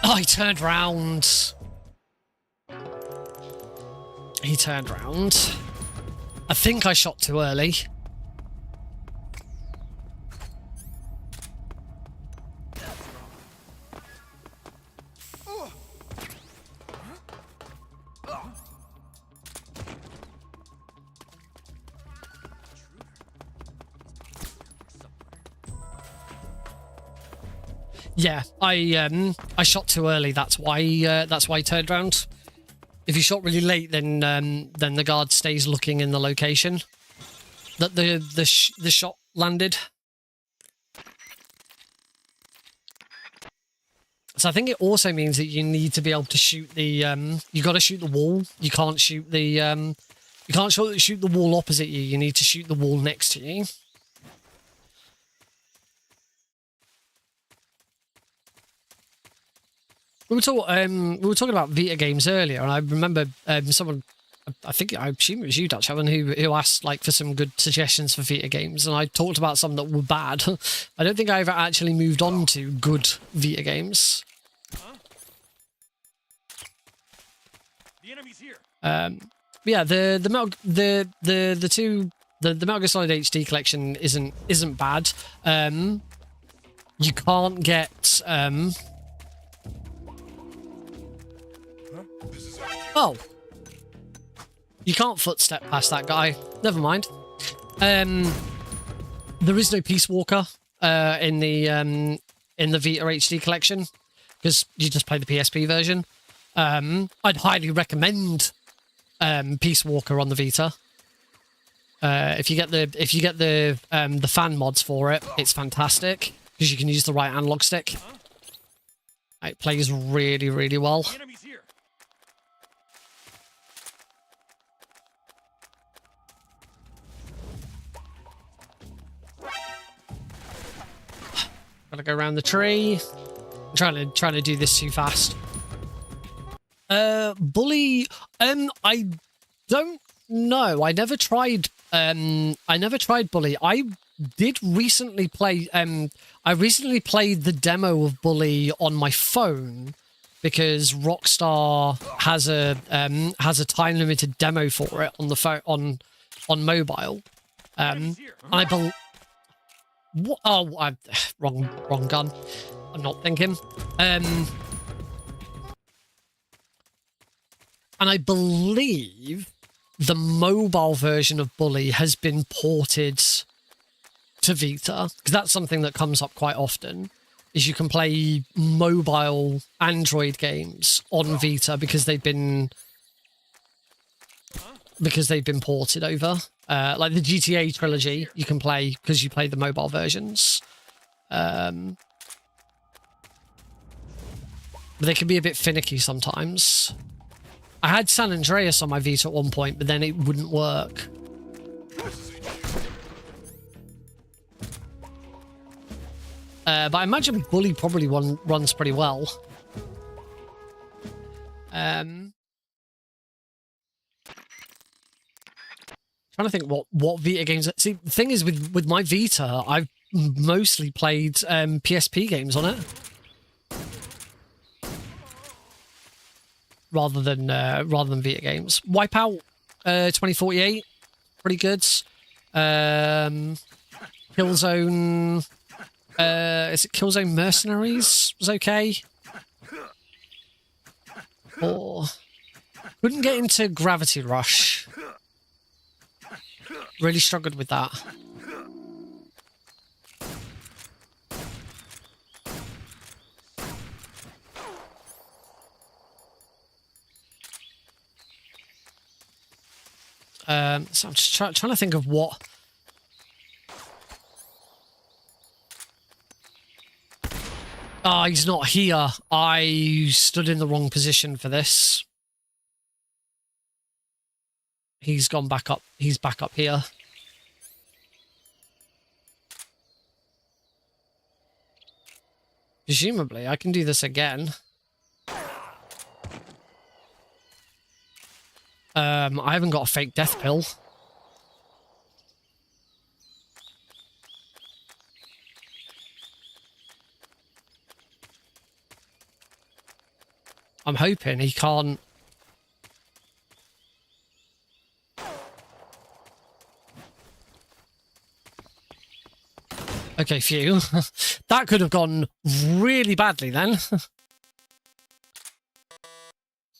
Speaker 2: Oh, he turned round. He turned round. I think I shot too early. Yeah, I shot too early. That's why he turned round. if you shot really late, then the guard stays looking in the location that the shot landed. So I think it also means that you need to be able to shoot the you got to shoot the wall. You can't shoot the you can't shoot the wall opposite you. You need to shoot the wall next to you. We were talking about Vita games earlier, and I remember someone, I assume it was you, Dutch Helen, who asked like for some good suggestions for Vita games, and I talked about some that were bad. I don't think I ever actually moved on to good Vita games.
Speaker 6: The enemy's here.
Speaker 2: Yeah, the Metal Gear Solid HD collection isn't bad. You can't get Oh. You can't footstep past that guy. Never mind. There is no Peace Walker in the Vita HD collection because you just play the PSP version. I'd highly recommend Peace Walker on the Vita. If you get the fan mods for it, it's fantastic because you can use the right analog stick. It plays really, really well.
Speaker 6: The enemy's here.
Speaker 2: Gotta go around the tree. I'm trying to do this too fast. Bully. I don't know. I never tried Bully. I did recently play. I recently played the demo of Bully on my phone because Rockstar has a time limited demo for it on the phone on mobile. And I believe. What? Oh, wrong gun. I'm not thinking. And I believe the mobile version of Bully has been ported to Vita, because that's something that comes up quite often, is you can play mobile Android games on Vita because they've been ported over. Like the GTA trilogy, you can play because you play the mobile versions. But they can be a bit finicky sometimes. I had San Andreas on my Vita at one point, but then it wouldn't work. But I imagine Bully probably runs pretty well. Trying to think what Vita games. See, the thing is with my Vita, I've mostly played PSP games on it, rather than Vita games. Wipeout 2048, pretty good. Killzone, is it Killzone Mercenaries? Was okay. Or couldn't get into Gravity Rush. Really struggled with that. So I'm just trying to think of what. Ah, he's not here. I stood in the wrong position for this. He's gone back up. He's back up here. Presumably, I can do this again. I haven't got a fake death pill. I'm hoping he can't. Okay, phew. That could have gone really badly then.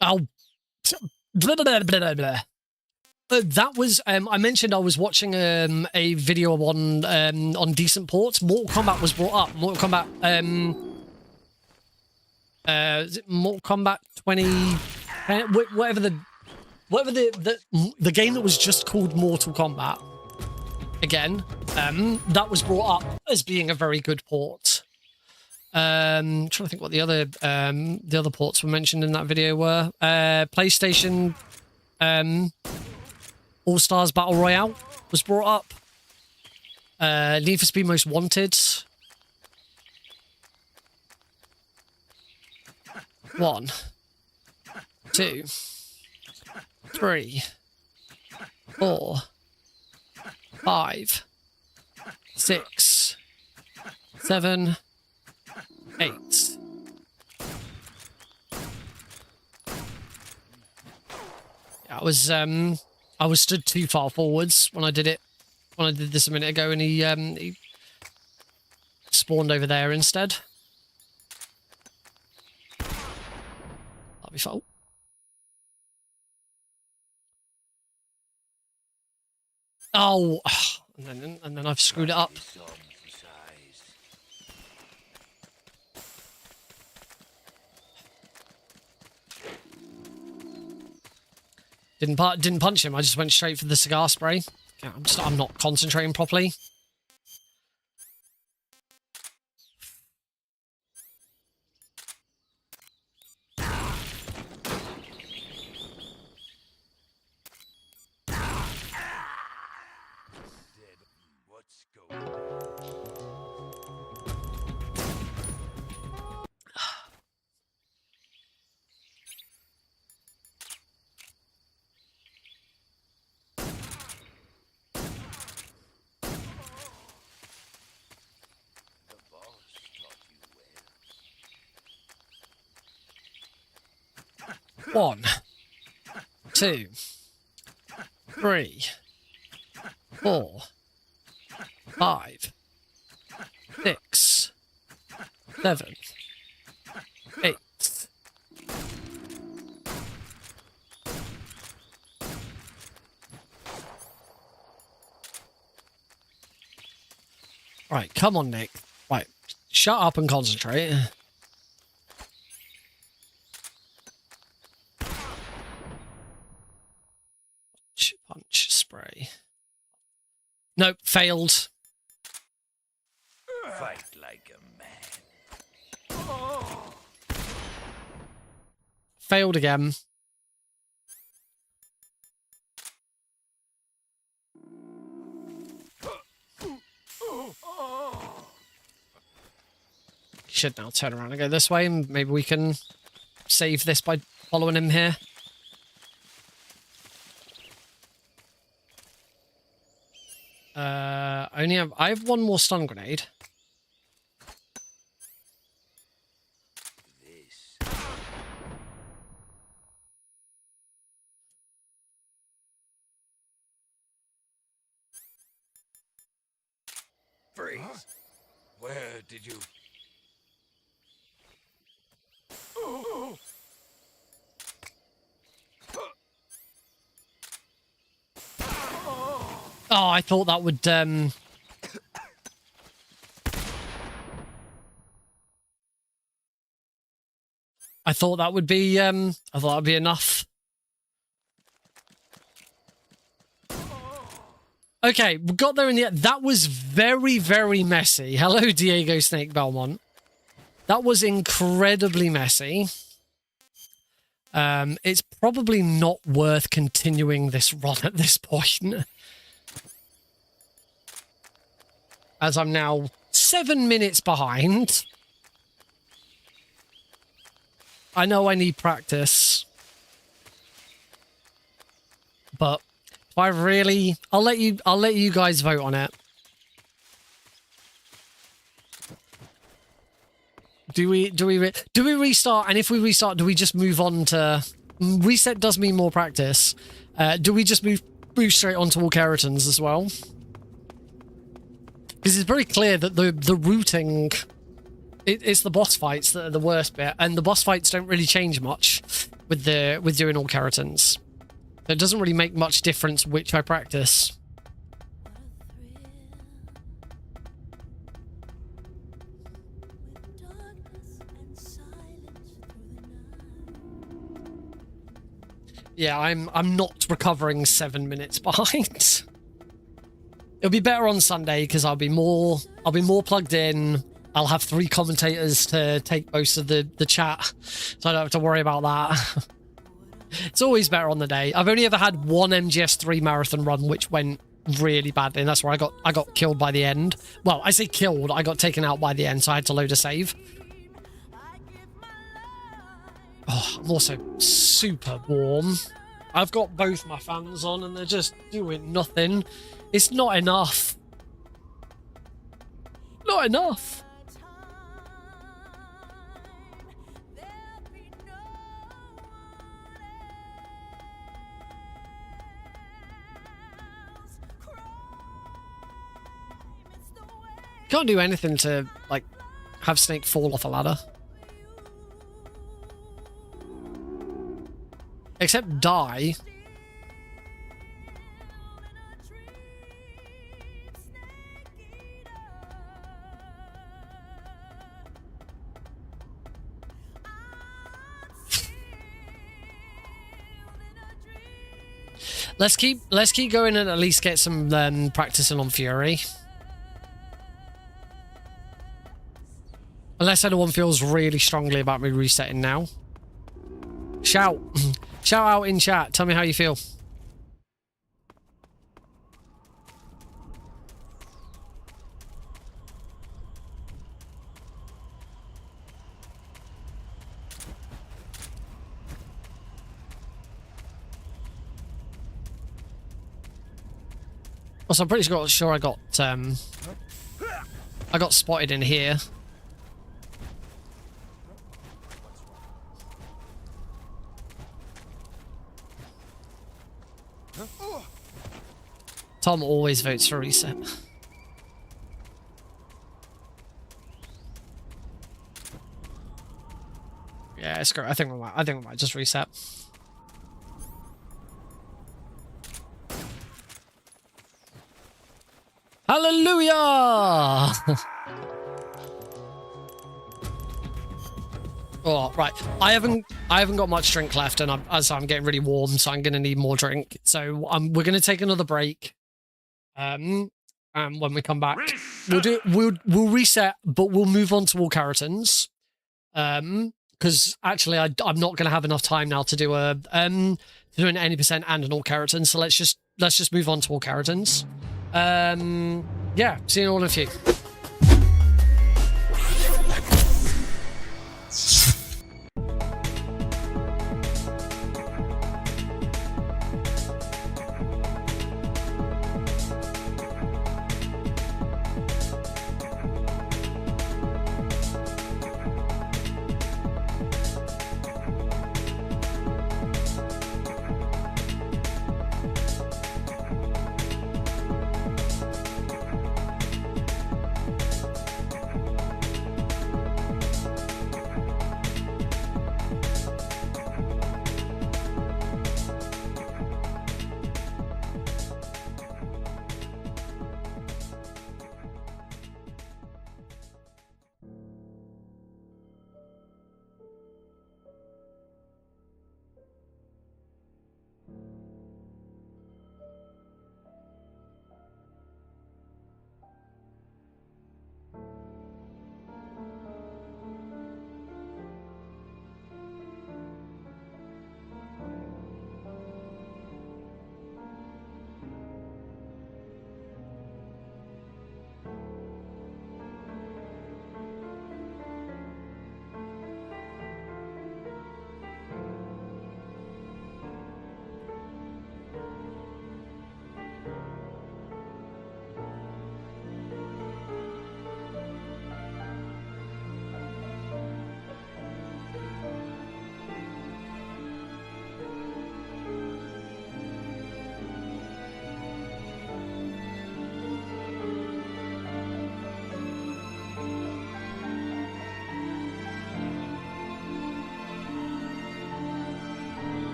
Speaker 2: Oh. Blah, blah, blah, blah. That was, I mentioned I was watching a video on Decent Ports. Mortal Kombat was brought up. Mortal Kombat, is it Mortal Kombat 20... whatever the game that was just called Mortal Kombat. Again, that was brought up as being a very good port. Trying to think what the other ports were mentioned in that video were. PlayStation All Stars Battle Royale was brought up. Need for Speed Most Wanted. 1, 2, 3, 4, 5, 6, 7, 8. I was stood too far forwards when I did it. When I did this a minute ago, and he spawned over there instead. That'll be fun. Oh, and then I've screwed it up. Didn't punch him. I just went straight for the cigar spray. Yeah, I'm not concentrating properly. One, 2, 3, 4, 5, 6, 7, 8. Right, come on, Nick. Right, shut up and concentrate. Punch, spray. Nope, failed.
Speaker 6: Fight like a man.
Speaker 2: Failed again. Should now turn around and go this way, and maybe we can save this by following him here. I have one more stun grenade.
Speaker 6: Freeze. Where did you...
Speaker 2: Oh, I thought that would I thought that would be enough. Okay, we got there in the end. That was very, very messy. Hello, Diego Snake Belmont. That was incredibly messy. It's probably not worth continuing this run at this point. As I'm now 7 minutes behind. I know I need practice. But if I really... I'll let you guys vote on it. Do we restart? And if we restart, do we just move on to... Reset does mean more practice. Do we just move straight on to all Kerotans as well? Because it's very clear that the routing... It's the boss fights that are the worst bit, and the boss fights don't really change much with doing all Kerotans. So it doesn't really make much difference which I practice. Yeah, I'm not recovering 7 minutes behind. It'll be better on Sunday because I'll be more plugged in. I'll have 3 commentators to take most of the chat, so I don't have to worry about that. It's always better on the day. I've only ever had one MGS3 marathon run which went really badly, and that's where I got killed by the end. Well, I say killed, I got taken out by the end, so I had to load a save. Oh, I'm also super warm. I've got both my fans on and they're just doing nothing. It's not enough. Not enough. Can't do anything to, like, have Snake fall off a ladder. Except die. Let's keep going and at least get some practicing on Fury. Unless anyone feels really strongly about me resetting now. Shout. Shout out in chat. Tell me how you feel. Also, I'm pretty sure I got spotted in here. Tom always votes for reset. Yeah, screw it. I think we might just reset. Hallelujah! Oh, right. I haven't got much drink left, and I'm getting really warm, so I'm gonna need more drink. So we're gonna take another break. And when we come back, we'll reset, but we'll move on to all Kerotans. Because actually, I'm not gonna have enough time now to do an 80% and an all Kerotan. So let's just move on to all Kerotans. Yeah, see you in all of you.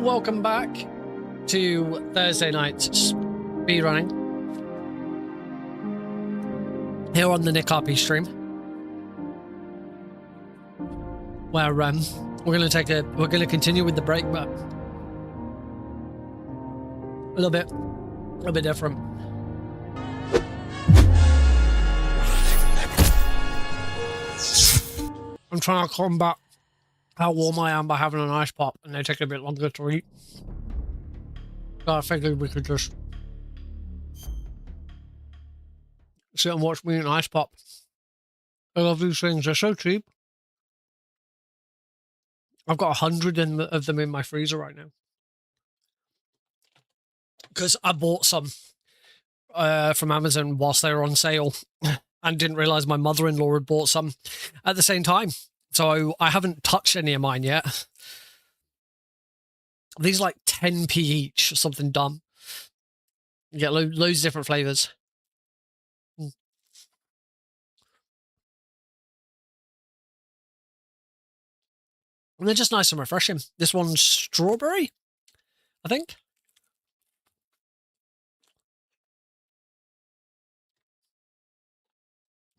Speaker 2: welcome back to Thursday night's speedrunning here on the Nick RP stream, where we're gonna continue with the break, but a little bit different. I'm trying to combat how warm I am by having an ice pop, and they take a bit longer to eat. So I figured we could just sit and watch me eat an ice pop. I love these things. They're so cheap. I've got 100 of them in my freezer right now. Because I bought some from Amazon whilst they were on sale and didn't realise my mother-in-law had bought some at the same time. So I haven't touched any of mine yet. These are like 10p each, something dumb. You get loads of different flavours. And they're just nice and refreshing. This one's strawberry, I think.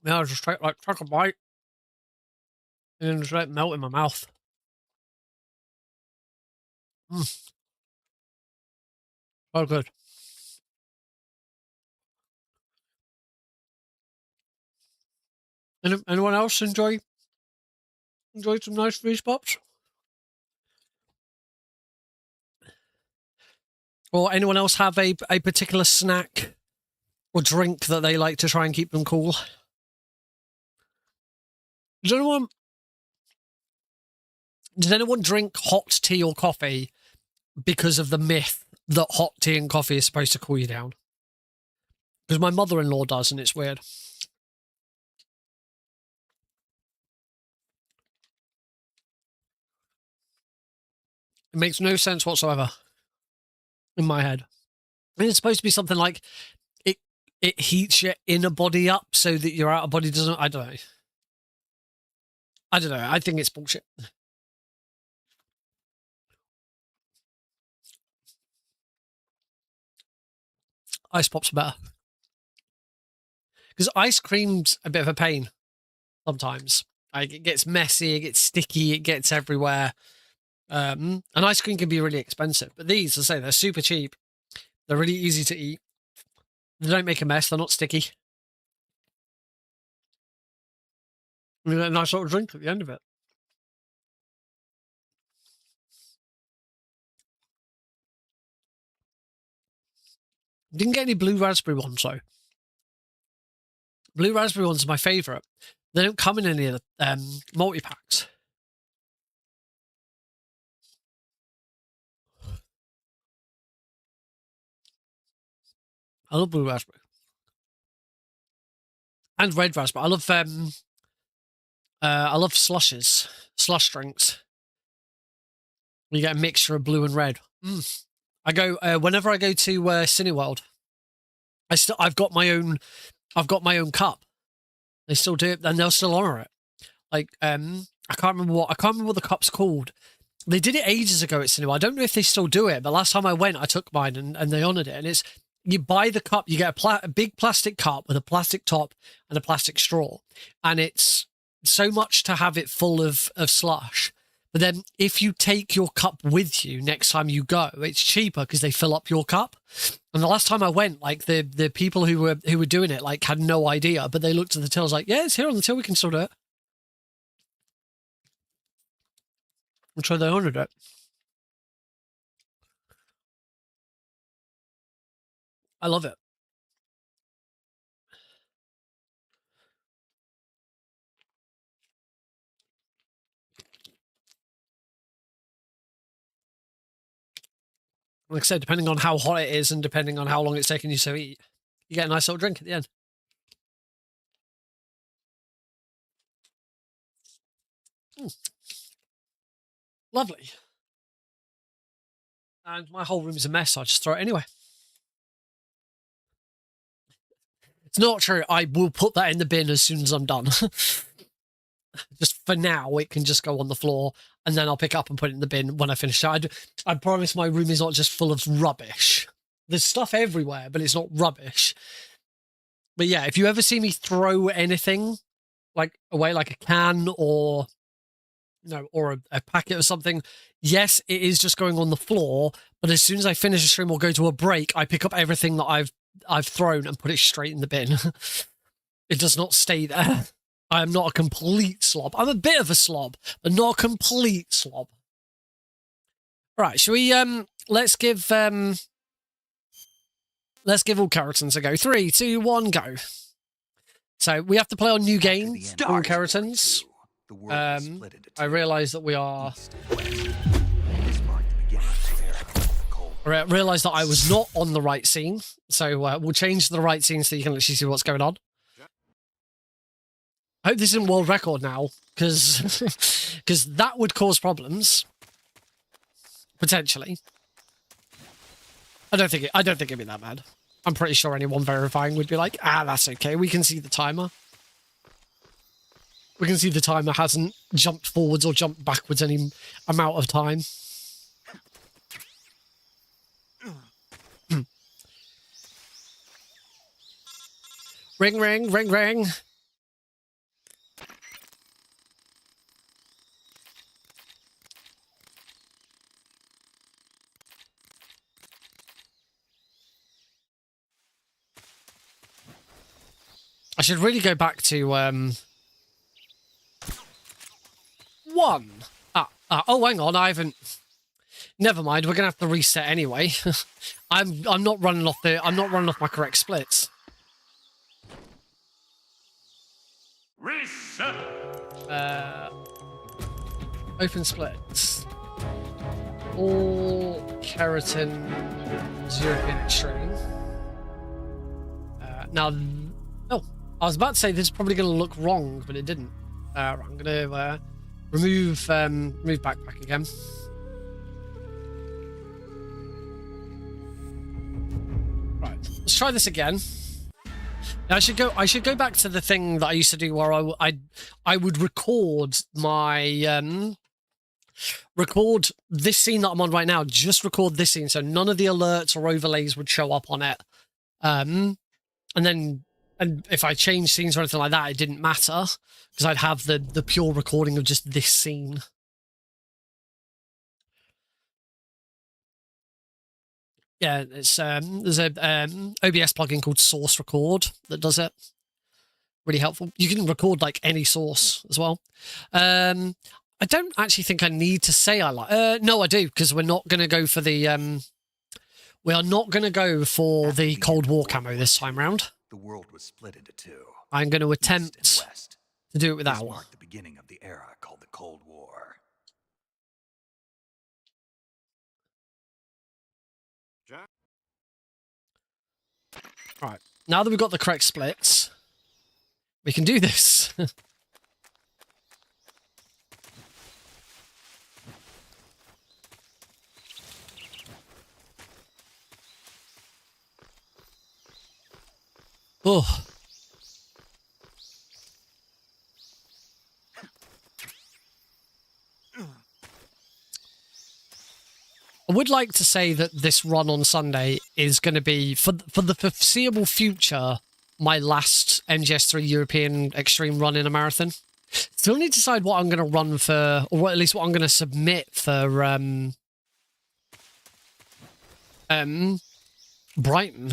Speaker 2: Yeah, I'll just take a bite and then just let it melt in my mouth. Oh, good. Anyone else enjoy some nice freeze pops? Or anyone else have a particular snack or drink that they like to try and keep them cool? Does anyone drink hot tea or coffee because of the myth that hot tea and coffee is supposed to cool you down? Because my mother-in-law does, and it's weird. It makes no sense whatsoever in my head. And it's supposed to be something like it heats your inner body up so that your outer body doesn't. I don't know. I think it's bullshit. Ice pops are better. Because ice cream's a bit of a pain sometimes. Like, it gets messy, it gets sticky, it gets everywhere. And ice cream can be really expensive. But these, as I say, they're super cheap. They're really easy to eat. They don't make a mess. They're not sticky. And you get a nice little drink at the end of it. Didn't get any blue raspberry ones, though. Blue raspberry ones are my favourite. They don't come in any of the multi-packs. I love blue raspberry. And red raspberry. I love slushes. Slush drinks. You get a mixture of blue and red. I go whenever I go to Cineworld. I've got my own cup. They still do it, and they'll still honour it. Like I can't remember what the cup's called. They did it ages ago at Cineworld. I don't know if they still do it, but last time I went, I took mine and they honoured it. And it's, you buy the cup, you get a big plastic cup with a plastic top and a plastic straw, and it's so much to have it full of slush. But then if you take your cup with you next time you go, it's cheaper because they fill up your cup. And the last time I went, like the people who were doing it like had no idea, but they looked at the till, was like, yeah, it's here on the till, we can still do it. And so they honoured it. I love it. Like I said, depending on how hot it is and depending on how long it's taking you to eat, you get a nice little drink at the end. Lovely. And my whole room is a mess, so I just throw it anyway. It's not true. I will put that in the bin as soon as I'm done. Just for now, it can just go on the floor, and then I'll pick up and put it in the bin when I finish it. I promise my room is not just full of rubbish. There's stuff everywhere, but it's not rubbish. But yeah, if you ever see me throw anything like away, like a can or or a packet or something, yes, it is just going on the floor. But as soon as I finish a stream or go to a break, I pick up everything that I've thrown and put it straight in the bin. It does not stay there. I am not a complete slob. I'm a bit of a slob, but not a complete slob. Right, shall we let's give all Kerotans a go. 3, 2, 1, go. So we have to play on new game on Kerotans. I realise that we are. I realised that I was not on the right scene, so we'll change to the right scene so you can actually see what's going on. I hope this isn't world record now, because that would cause problems potentially. I don't think it'd be that bad. I'm pretty sure anyone verifying would be like, that's okay. We can see the timer. We can see the timer hasn't jumped forwards or jumped backwards any amount of time. Ring, ring, ring, ring. I should really go back to 1. Oh, hang on, I haven't. Never mind. We're gonna have to reset anyway. I'm not running off my correct splits.
Speaker 6: Reset.
Speaker 2: Open splits. All Kerotan European Extreme. Now. Oh, I was about to say this is probably going to look wrong, but it didn't. Right, I'm going to remove backpack again. Right, let's try this again. Now, I should go back to the thing that I used to do where I would record my record this scene that I'm on right now. Just record this scene, so none of the alerts or overlays would show up on it. And if I changed scenes or anything like that, it didn't matter because I'd have the pure recording of just this scene. Yeah, it's there's a OBS plugin called Source Record that does it. Really helpful. You can record like any source as well. I don't actually think I need to say I like. No, I do, because we're not going to go for the we are not going to go for the Cold War camo this time round.
Speaker 1: The world was split into 2.
Speaker 2: I'm going to attempt to do it without
Speaker 1: This
Speaker 2: one.
Speaker 1: marked the beginning of the era called the Cold War.
Speaker 2: Right, now that we've got the correct splits, we can do this. Oh. I would like to say that this run on Sunday is going to be, for the foreseeable future, my last MGS3 European Extreme run in a marathon. Still need to decide what I'm going to run for, or at least what I'm going to submit for Brighton.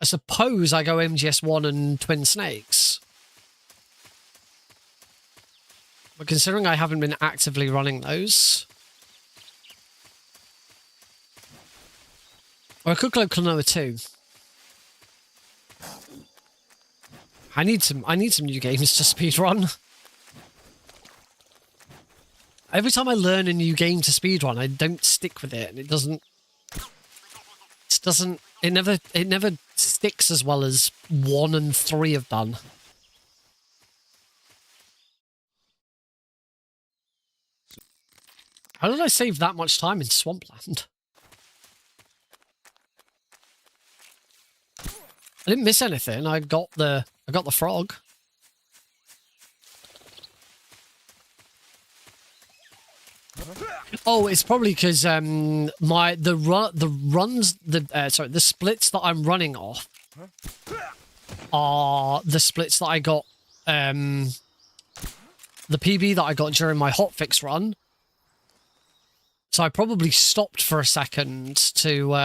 Speaker 2: I suppose I go MGS1 and Twin Snakes. But considering I haven't been actively running those... Or I could go Klonoa 2. I need some new games to speedrun. Every time I learn a new game to speedrun, I don't stick with it, and it never sticks as well as 1 and 3 have done. How did I save that much time in Swampland? I didn't miss anything. I got the frog. Oh, it's probably because the splits that I'm running off are the splits that I got, the PB that I got during my hotfix run. So I probably stopped for a second to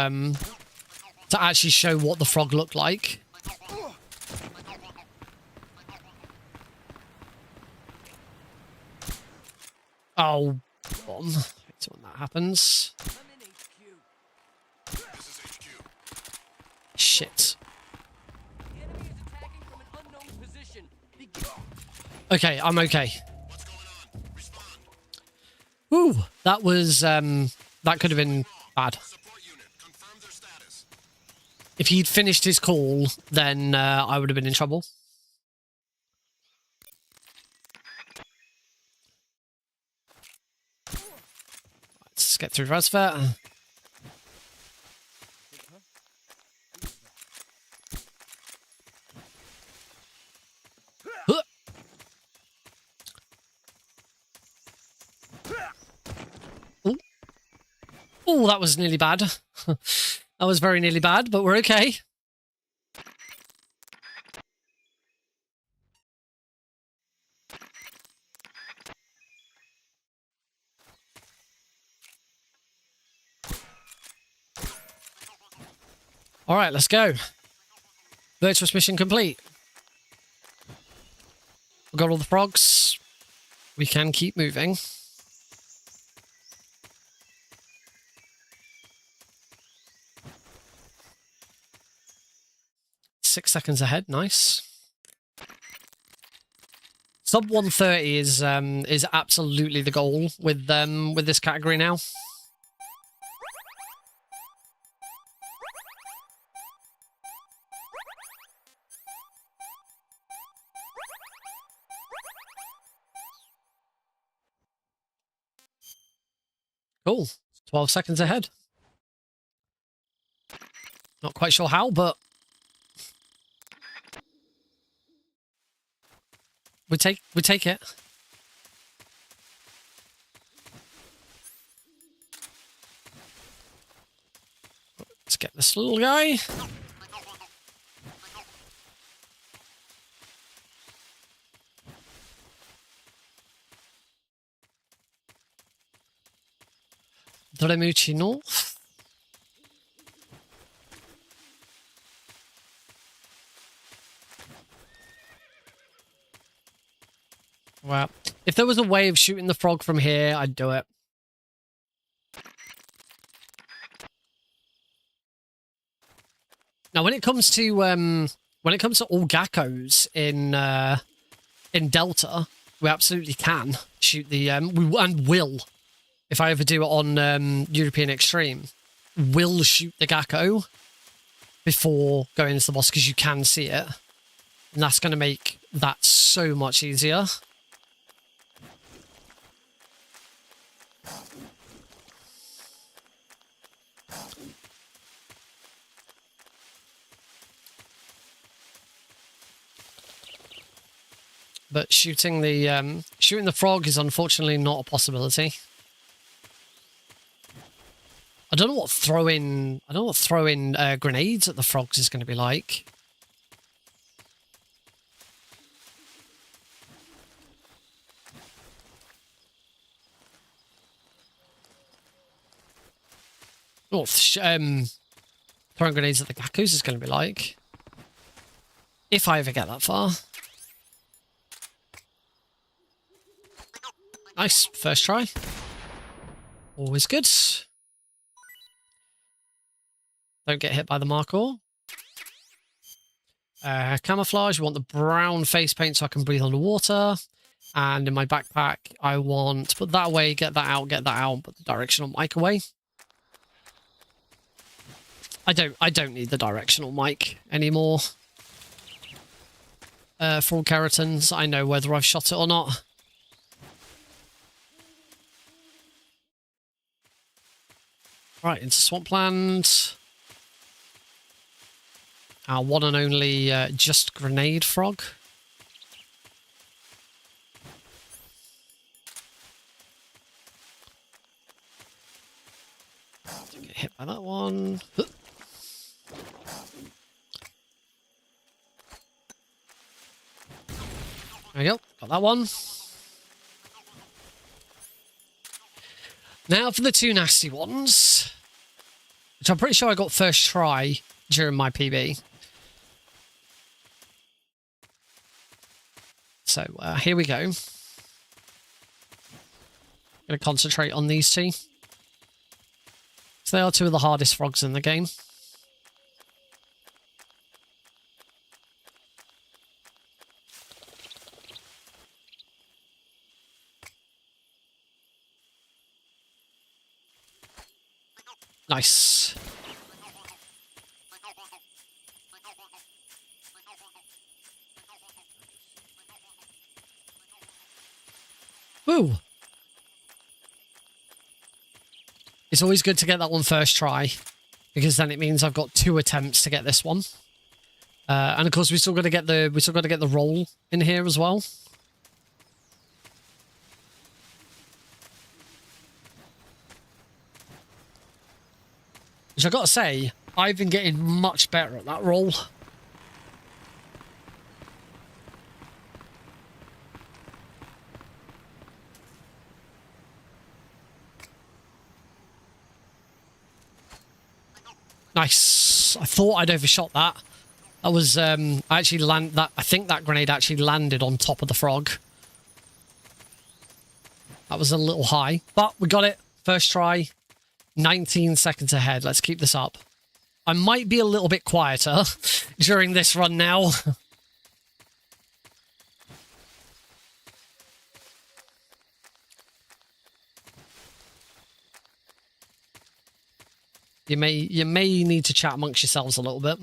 Speaker 2: actually show what the frog looked like. Oh, bomb. That's when that happens. Shit. Okay, I'm okay. Ooh, that was, that could have been bad. If he'd finished his call, then I would have been in trouble. Let's get through Razvet. Oh, that was nearly bad. That was very nearly bad, but we're okay. All right, let's go. Virtuous mission complete. We've got all the frogs. We can keep moving. 6 seconds ahead, nice. Sub 130 is absolutely the goal with this category now. Cool. 12 seconds ahead. Not quite sure how, but we take it. Let's get this little guy. Dremuci North. Well, if there was a way of shooting the frog from here, I'd do it. Now, when it comes to all geckos in Delta, we absolutely can shoot the and will, if I ever do it on European Extreme, will shoot the gecko before going into the boss because you can see it, and that's going to make that so much easier. But shooting the frog is unfortunately not a possibility. I don't know what throwing grenades at the frogs is going to be like. What throwing grenades at the geckos is going to be like. If I ever get that far. Nice, first try. Always good. Don't get hit by the marker. Camouflage, we want the brown face paint so I can breathe underwater. And in my backpack, I want to put that away, get that out, put the directional mic away. I don't need the directional mic anymore. For all Kerotans, I know whether I've shot it or not. Right, into Swampland. Our one and only just grenade frog. Get hit by that one. There we go. Got that one. Now for the two nasty ones, which I'm pretty sure I got first try during my PB. So here we go. Gonna concentrate on these two. So they are two of the hardest frogs in the game. Nice. Woo! It's always good to get that one first try, because then it means I've got 2 attempts to get this one. And of course we still got to get the roll in here as well. Which I gotta say, I've been getting much better at that roll. Nice. I thought I'd overshot that. That was I think that grenade actually landed on top of the frog. That was a little high, but we got it. First try. 19 seconds ahead. Let's keep this up. I might be a little bit quieter during this run now. You may need to chat amongst yourselves a little bit.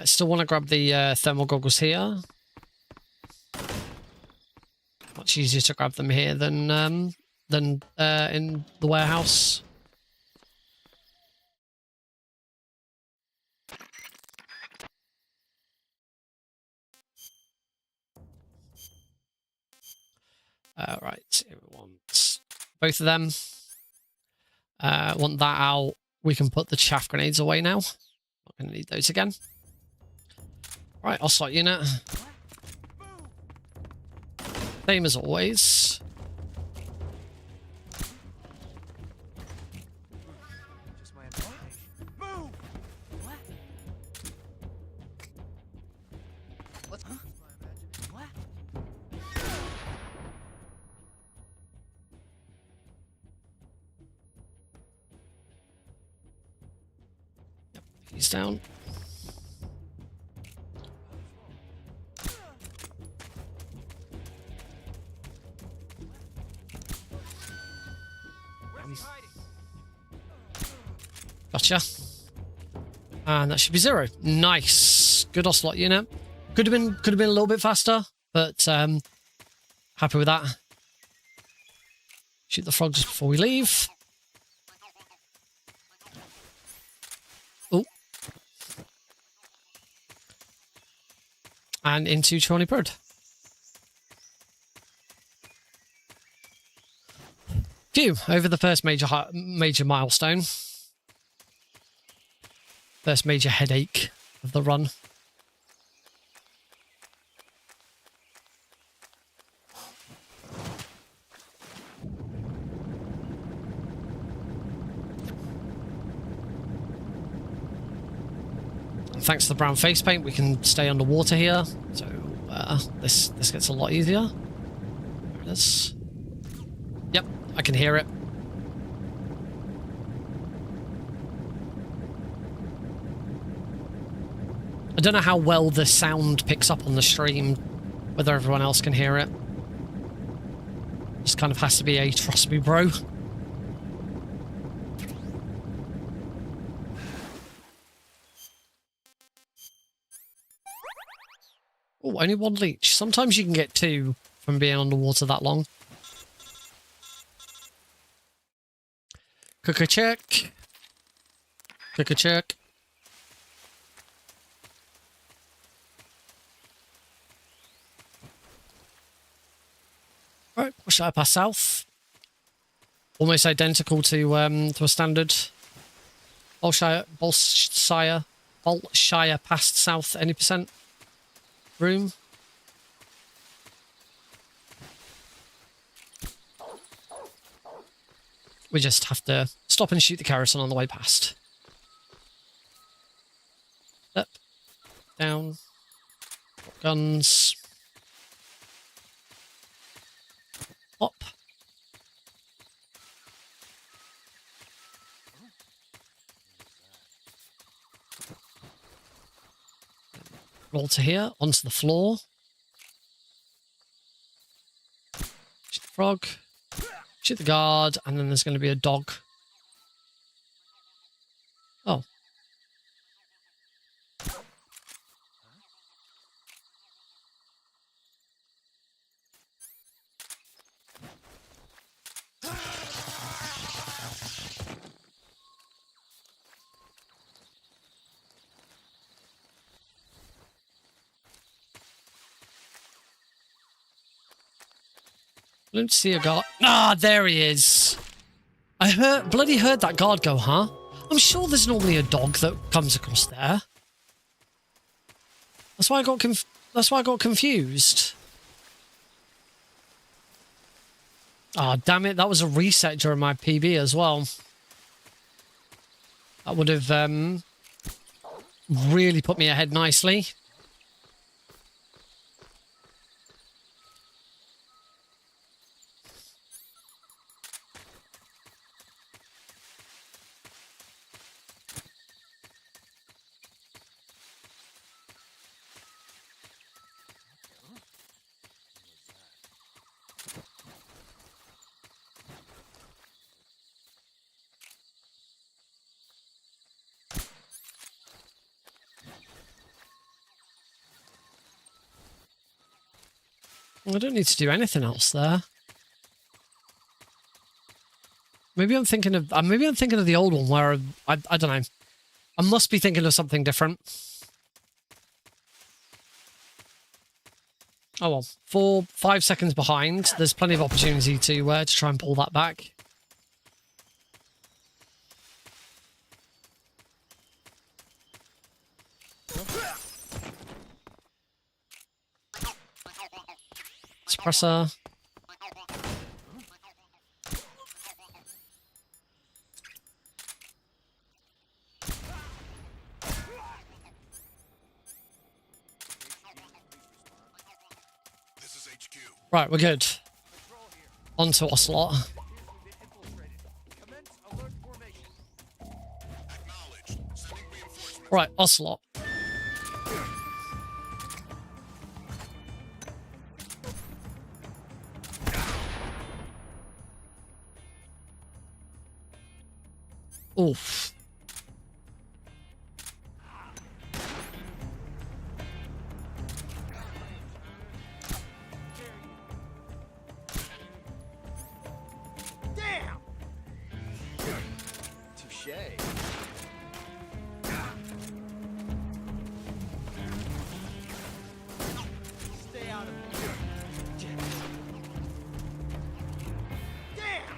Speaker 2: Still want to grab the thermal goggles here. Much easier to grab them here than in the warehouse. Right, we want both of them. Want that out. We can put the chaff grenades away now. Not going to need those again. Right, I'll slot unit. Same as always.
Speaker 7: Just my imagination. Move! What? What's my imagination? What?
Speaker 2: Yep, he's down. Gotcha. And that should be 0. Nice. Good ocelot unit. Could have been a little bit faster, but happy with that. Shoot the frog just before we leave. Oh. And into Trolley Bird. Phew, over the first major milestone. First major headache of the run. And thanks to the brown face paint, we can stay underwater here. So this gets a lot easier. There it is. Yep, I can hear it. I don't know how well the sound picks up on the stream, whether everyone else can hear it. Just kind of has to be a trust me bro. Oh, only 1 leech. Sometimes you can get 2 from being underwater that long. Cook a check. Cook a check. Right, what should I pass south? Almost identical to a standard Bolshire past south any percent room. We just have to stop and shoot the Kerotan on the way past. Up, down, guns, up. Roll to here, onto the floor. Shoot the frog. Shoot the guard, and then there's going to be a dog. Oh. I don't see a guard. Ah, there he is. I bloody heard that guard go, huh? I'm sure there's normally a dog that comes across there. That's why I got confused. Ah, damn it! That was a reset during my PB as well. That would have really put me ahead nicely. I don't need to do anything else there. Maybe I'm thinking of the old one where I don't know. I must be thinking of something different. Oh well, 5 seconds behind. There's plenty of opportunity to try and pull that back. Suppressor.
Speaker 6: This is HQ.
Speaker 2: Right, we're good. On to Ocelot.
Speaker 6: Acknowledged. Sending reinforcements.
Speaker 2: Right, Ocelot. Oof.
Speaker 7: Damn! Touche. Stay out of here. Damn!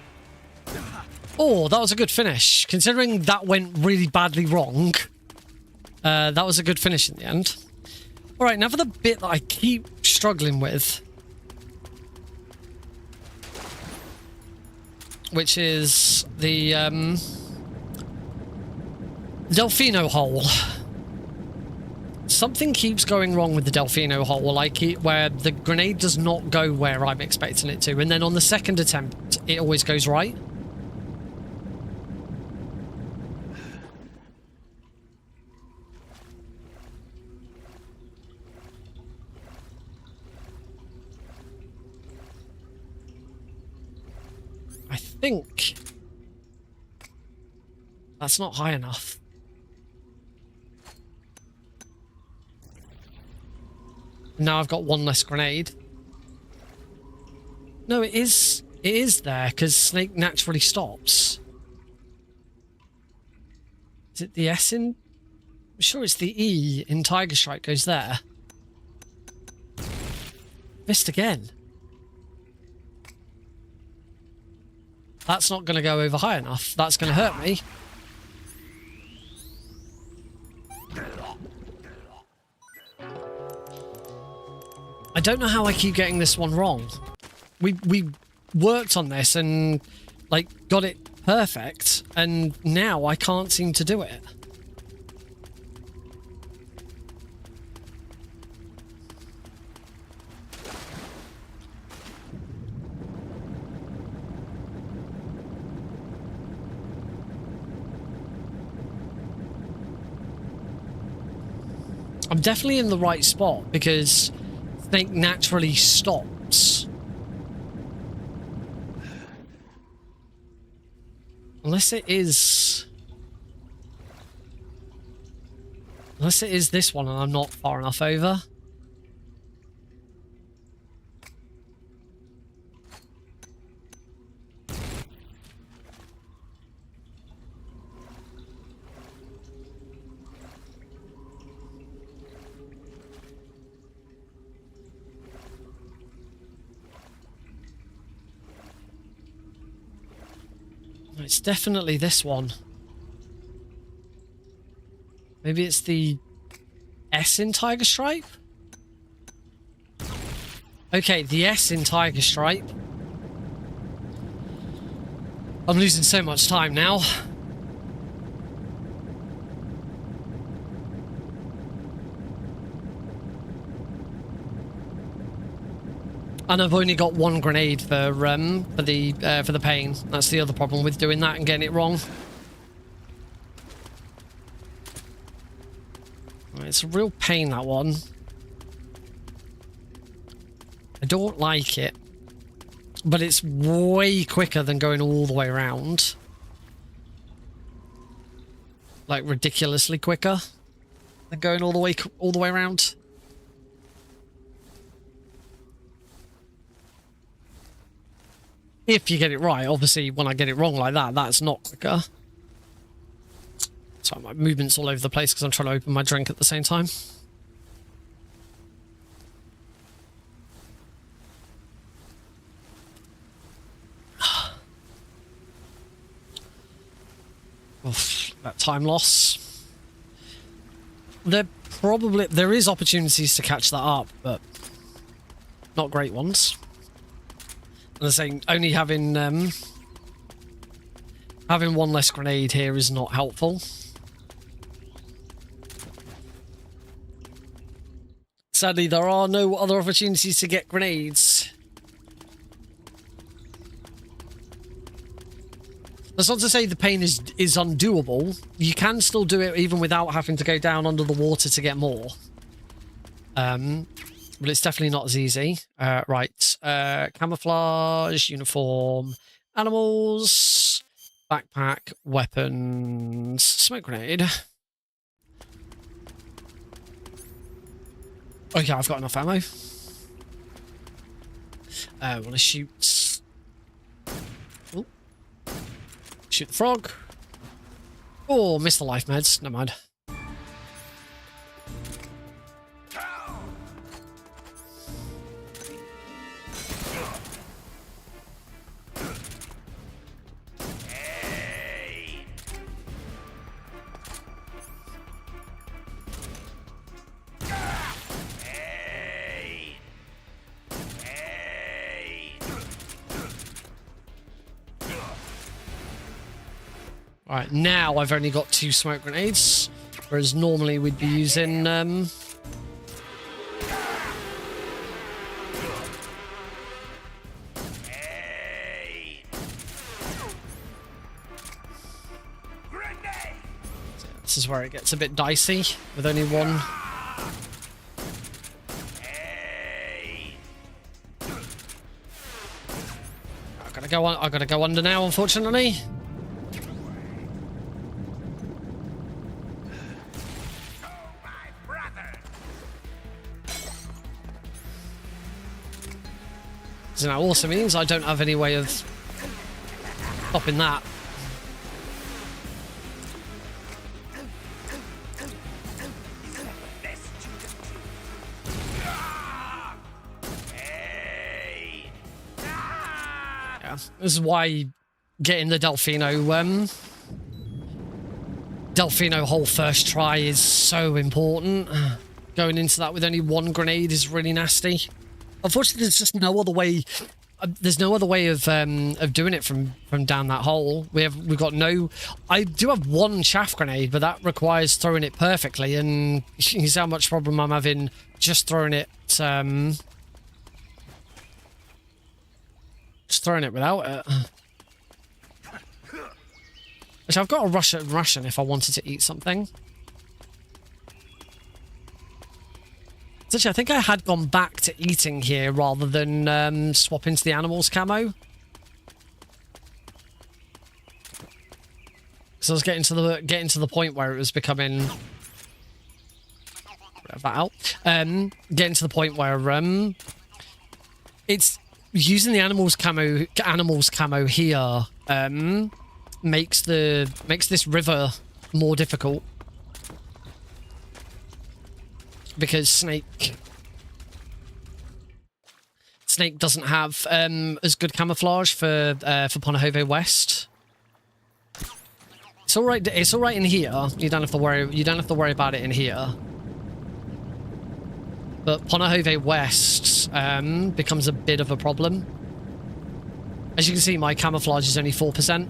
Speaker 2: Oh, that was a good finish. Considering that went really badly wrong, that was a good finish in the end. All right, now for the bit that I keep struggling with, which is the Delfino hole. Something keeps going wrong with the Delfino hole, where the grenade does not go where I'm expecting it to, and then on the second attempt, it always goes right. I think that's not high enough. Now I've got one less grenade. No, it is there because Snake naturally stops. Is it the S in... I'm sure it's the E in Tiger Strike goes there. Missed again. That's not going to go over high enough. That's going to hurt me. I don't know how I keep getting this one wrong. We worked on this and like got it perfect, and now I can't seem to do it. I'm definitely in the right spot because Snake naturally stops. Unless it is this one and I'm not far enough over. It's definitely this one. Maybe it's the S in Tiger Stripe? Okay, the S in Tiger Stripe. I'm losing so much time now. And I've only got one grenade for the pain. That's the other problem with doing that and getting it wrong. It's a real pain, that one. I don't like it. But it's way quicker than going all the way around. Like ridiculously quicker than going all the way around. If you get it right. Obviously, when I get it wrong like that, that's not quicker. So my movement's all over the place because I'm trying to open my drink at the same time. Oof, that time loss. There is opportunities to catch that up, but not great ones. I'm saying only having one less grenade here is not helpful. Sadly, there are no other opportunities to get grenades. That's not to say the pain is undoable. You can still do it even without having to go down under the water to get more. But it's definitely not as easy. Right. Camouflage, uniform, animals, backpack, weapons, smoke grenade. Okay, I've got enough ammo. I want to shoot... Ooh. Shoot the frog. Oh, missed the life meds. Never mind. Alright, now I've only got 2 smoke grenades, whereas normally we'd be using, Grenade. This is where it gets a bit dicey, with only one. I've gotta go under now, unfortunately. So now also means I don't have any way of stopping that. Yeah, this is why getting the Delfino hole first try is so important. Going into that with only one grenade is really nasty. Unfortunately, there's just no other way. There's no other way of doing it from down that hole. We've got no. I do have one chaff grenade, but that requires throwing it perfectly, and you see how much problem I'm having just throwing it. Just throwing it without it. Which I've got a ration if I wanted to eat something. Actually, I think I had gone back to eating here rather than swap into the animals camo. So I was getting to the point where it was becoming getting to the point where it's using the animals camo here makes this river more difficult. Because Snake doesn't have as good camouflage for Ponahove West. It's all right. It's all right in here. You don't have to worry. You don't have to worry about it in here. But Ponahove West becomes a bit of a problem. As you can see, my camouflage is only 4%.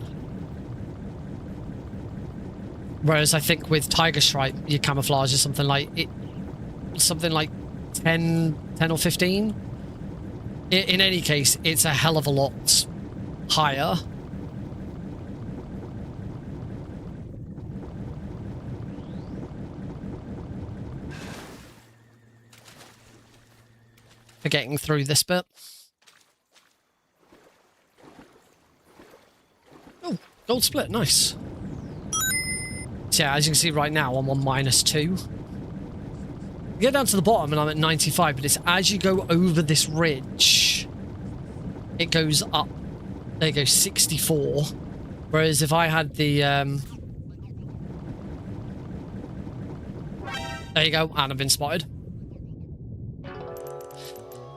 Speaker 2: Whereas I think with Tiger Stripe, your camouflage is something like 10 or 15. In any case, it's a hell of a lot higher. For getting through this bit. Oh, gold split, nice. So yeah, as you can see right now, I'm on -2. Get down to the bottom and I'm at 95, but it's as you go over this ridge, it goes up. There you go, 64. Whereas if I had the... there you go, and I've been spotted.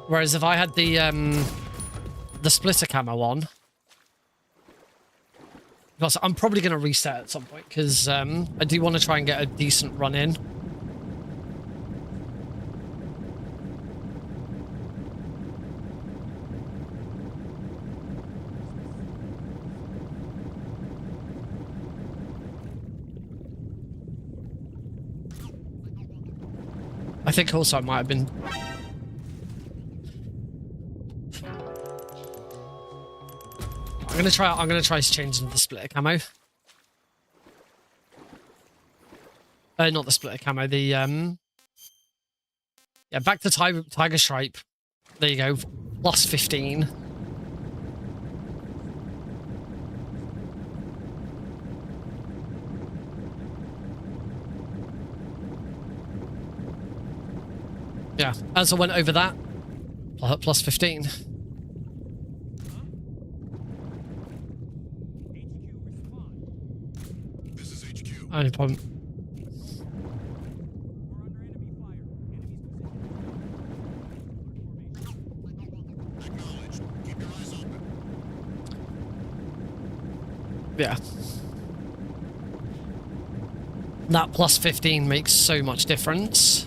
Speaker 2: Whereas if I had the splitter camo on... Because I'm probably going to reset at some point, because I do want to try and get a decent run in. I think also I might have been... I'm gonna try changing the splitter camo. Not the splitter camo, the yeah, back to Tiger Stripe. There you go. Plus 15. Yeah, as I went over that, plus 15.
Speaker 6: This is HQ.
Speaker 2: Only problem.
Speaker 6: Acknowledged. Keep your eyes open.
Speaker 2: Yeah. That plus 15 makes so much difference.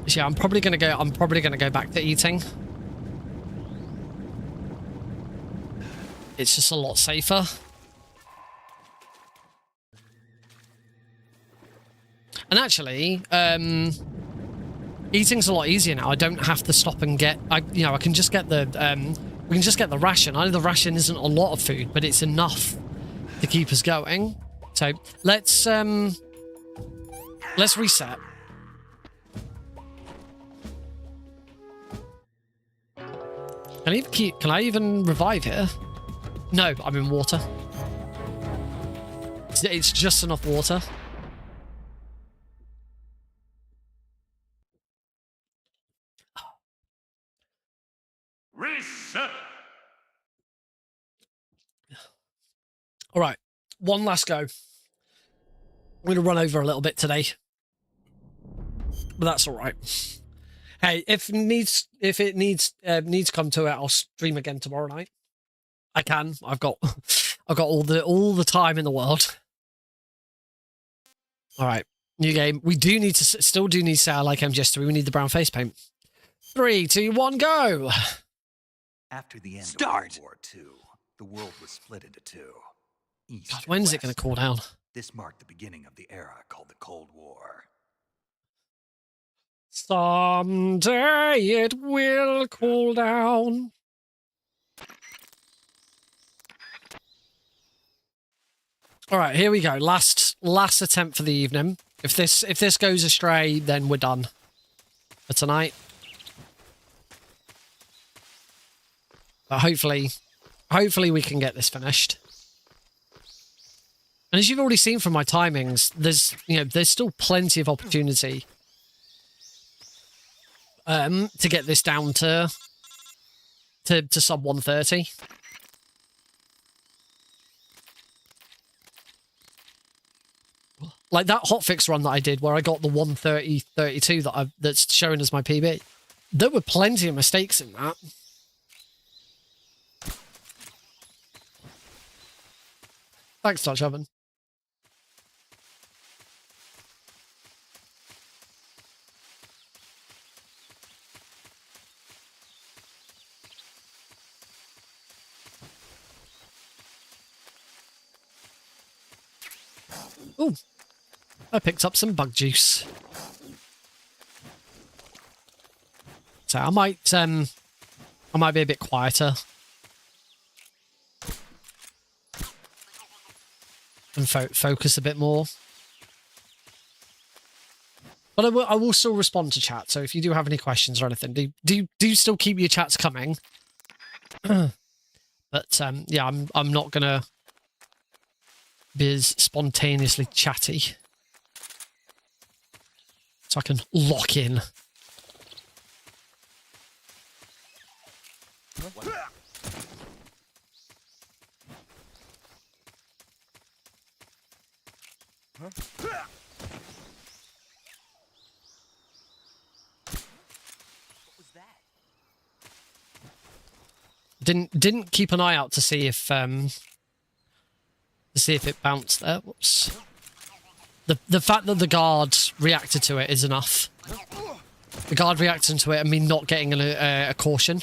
Speaker 2: So yeah, I'm probably gonna go back to eating. It's just a lot safer. And actually, eating's a lot easier now. I don't have to stop and get. I can just get the. We can just get the ration. I know the ration isn't a lot of food, but it's enough to keep us going. So let's reset. Can I even revive here? No, I'm in water. It's just enough water.
Speaker 6: Reset.
Speaker 2: All right, one last go. I'm going to run over a little bit today, but that's all right. Hey, if it needs to come to it, I'll stream again tomorrow night. I can. I've got all the time in the world. All right, new game. We do need to still do need to say I like MGS3. We need the brown face paint. 3, 2, 1, go.
Speaker 1: After the end
Speaker 5: Start!
Speaker 1: of World War II, the world was split into two. East
Speaker 2: God,
Speaker 1: and
Speaker 2: when's it going
Speaker 1: West.
Speaker 2: to cool down?
Speaker 1: This marked the beginning of the era called the Cold War.
Speaker 2: Someday it will cool down. All right, here we go. Last attempt for the evening. If this goes astray, then we're done for tonight. But hopefully we can get this finished. And as you've already seen from my timings, there's still plenty of opportunity to get this down to sub 130. Like that hotfix run that I did where I got the 130.32 that's shown as my PB. There were plenty of mistakes in that. Thanks, Touch Oven. Ooh. I picked up some bug juice. So I might be a bit quieter. And focus a bit more. But I will still respond to chat, so if you do have any questions or anything, do still keep your chats coming. But yeah, I'm not gonna be as spontaneously chatty. So I can lock in. Didn't keep an eye out to see if it bounced there. Whoops. The fact that the guard reacted to it is enough. The guard reacting to it and me not getting a caution.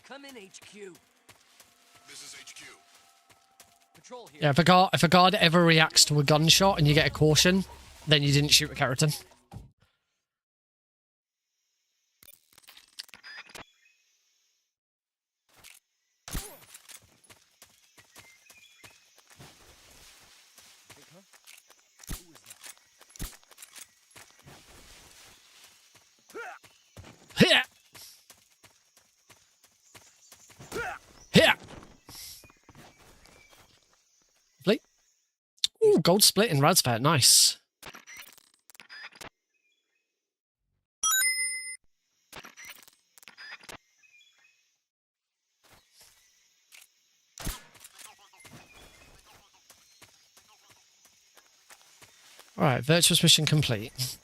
Speaker 8: Come in, HQ.
Speaker 6: This is HQ.
Speaker 8: Patrol here.
Speaker 2: Yeah, if a guard ever reacts to a gunshot and you get a caution, then you didn't shoot a Kerotan. Here. Here. Lovely. Ooh, gold split in Radsvet. Nice. All right, virtuous mission complete.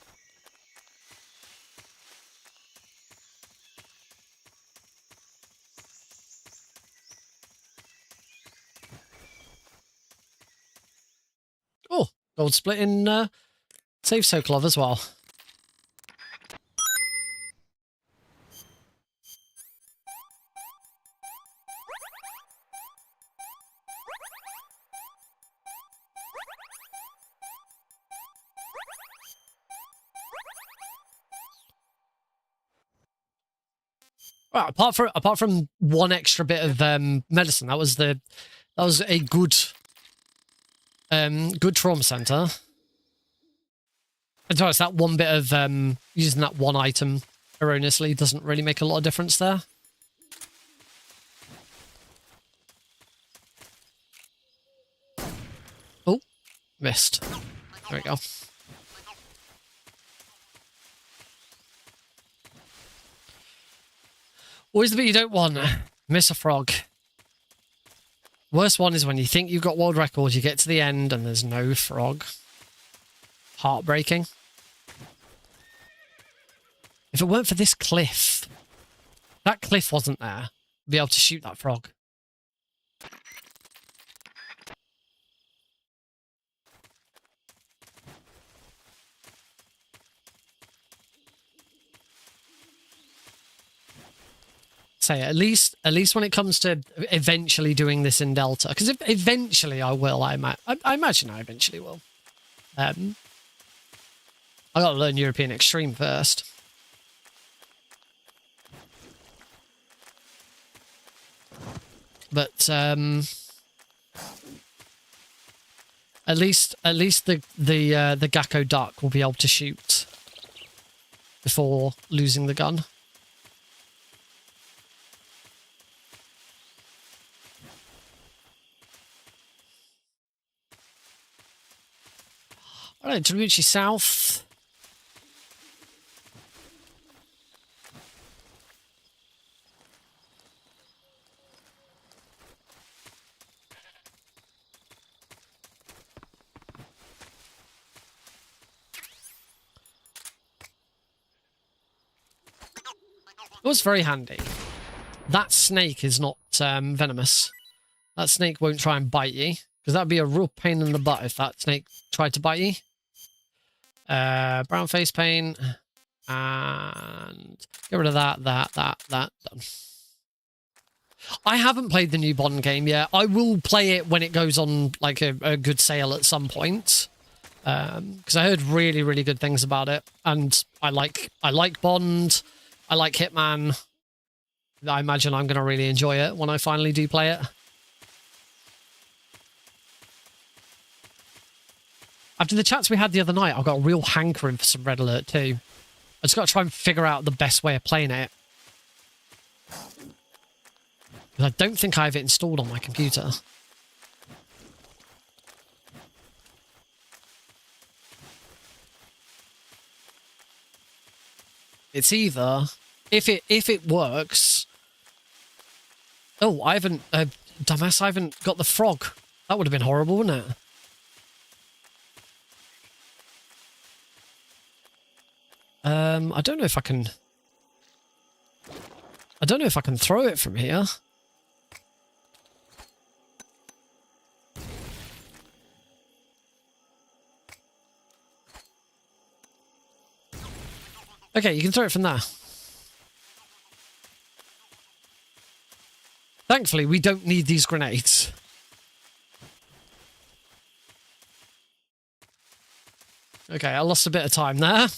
Speaker 2: Oh, gold split in Save Sokolov as well. Right, apart from one extra bit of medicine, that was a good trauma center. And to be honest, that one bit of using that one item erroneously doesn't really make a lot of difference there. Oh, missed. There we go. Always the bit you don't want. Miss a frog. Worst one is when you think you've got world records, you get to the end and there's no frog. Heartbreaking. If it weren't for this cliff, that cliff wasn't there, I'd be able to shoot that frog. Say at least when it comes to eventually doing this in Delta, because eventually I will. I imagine I eventually will. I got to learn European Extreme first. But at least the Gakko duck will be able to shoot before losing the gun. All right, Tabuchi South. It was very handy. That snake is not venomous. That snake won't try and bite you, because that'd be a real pain in the butt if that snake tried to bite you. Brown face paint. And get rid of that. Done. I haven't played the new Bond game yet. I will play it when it goes on like a good sale at some point. Because I heard really, really good things about it. And I like Bond. I like Hitman. I imagine I'm going to really enjoy it when I finally do play it. After the chats we had the other night, I've got a real hankering for some Red Alert 2. I just got to try and figure out the best way of playing it. Because I don't think I have it installed on my computer. It's either, if it works... Oh, I haven't... dumbass, I haven't got the frog. That would have been horrible, wouldn't it? I don't know if I can... I don't know if I can throw it from here. Okay, you can throw it from there. Thankfully, we don't need these grenades. Okay, I lost a bit of time there.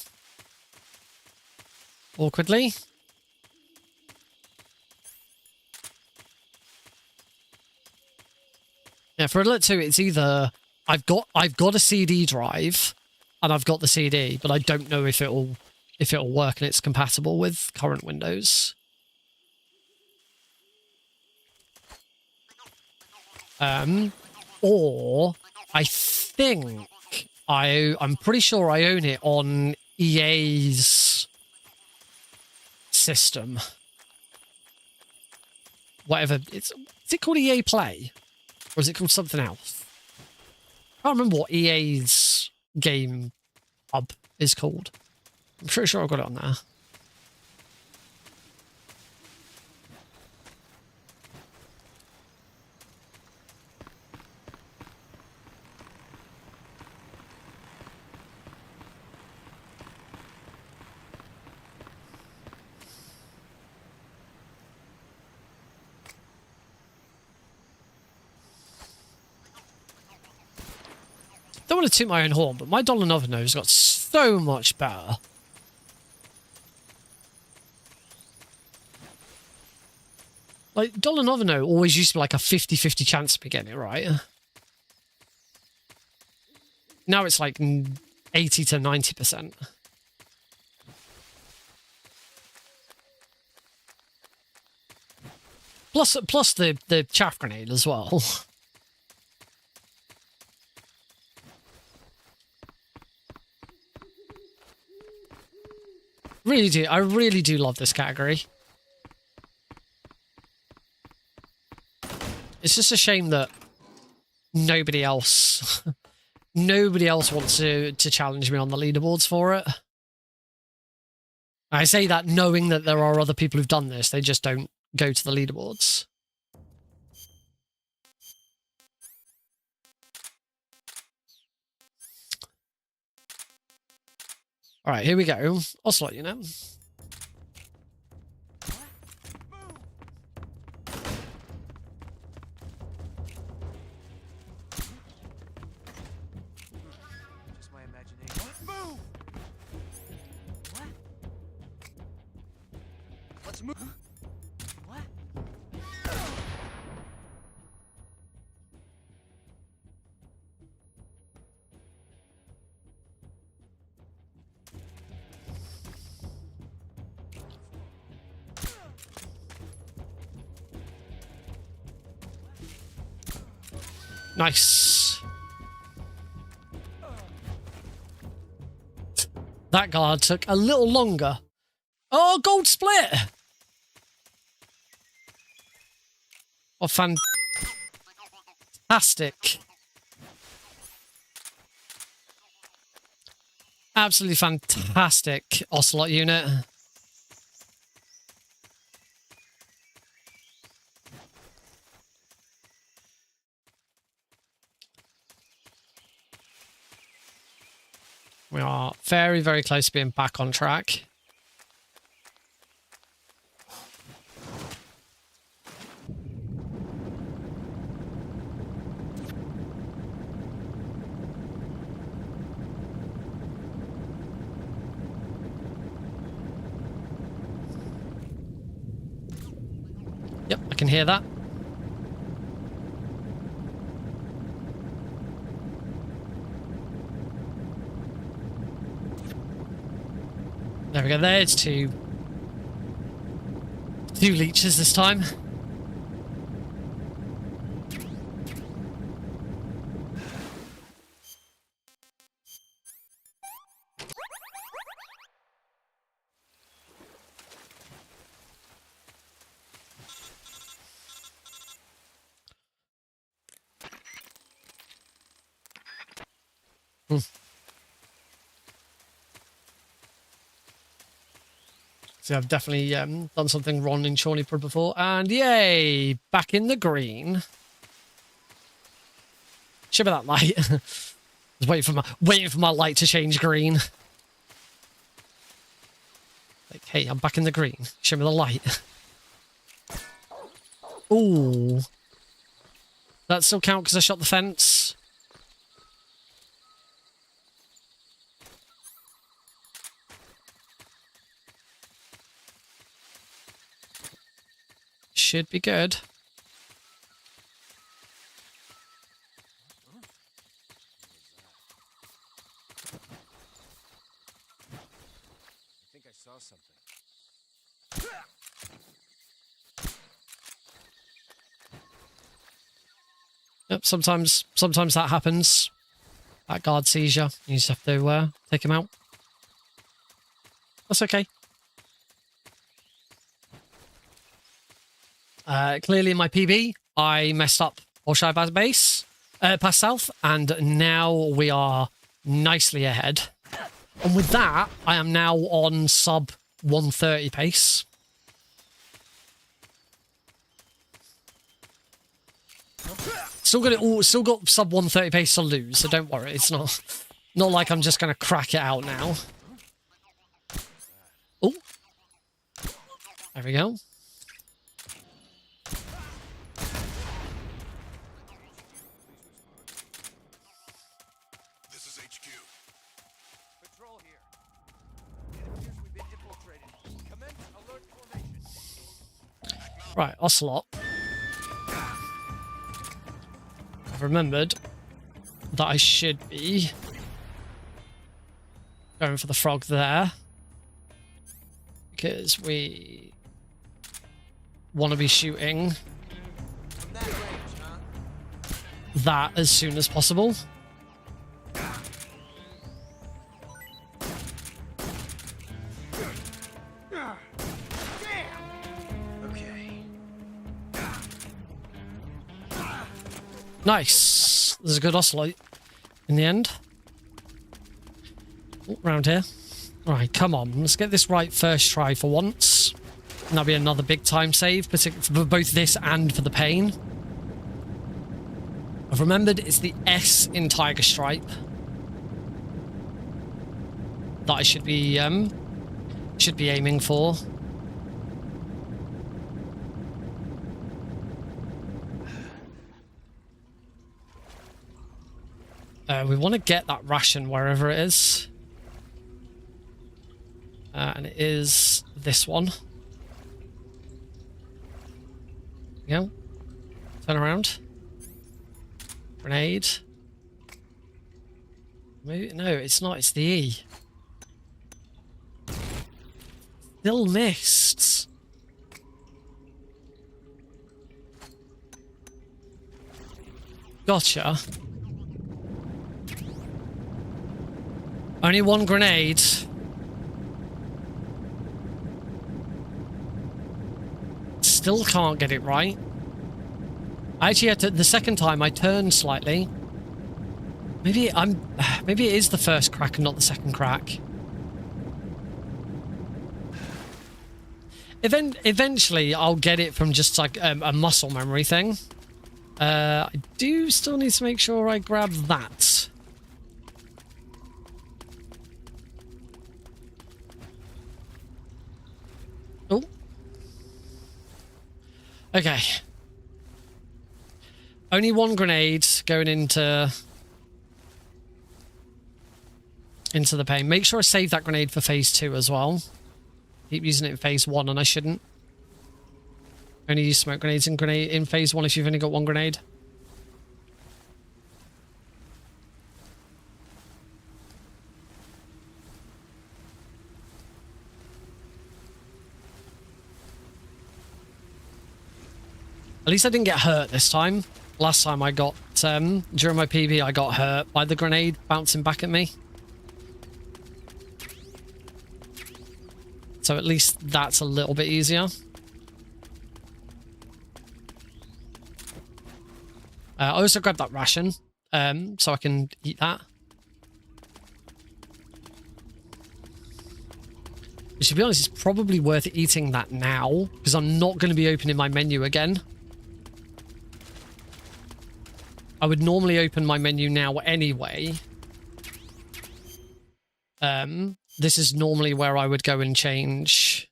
Speaker 2: Awkwardly. Yeah, for Alert 2, it's either I've got a CD drive and I've got the CD, but I don't know if it'll work and it's compatible with current Windows. Or I think I'm pretty sure I own it on EA's system. Whatever is it called EA Play? Or is it called something else? I can't remember what EA's game hub is called. I'm pretty sure I've got it on there. Don't want to toot my own horn, but my Dolanovo's got so much better. Like, Dolanovo always used to be like a 50-50 chance of me getting it right. Now it's like 80 to 90%. Plus the chaff grenade as well. I really do love this category. It's just a shame that nobody else wants to challenge me on the leaderboards for it. I say that knowing that there are other people who've done this. They just don't go to the leaderboards. All right, here we go. Ocelot, you know.
Speaker 7: Just my imagination. Move! What? Let's move. What?
Speaker 2: Nice. That guard took a little longer. Oh, gold split! Oh, fantastic. Absolutely fantastic Ocelot unit. We are very, very close to being back on track. Yep, I can hear that. There we go, there's two leeches this time. So I've definitely done something wrong in Shawnipur before, and yay, back in the green. Shimmer that light. I was waiting for my light to change green. Like, hey, I'm back in the green. Shimmer the light. Ooh. That still count because I shot the fence? Should be good.
Speaker 7: I think I saw something.
Speaker 2: Yep, sometimes that happens. That guard sees you. You just have to take him out. That's okay. Clearly in my PB, I messed up Bolshoi base, past south, and now we are nicely ahead. And with that, I am now on sub 130 pace. Still got sub 130 pace to lose, so don't worry. It's not like I'm just gonna crack it out now. Oh, there we go. Right, Ocelot. I've remembered that I should be going for the frog there, because we want to be shooting that as soon as possible. Nice. There's a good ocelot in the end. Oh, round here. Alright, come on. Let's get this right first try for once. And that'll be another big time save, for both this and for the pain. I've remembered it's the S in Tiger Stripe that I should be aiming for. We want to get that ration wherever it is. And it is this one. Go. Turn around. Grenade. Maybe, no, it's not. It's the E. Still missed. Gotcha. Only one grenade. Still can't get it right. I actually had to, the second time I turned slightly. Maybe it is the first crack and not the second crack. Eventually I'll get it from just like a muscle memory thing. I do still need to make sure I grab that. Oh. Okay. Only one grenade going into the pain. Make sure I save that grenade for phase 2 as well. Keep using it in phase 1 and I shouldn't. Only use smoke grenades in phase 1 if you've only got one grenade. At least I didn't get hurt this time. Last time I got, during my PB, I got hurt by the grenade bouncing back at me. So at least that's a little bit easier. I also grabbed that ration, so I can eat that. Which, to be honest, it's probably worth eating that now, because I'm not going to be opening my menu again. I would normally open my menu now anyway. This is normally where I would go and change.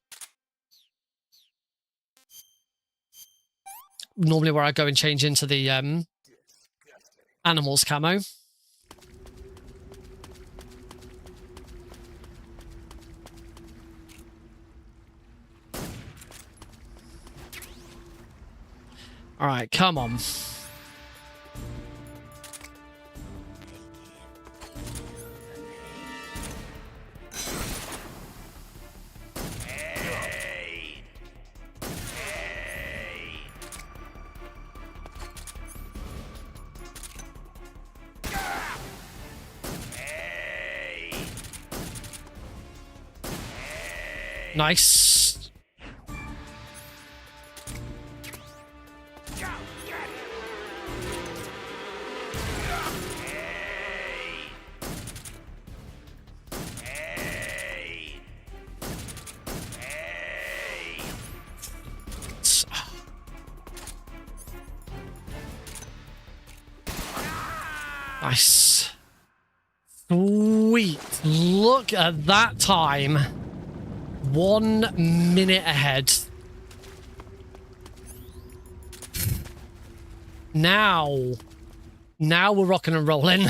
Speaker 2: Normally where I go and change into the animals camo. All right, come on. Nice. Nice. Sweet. Look at that time. 1 minute ahead. Now we're rocking and rolling.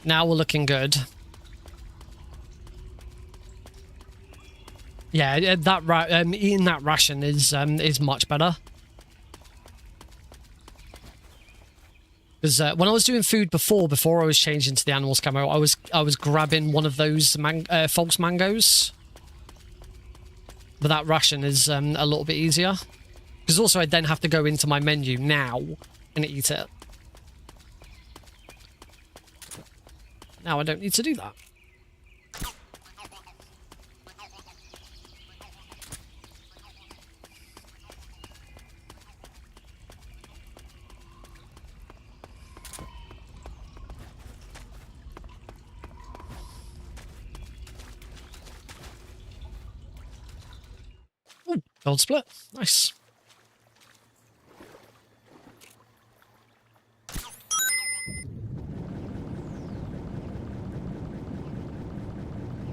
Speaker 2: Now we're looking good. Yeah, that eating that ration is much better. Because when I was doing food before I was changing to the animals camo, I was grabbing one of those false mangoes. But that ration is a little bit easier. Because also I then have to go into my menu now and eat it. Now I don't need to do that. Gold split. Nice.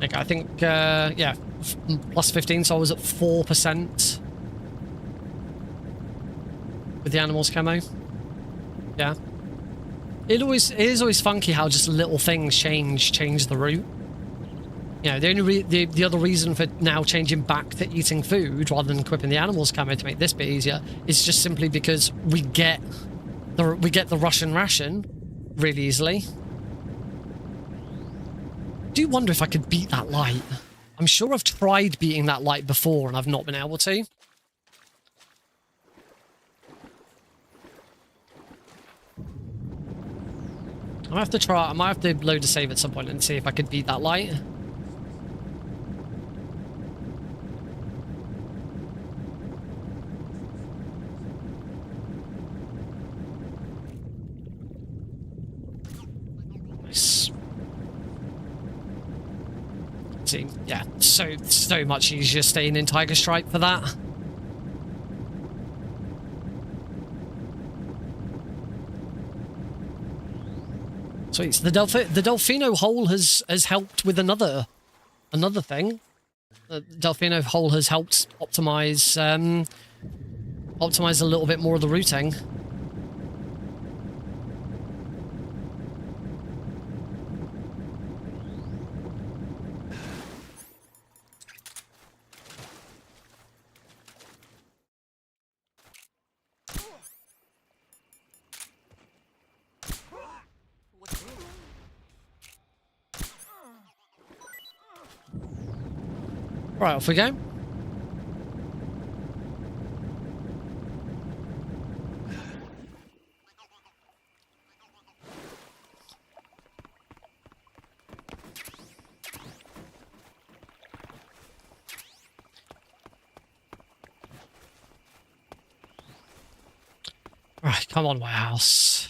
Speaker 2: Okay, I think, yeah, plus 15, so I was at 4% with the animals camo. Yeah. It is always funky how just little things change the route. You know, the other reason for now changing back to eating food rather than equipping the animals camo to make this bit easier is just simply because we get the Russian ration really easily. I do wonder if I could beat that light. I'm sure I've tried beating that light before and I've not been able to. I might have to load a save at some point and see if I could beat that light. Nice. See, yeah, so much easier staying in Tiger Stripe for that. Sweet. So the Delfino hole has helped with another thing. The Delfino hole has helped optimize a little bit more of the routing. Right, off we go. Right, come on, warehouse.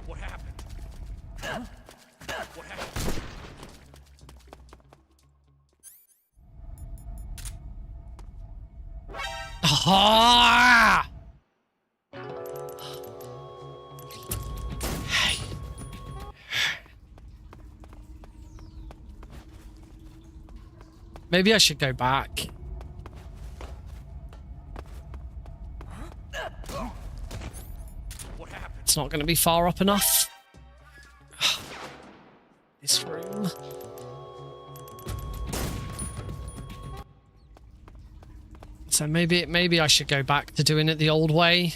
Speaker 6: What happened? What happened?
Speaker 2: Ah! Hey. Maybe I should go back.
Speaker 6: What happened?
Speaker 2: It's not going to be far up enough. This room. So maybe I should go back to doing it the old way.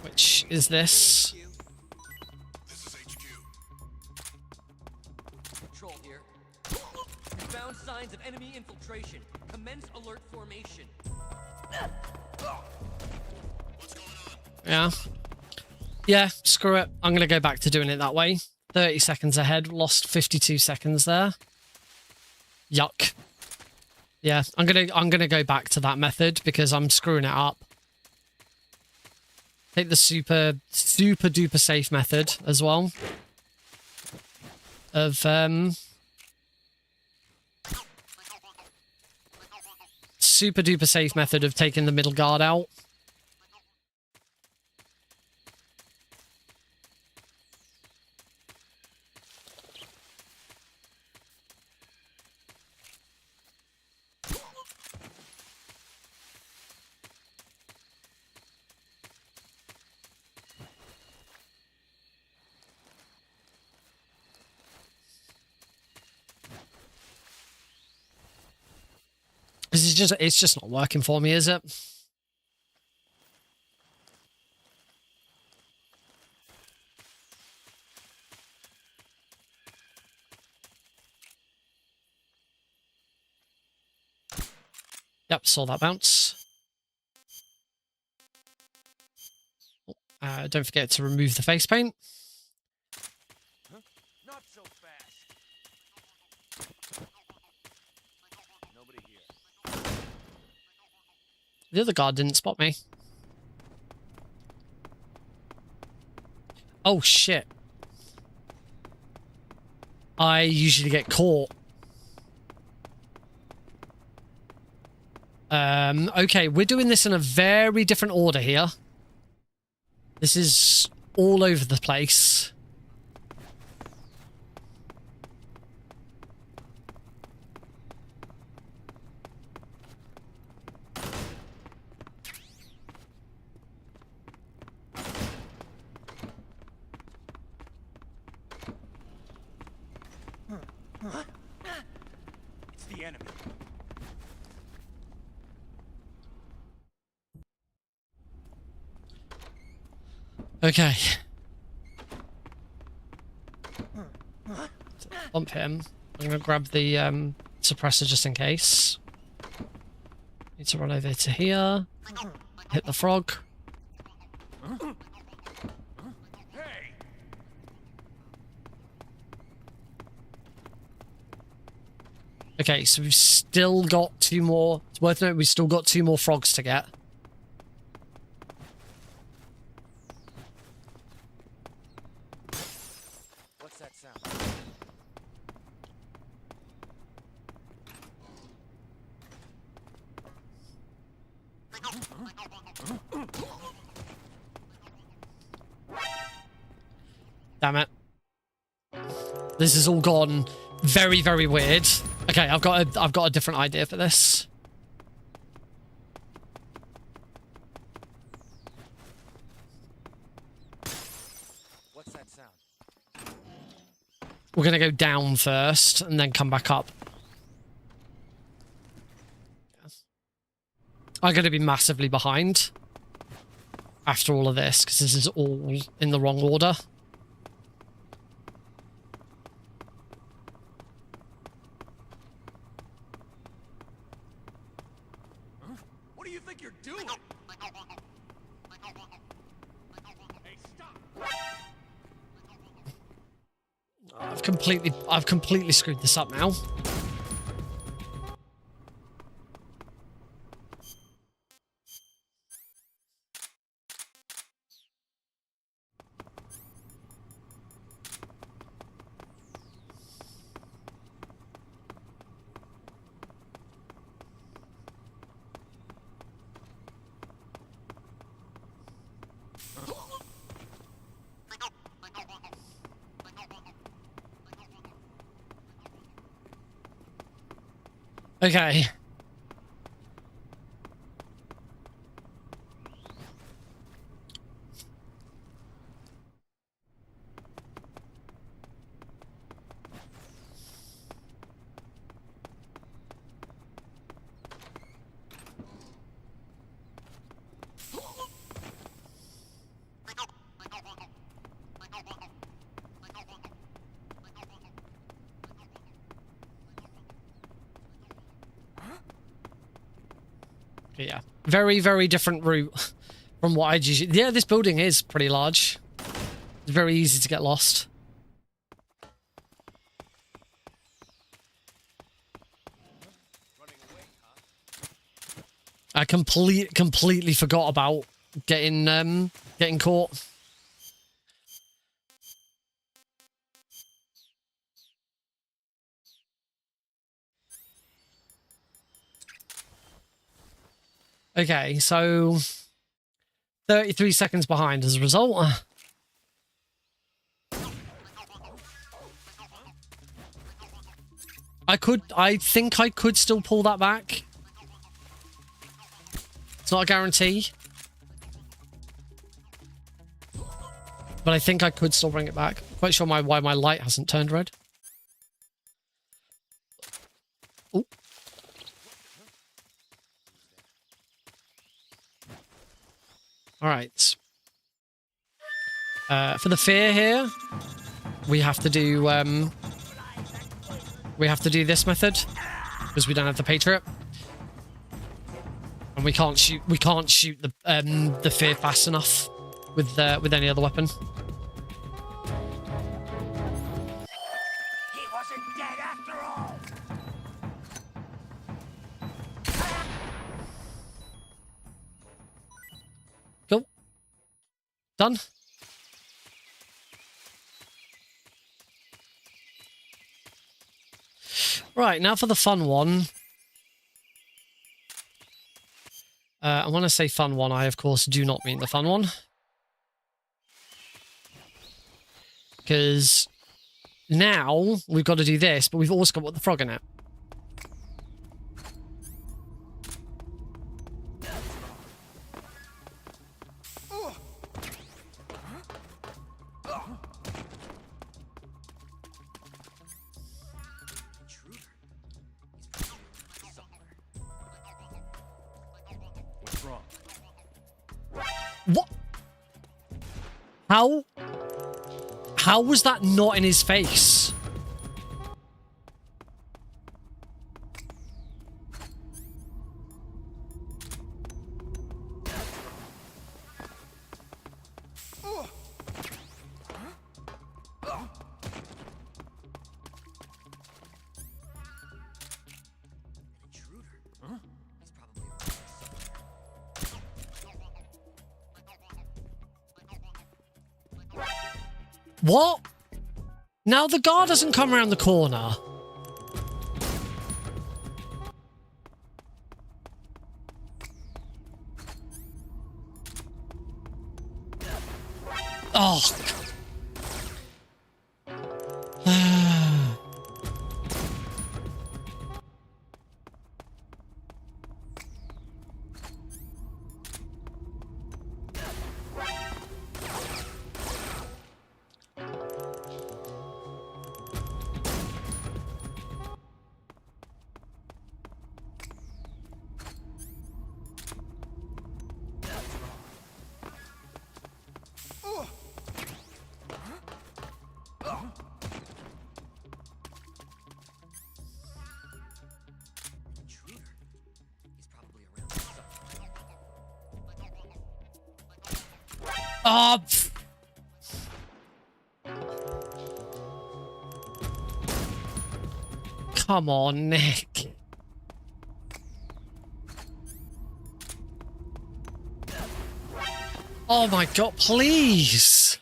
Speaker 2: Which is this.
Speaker 6: This is HQ.
Speaker 8: Patrol here. We found signs of enemy infiltration. Commence alert formation.
Speaker 6: What's going on?
Speaker 2: Yeah. Yeah, screw it. I'm going to go back to doing it that way. 30 seconds ahead. Lost 52 seconds there. Yuck. Yeah, I'm gonna go back to that method because I'm screwing it up. Take the super duper safe method as well. Of super duper safe method of taking the middle guard out. It's just not working for me, is it? Yep, saw that bounce. Don't forget to remove the face paint.
Speaker 7: Not so fast. Nobody here.
Speaker 2: The other guard didn't spot me. Oh, shit. I usually get caught. Okay, we're doing this in a very different order here. This is all over the place.
Speaker 6: It's the enemy.
Speaker 2: Okay. Bump him. I'm gonna grab the suppressor just in case. Need to run over to here. Hit the frog.
Speaker 6: Hey!
Speaker 2: Okay, so we've still got 2 more. It's worth noting we've still got 2 more frogs to get.
Speaker 7: What's that sound?
Speaker 2: Damn it. This has all gone very, very weird. Okay, I've got a different idea for this.
Speaker 7: What's that sound?
Speaker 2: We're gonna go down first and then come back up. I'm gonna be massively behind after all of this because this is all in the wrong order.
Speaker 6: What do you think you're doing? Hey, stop!
Speaker 2: I've completely screwed this up now. Okay. Yeah. Very, very different route from what I'd usually... Yeah, this building is pretty large. It's very easy to get lost. I completely forgot about getting caught. Okay, so 33 seconds behind as a result. I think I could still pull that back. It's not a guarantee. But I think I could still bring it back. Quite sure why my light hasn't turned red. Oh. All right. For the fear here, we have to do this method because we don't have the Patriot, and we can't shoot the fear fast enough with any other weapon.
Speaker 6: He wasn't dead after all!
Speaker 2: Done. Right, now for the fun one. And when I say fun one, I of course do not mean the fun one. Because now we've got to do this, but we've also got to put the frog in it. What? How? How was that not in his face? What? Now the guard doesn't come around the corner. Oh. Oh, come on, Nick. Oh my god, please.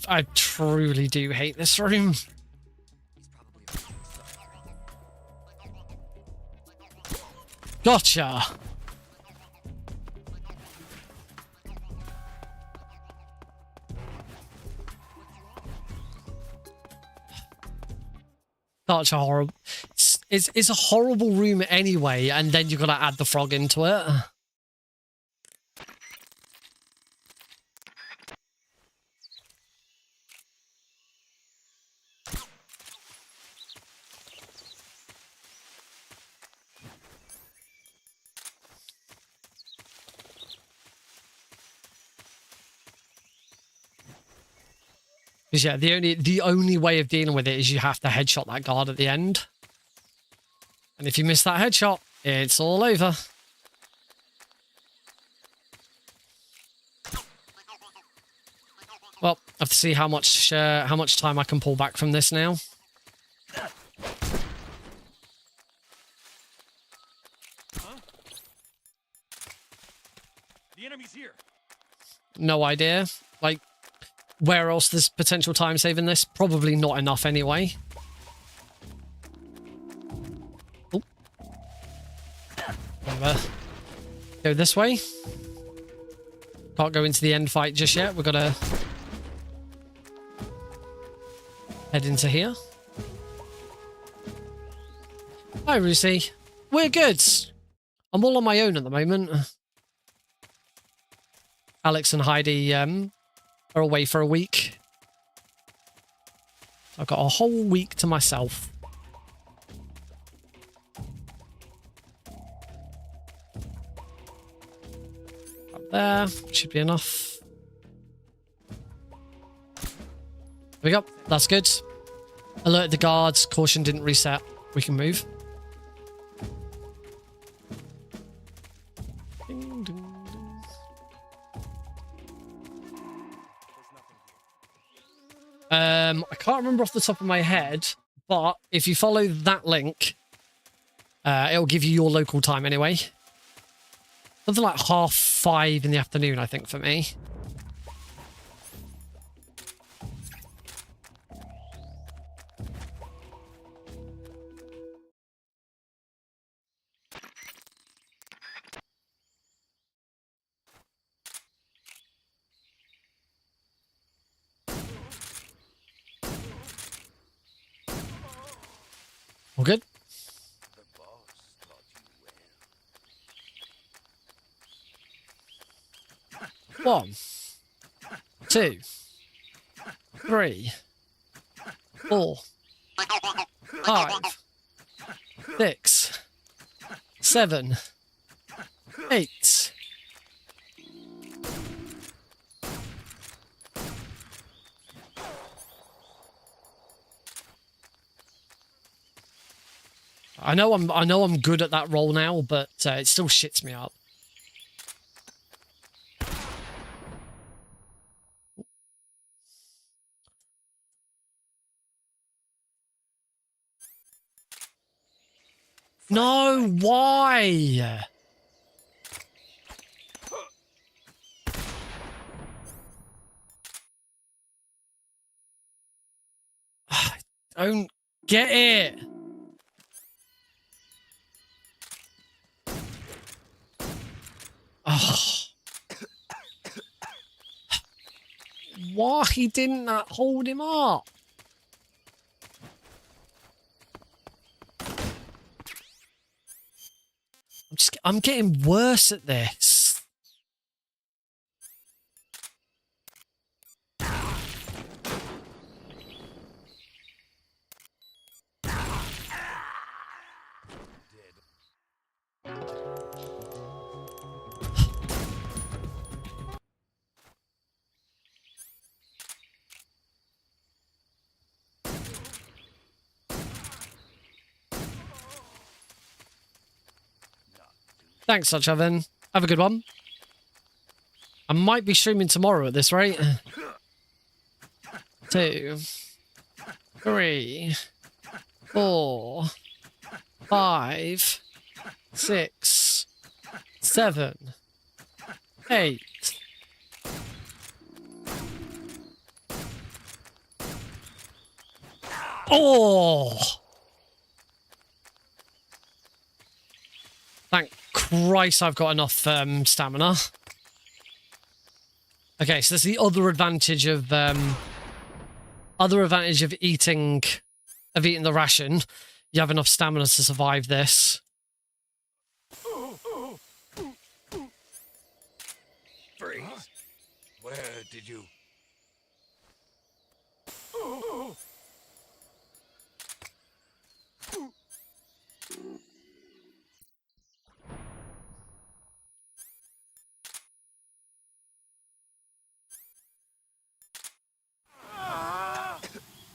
Speaker 2: I truly do hate this room. Gotcha. Such a horrible. It's a horrible room anyway, and then you're gonna add the frog into it. Because yeah, the only way of dealing with it is you have to headshot that guard at the end. And if you miss that headshot, it's all over. Well, I have to see how much time I can pull back from this now.
Speaker 6: The enemy's here.
Speaker 2: No idea. Like, where else there's potential time saving this? Probably not enough anyway. Oh. Go this way. Can't go into the end fight just yet. We've got to head into here. Hi, Lucy. We're good. I'm all on my own at the moment. Alex and Heidi are away for a week. I've got a whole week to myself. Up there. Should be enough. There we go. That's good. Alert the guards. Caution didn't reset. We can move. Ding, ding, ding. I can't remember off the top of my head, but if you follow that link, it'll give you your local time anyway. Something like 5:30 in the afternoon, I think, for me. All good? One, 2, 3, 4, 5, 6, 7, 8. I know I'm good at that roll now, but it still shits me up. No, why? I don't get it. Oh. Why didn't that hold him up? I'm getting worse at this. Thanks, Such Oven. Have a good one. I might be streaming tomorrow at this rate. 2, 3, 4, 5, 6, 7, 8. Oh! Thank Christ I've got enough stamina. Okay, so that's the other advantage of eating the ration. You have enough stamina to survive this.
Speaker 6: Freeze. Where did you...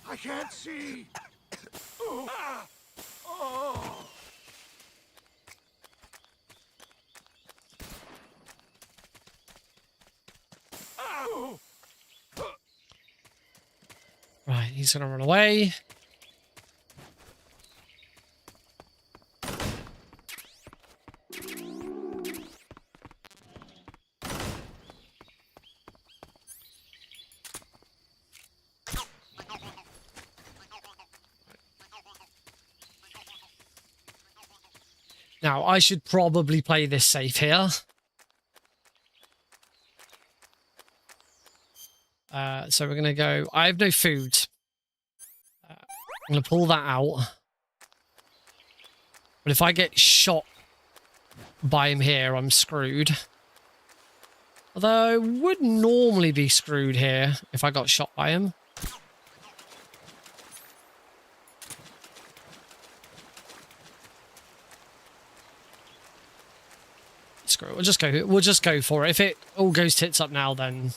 Speaker 6: I can't see.
Speaker 2: Right, he's gonna run away. Now, I should probably play this safe here. So we're going to go... I have no food. I'm going to pull that out. But if I get shot by him here, I'm screwed. Although I would normally be screwed here if I got shot by him. screw it. We'll just go for it. If it all goes tits up now, then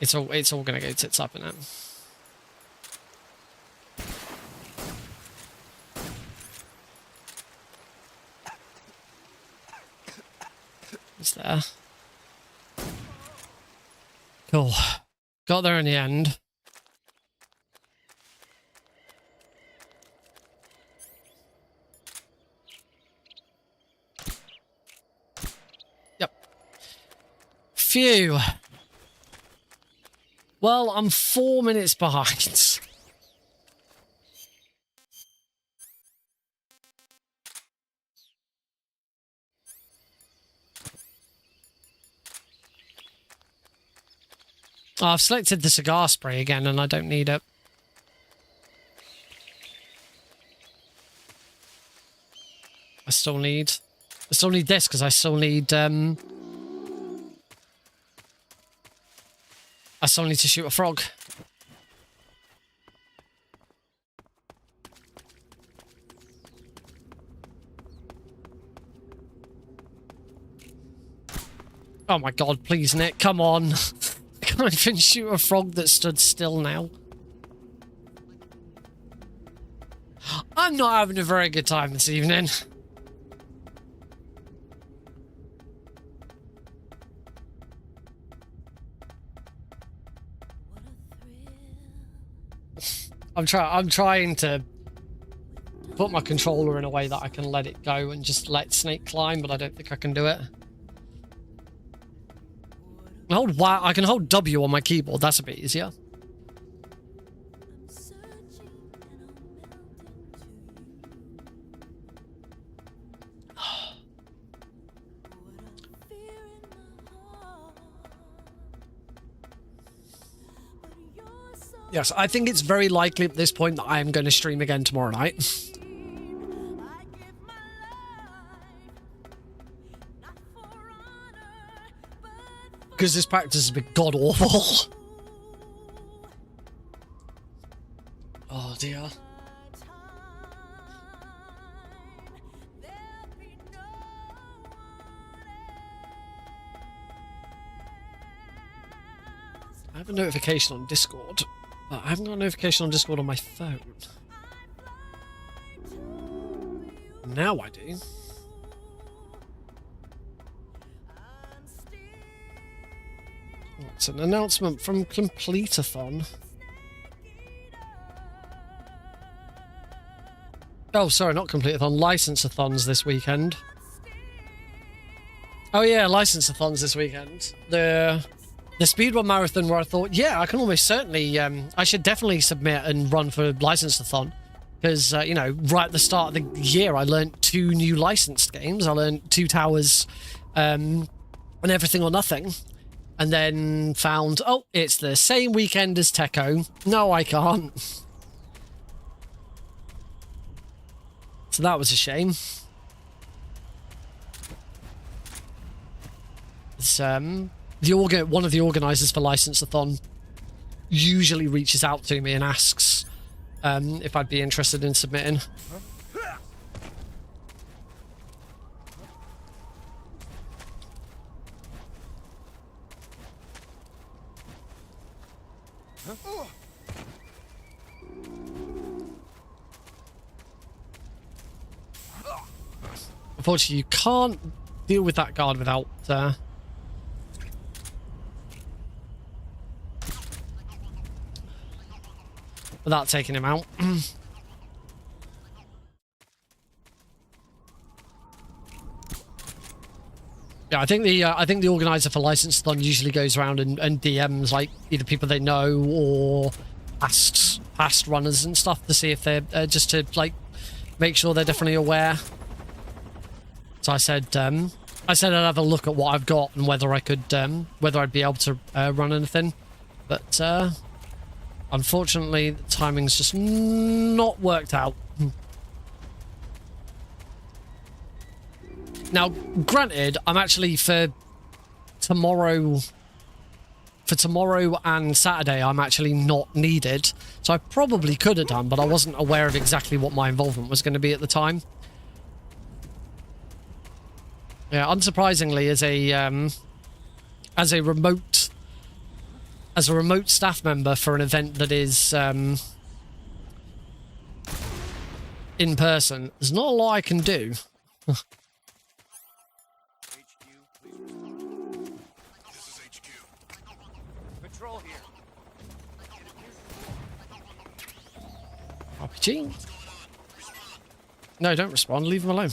Speaker 2: it's all gonna go tits up in it. It's there. Cool. Got there in the end. Yep. Phew. Well, I'm 4 minutes behind. Oh, I've selected the cigar spray again and I don't need it. I still need this because I still need to shoot a frog. Oh my god, please Nick, come on. I can't even shoot a frog that stood still now. I'm not having a very good time this evening. I'm trying to put my controller in a way that I can let it go and just let Snake climb, but I don't think I can do it. I can hold W on my keyboard, that's a bit easier. Yes, I think it's very likely at this point that I am going to stream again tomorrow night. Because this practice has been god-awful. Oh, dear. I have a notification on Discord, but I haven't got a notification on Discord on my phone. Now I do. It's an announcement from Complete-a-thon. Oh, sorry, not Complete-a-thon. License-a-thons this weekend. Oh yeah, license-a-thons this weekend. The speedrun marathon where I thought, yeah, I can almost certainly, I should definitely submit and run for license-a-thon. Because, you know, right at the start of the year, I learned 2 new licensed games. I learned 2 Towers and Everything or Nothing. And then found, oh, it's the same weekend as Tekko. No, I can't. So that was a shame. It's, one of the organisers for License-a-thon usually reaches out to me and asks if I'd be interested in submitting. Unfortunately, you can't deal with that guard without taking him out. Yeah, I think the organizer for License-a-thon usually goes around and DMs like either people they know or past runners and stuff to see if they're just to like make sure they're definitely aware. So I said I'd have a look at what I've got and whether I could whether I'd be able to run anything, but unfortunately the timing's just not worked out. Now, granted, I'm actually for tomorrow and Saturday, I'm actually not needed. So I probably could have done, but I wasn't aware of exactly what my involvement was going to be at the time. Yeah, unsurprisingly, as a remote staff member for an event that is in person, there's not a lot I can do.
Speaker 8: Patrol here.
Speaker 2: RPG? No, don't respond. Leave him alone.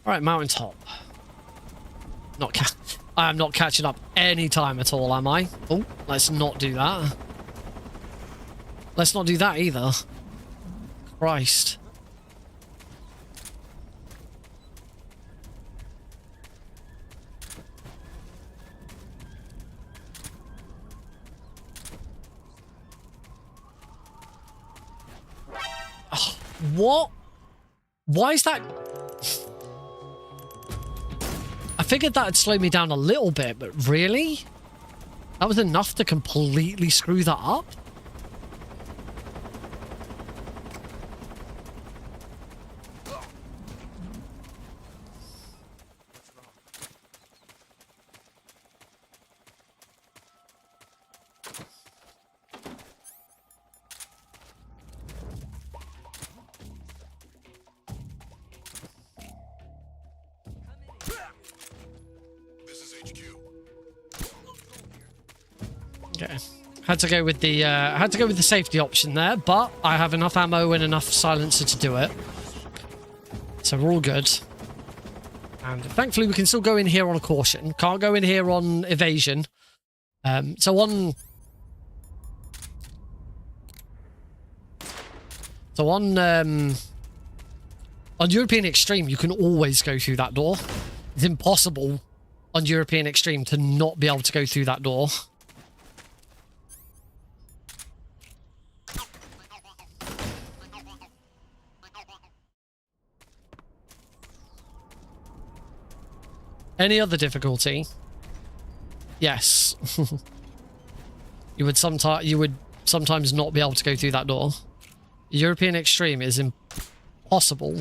Speaker 2: Alright, mountaintop. I am not catching up any time at all, am I? Oh, let's not do that. Let's not do that either. Christ. Oh, what? Why is that? I figured that'd slow me down a little bit, but really? That was enough to completely screw that up? Okay. Had to go with the safety option there, but I have enough ammo and enough silencer to do it. So we're all good. And thankfully we can still go in here on a caution. Can't go in here on evasion. So on European Extreme, you can always go through that door. It's impossible on European Extreme to not be able to go through that door. Any other difficulty? Yes. You would sometimes not be able to go through that door. European Extreme is impossible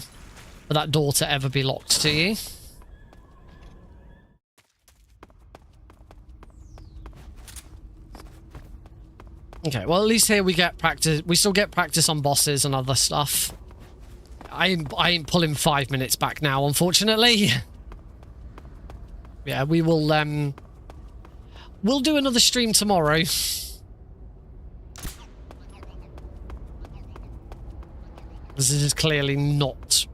Speaker 2: for that door to ever be locked to you. Okay, well at least here we get practice. We still get practice on bosses and other stuff. I ain't pulling 5 minutes back now, unfortunately. Yeah, we will, we'll do another stream tomorrow. This is clearly not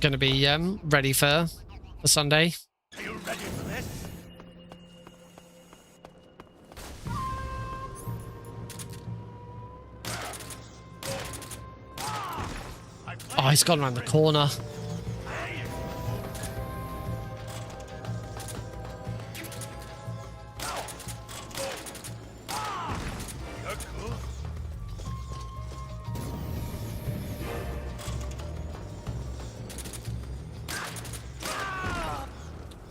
Speaker 2: going to be, ready for Sunday.
Speaker 6: Are you ready for this?
Speaker 2: Oh, he's gone around the corner.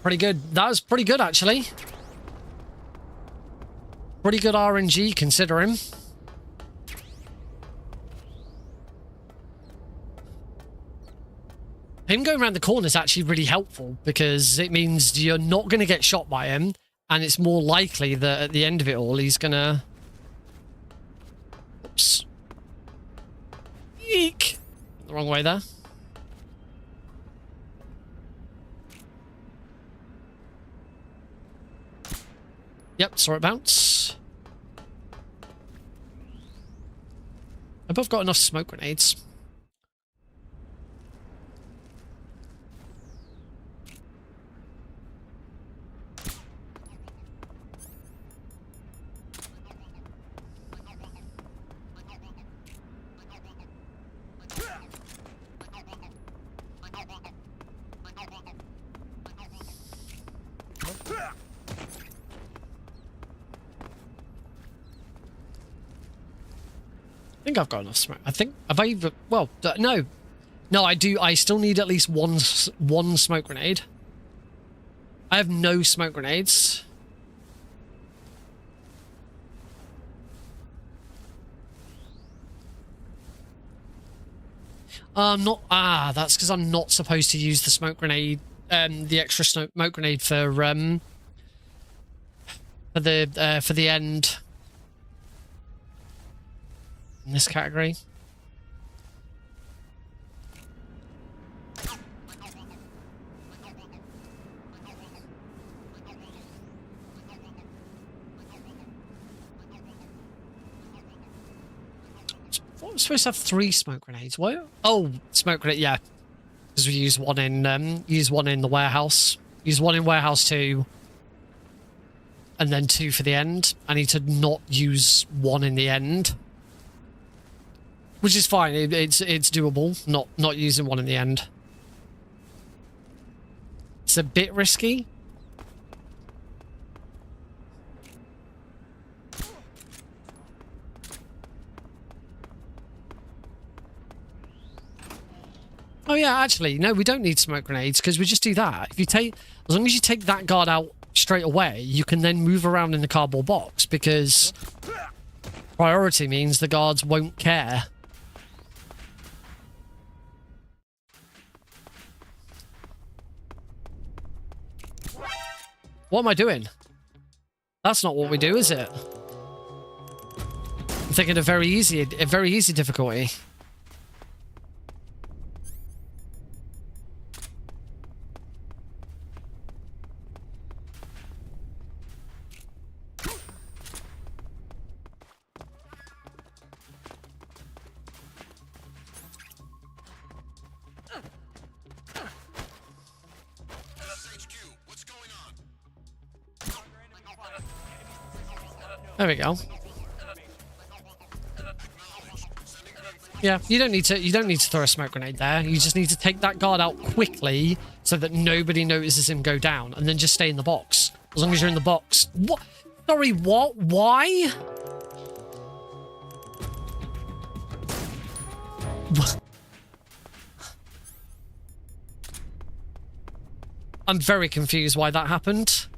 Speaker 2: Pretty good. That was pretty good, actually. Pretty good RNG, considering. Him going around the corner is actually really helpful, because it means you're not going to get shot by him, and it's more likely that at the end of it all, he's going to... Oops. Eek! The wrong way there. Yep, saw it bounce. I've both got enough smoke grenades. I think I've got enough smoke. I think, have I even, well, no. No, I do, I still need at least one smoke grenade. I have no smoke grenades. Not. That's because I'm not supposed to use the smoke grenade. The extra smoke grenade for the end in this category. We're supposed to have 3 smoke grenades. What? Oh, smoke grenade. Yeah, because we use one in the warehouse. Use one in warehouse 2, and then 2 for the end. I need to not use one in the end, which is fine. It's doable. Not using one in the end. It's a bit risky. Oh yeah, actually, no, we don't need smoke grenades because we just do that. If you take, as long as you take that guard out straight away, you can then move around in the cardboard box because priority means the guards won't care. What am I doing? That's not what we do, is it? I'm thinking a very easy difficulty. There we go. Yeah, you don't need to throw a smoke grenade there. You just need to take that guard out quickly so that nobody notices him go down, and then just stay in the box. As long as you're in the box. What? Sorry, what? Why? I'm very confused why that happened.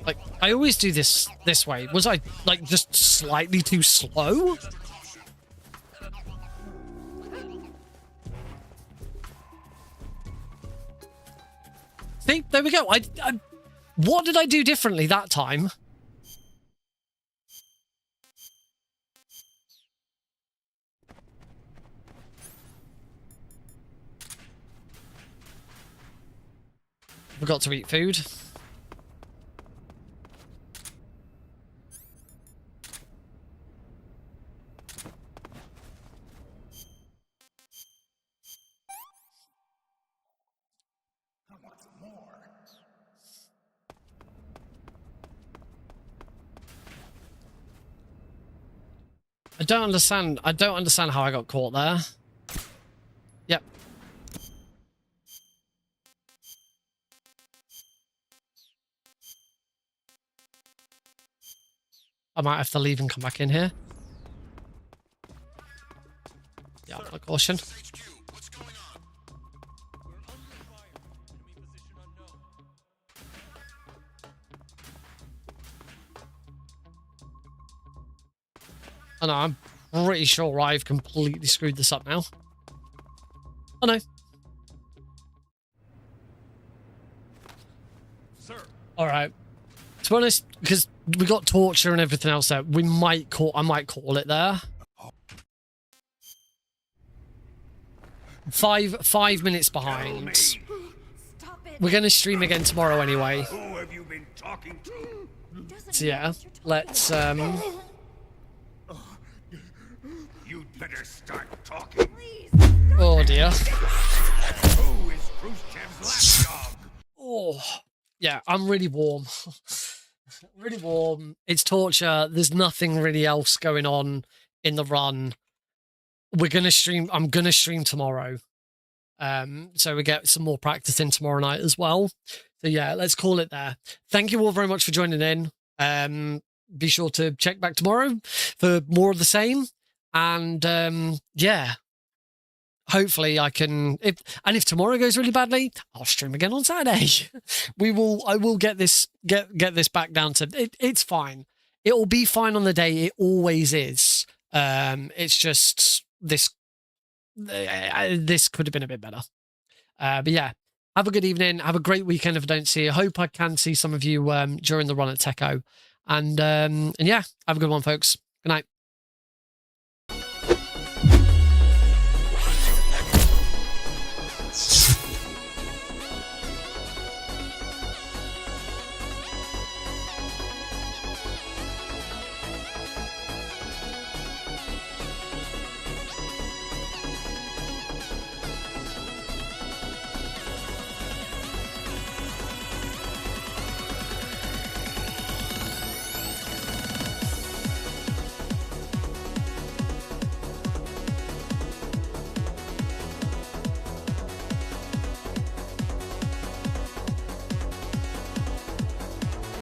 Speaker 2: Like, I always do this way. Was I, like, just slightly too slow? See, there we go. What did I do differently that time? Forgot to eat food. I don't understand how I got caught there. Yep. I might have to leave and come back in here. Yeah, for caution. Oh no, I'm pretty sure I've completely screwed this up now. Oh no.
Speaker 6: Sir.
Speaker 2: Alright. To be honest, because we got torture and everything else there, I might call it there. 5 minutes behind. We're gonna stream again tomorrow anyway.
Speaker 6: Who have you been talking to?
Speaker 2: So yeah, let's
Speaker 6: You'd better start talking.
Speaker 2: oh dear.
Speaker 6: Who is Khrushchev's lapdog?
Speaker 2: Oh yeah, I'm really warm. Really warm. It's torture. There's nothing really else going on in the run. We're gonna stream. I'm gonna stream tomorrow. So we get some more practice in tomorrow night as well. So yeah, let's call it there. Thank you all very much for joining in. be sure to check back tomorrow for more of the same. And yeah, hopefully I can. If tomorrow goes really badly, I'll stream again on Saturday. I will get this back down to it. It's fine. It will be fine on the day. It always is. It's just this could have been a bit better. But yeah, have a good evening. Have a great weekend if I don't see you. Hope I can see some of you during the run at Tekko. And yeah, have a good one, folks. Good night.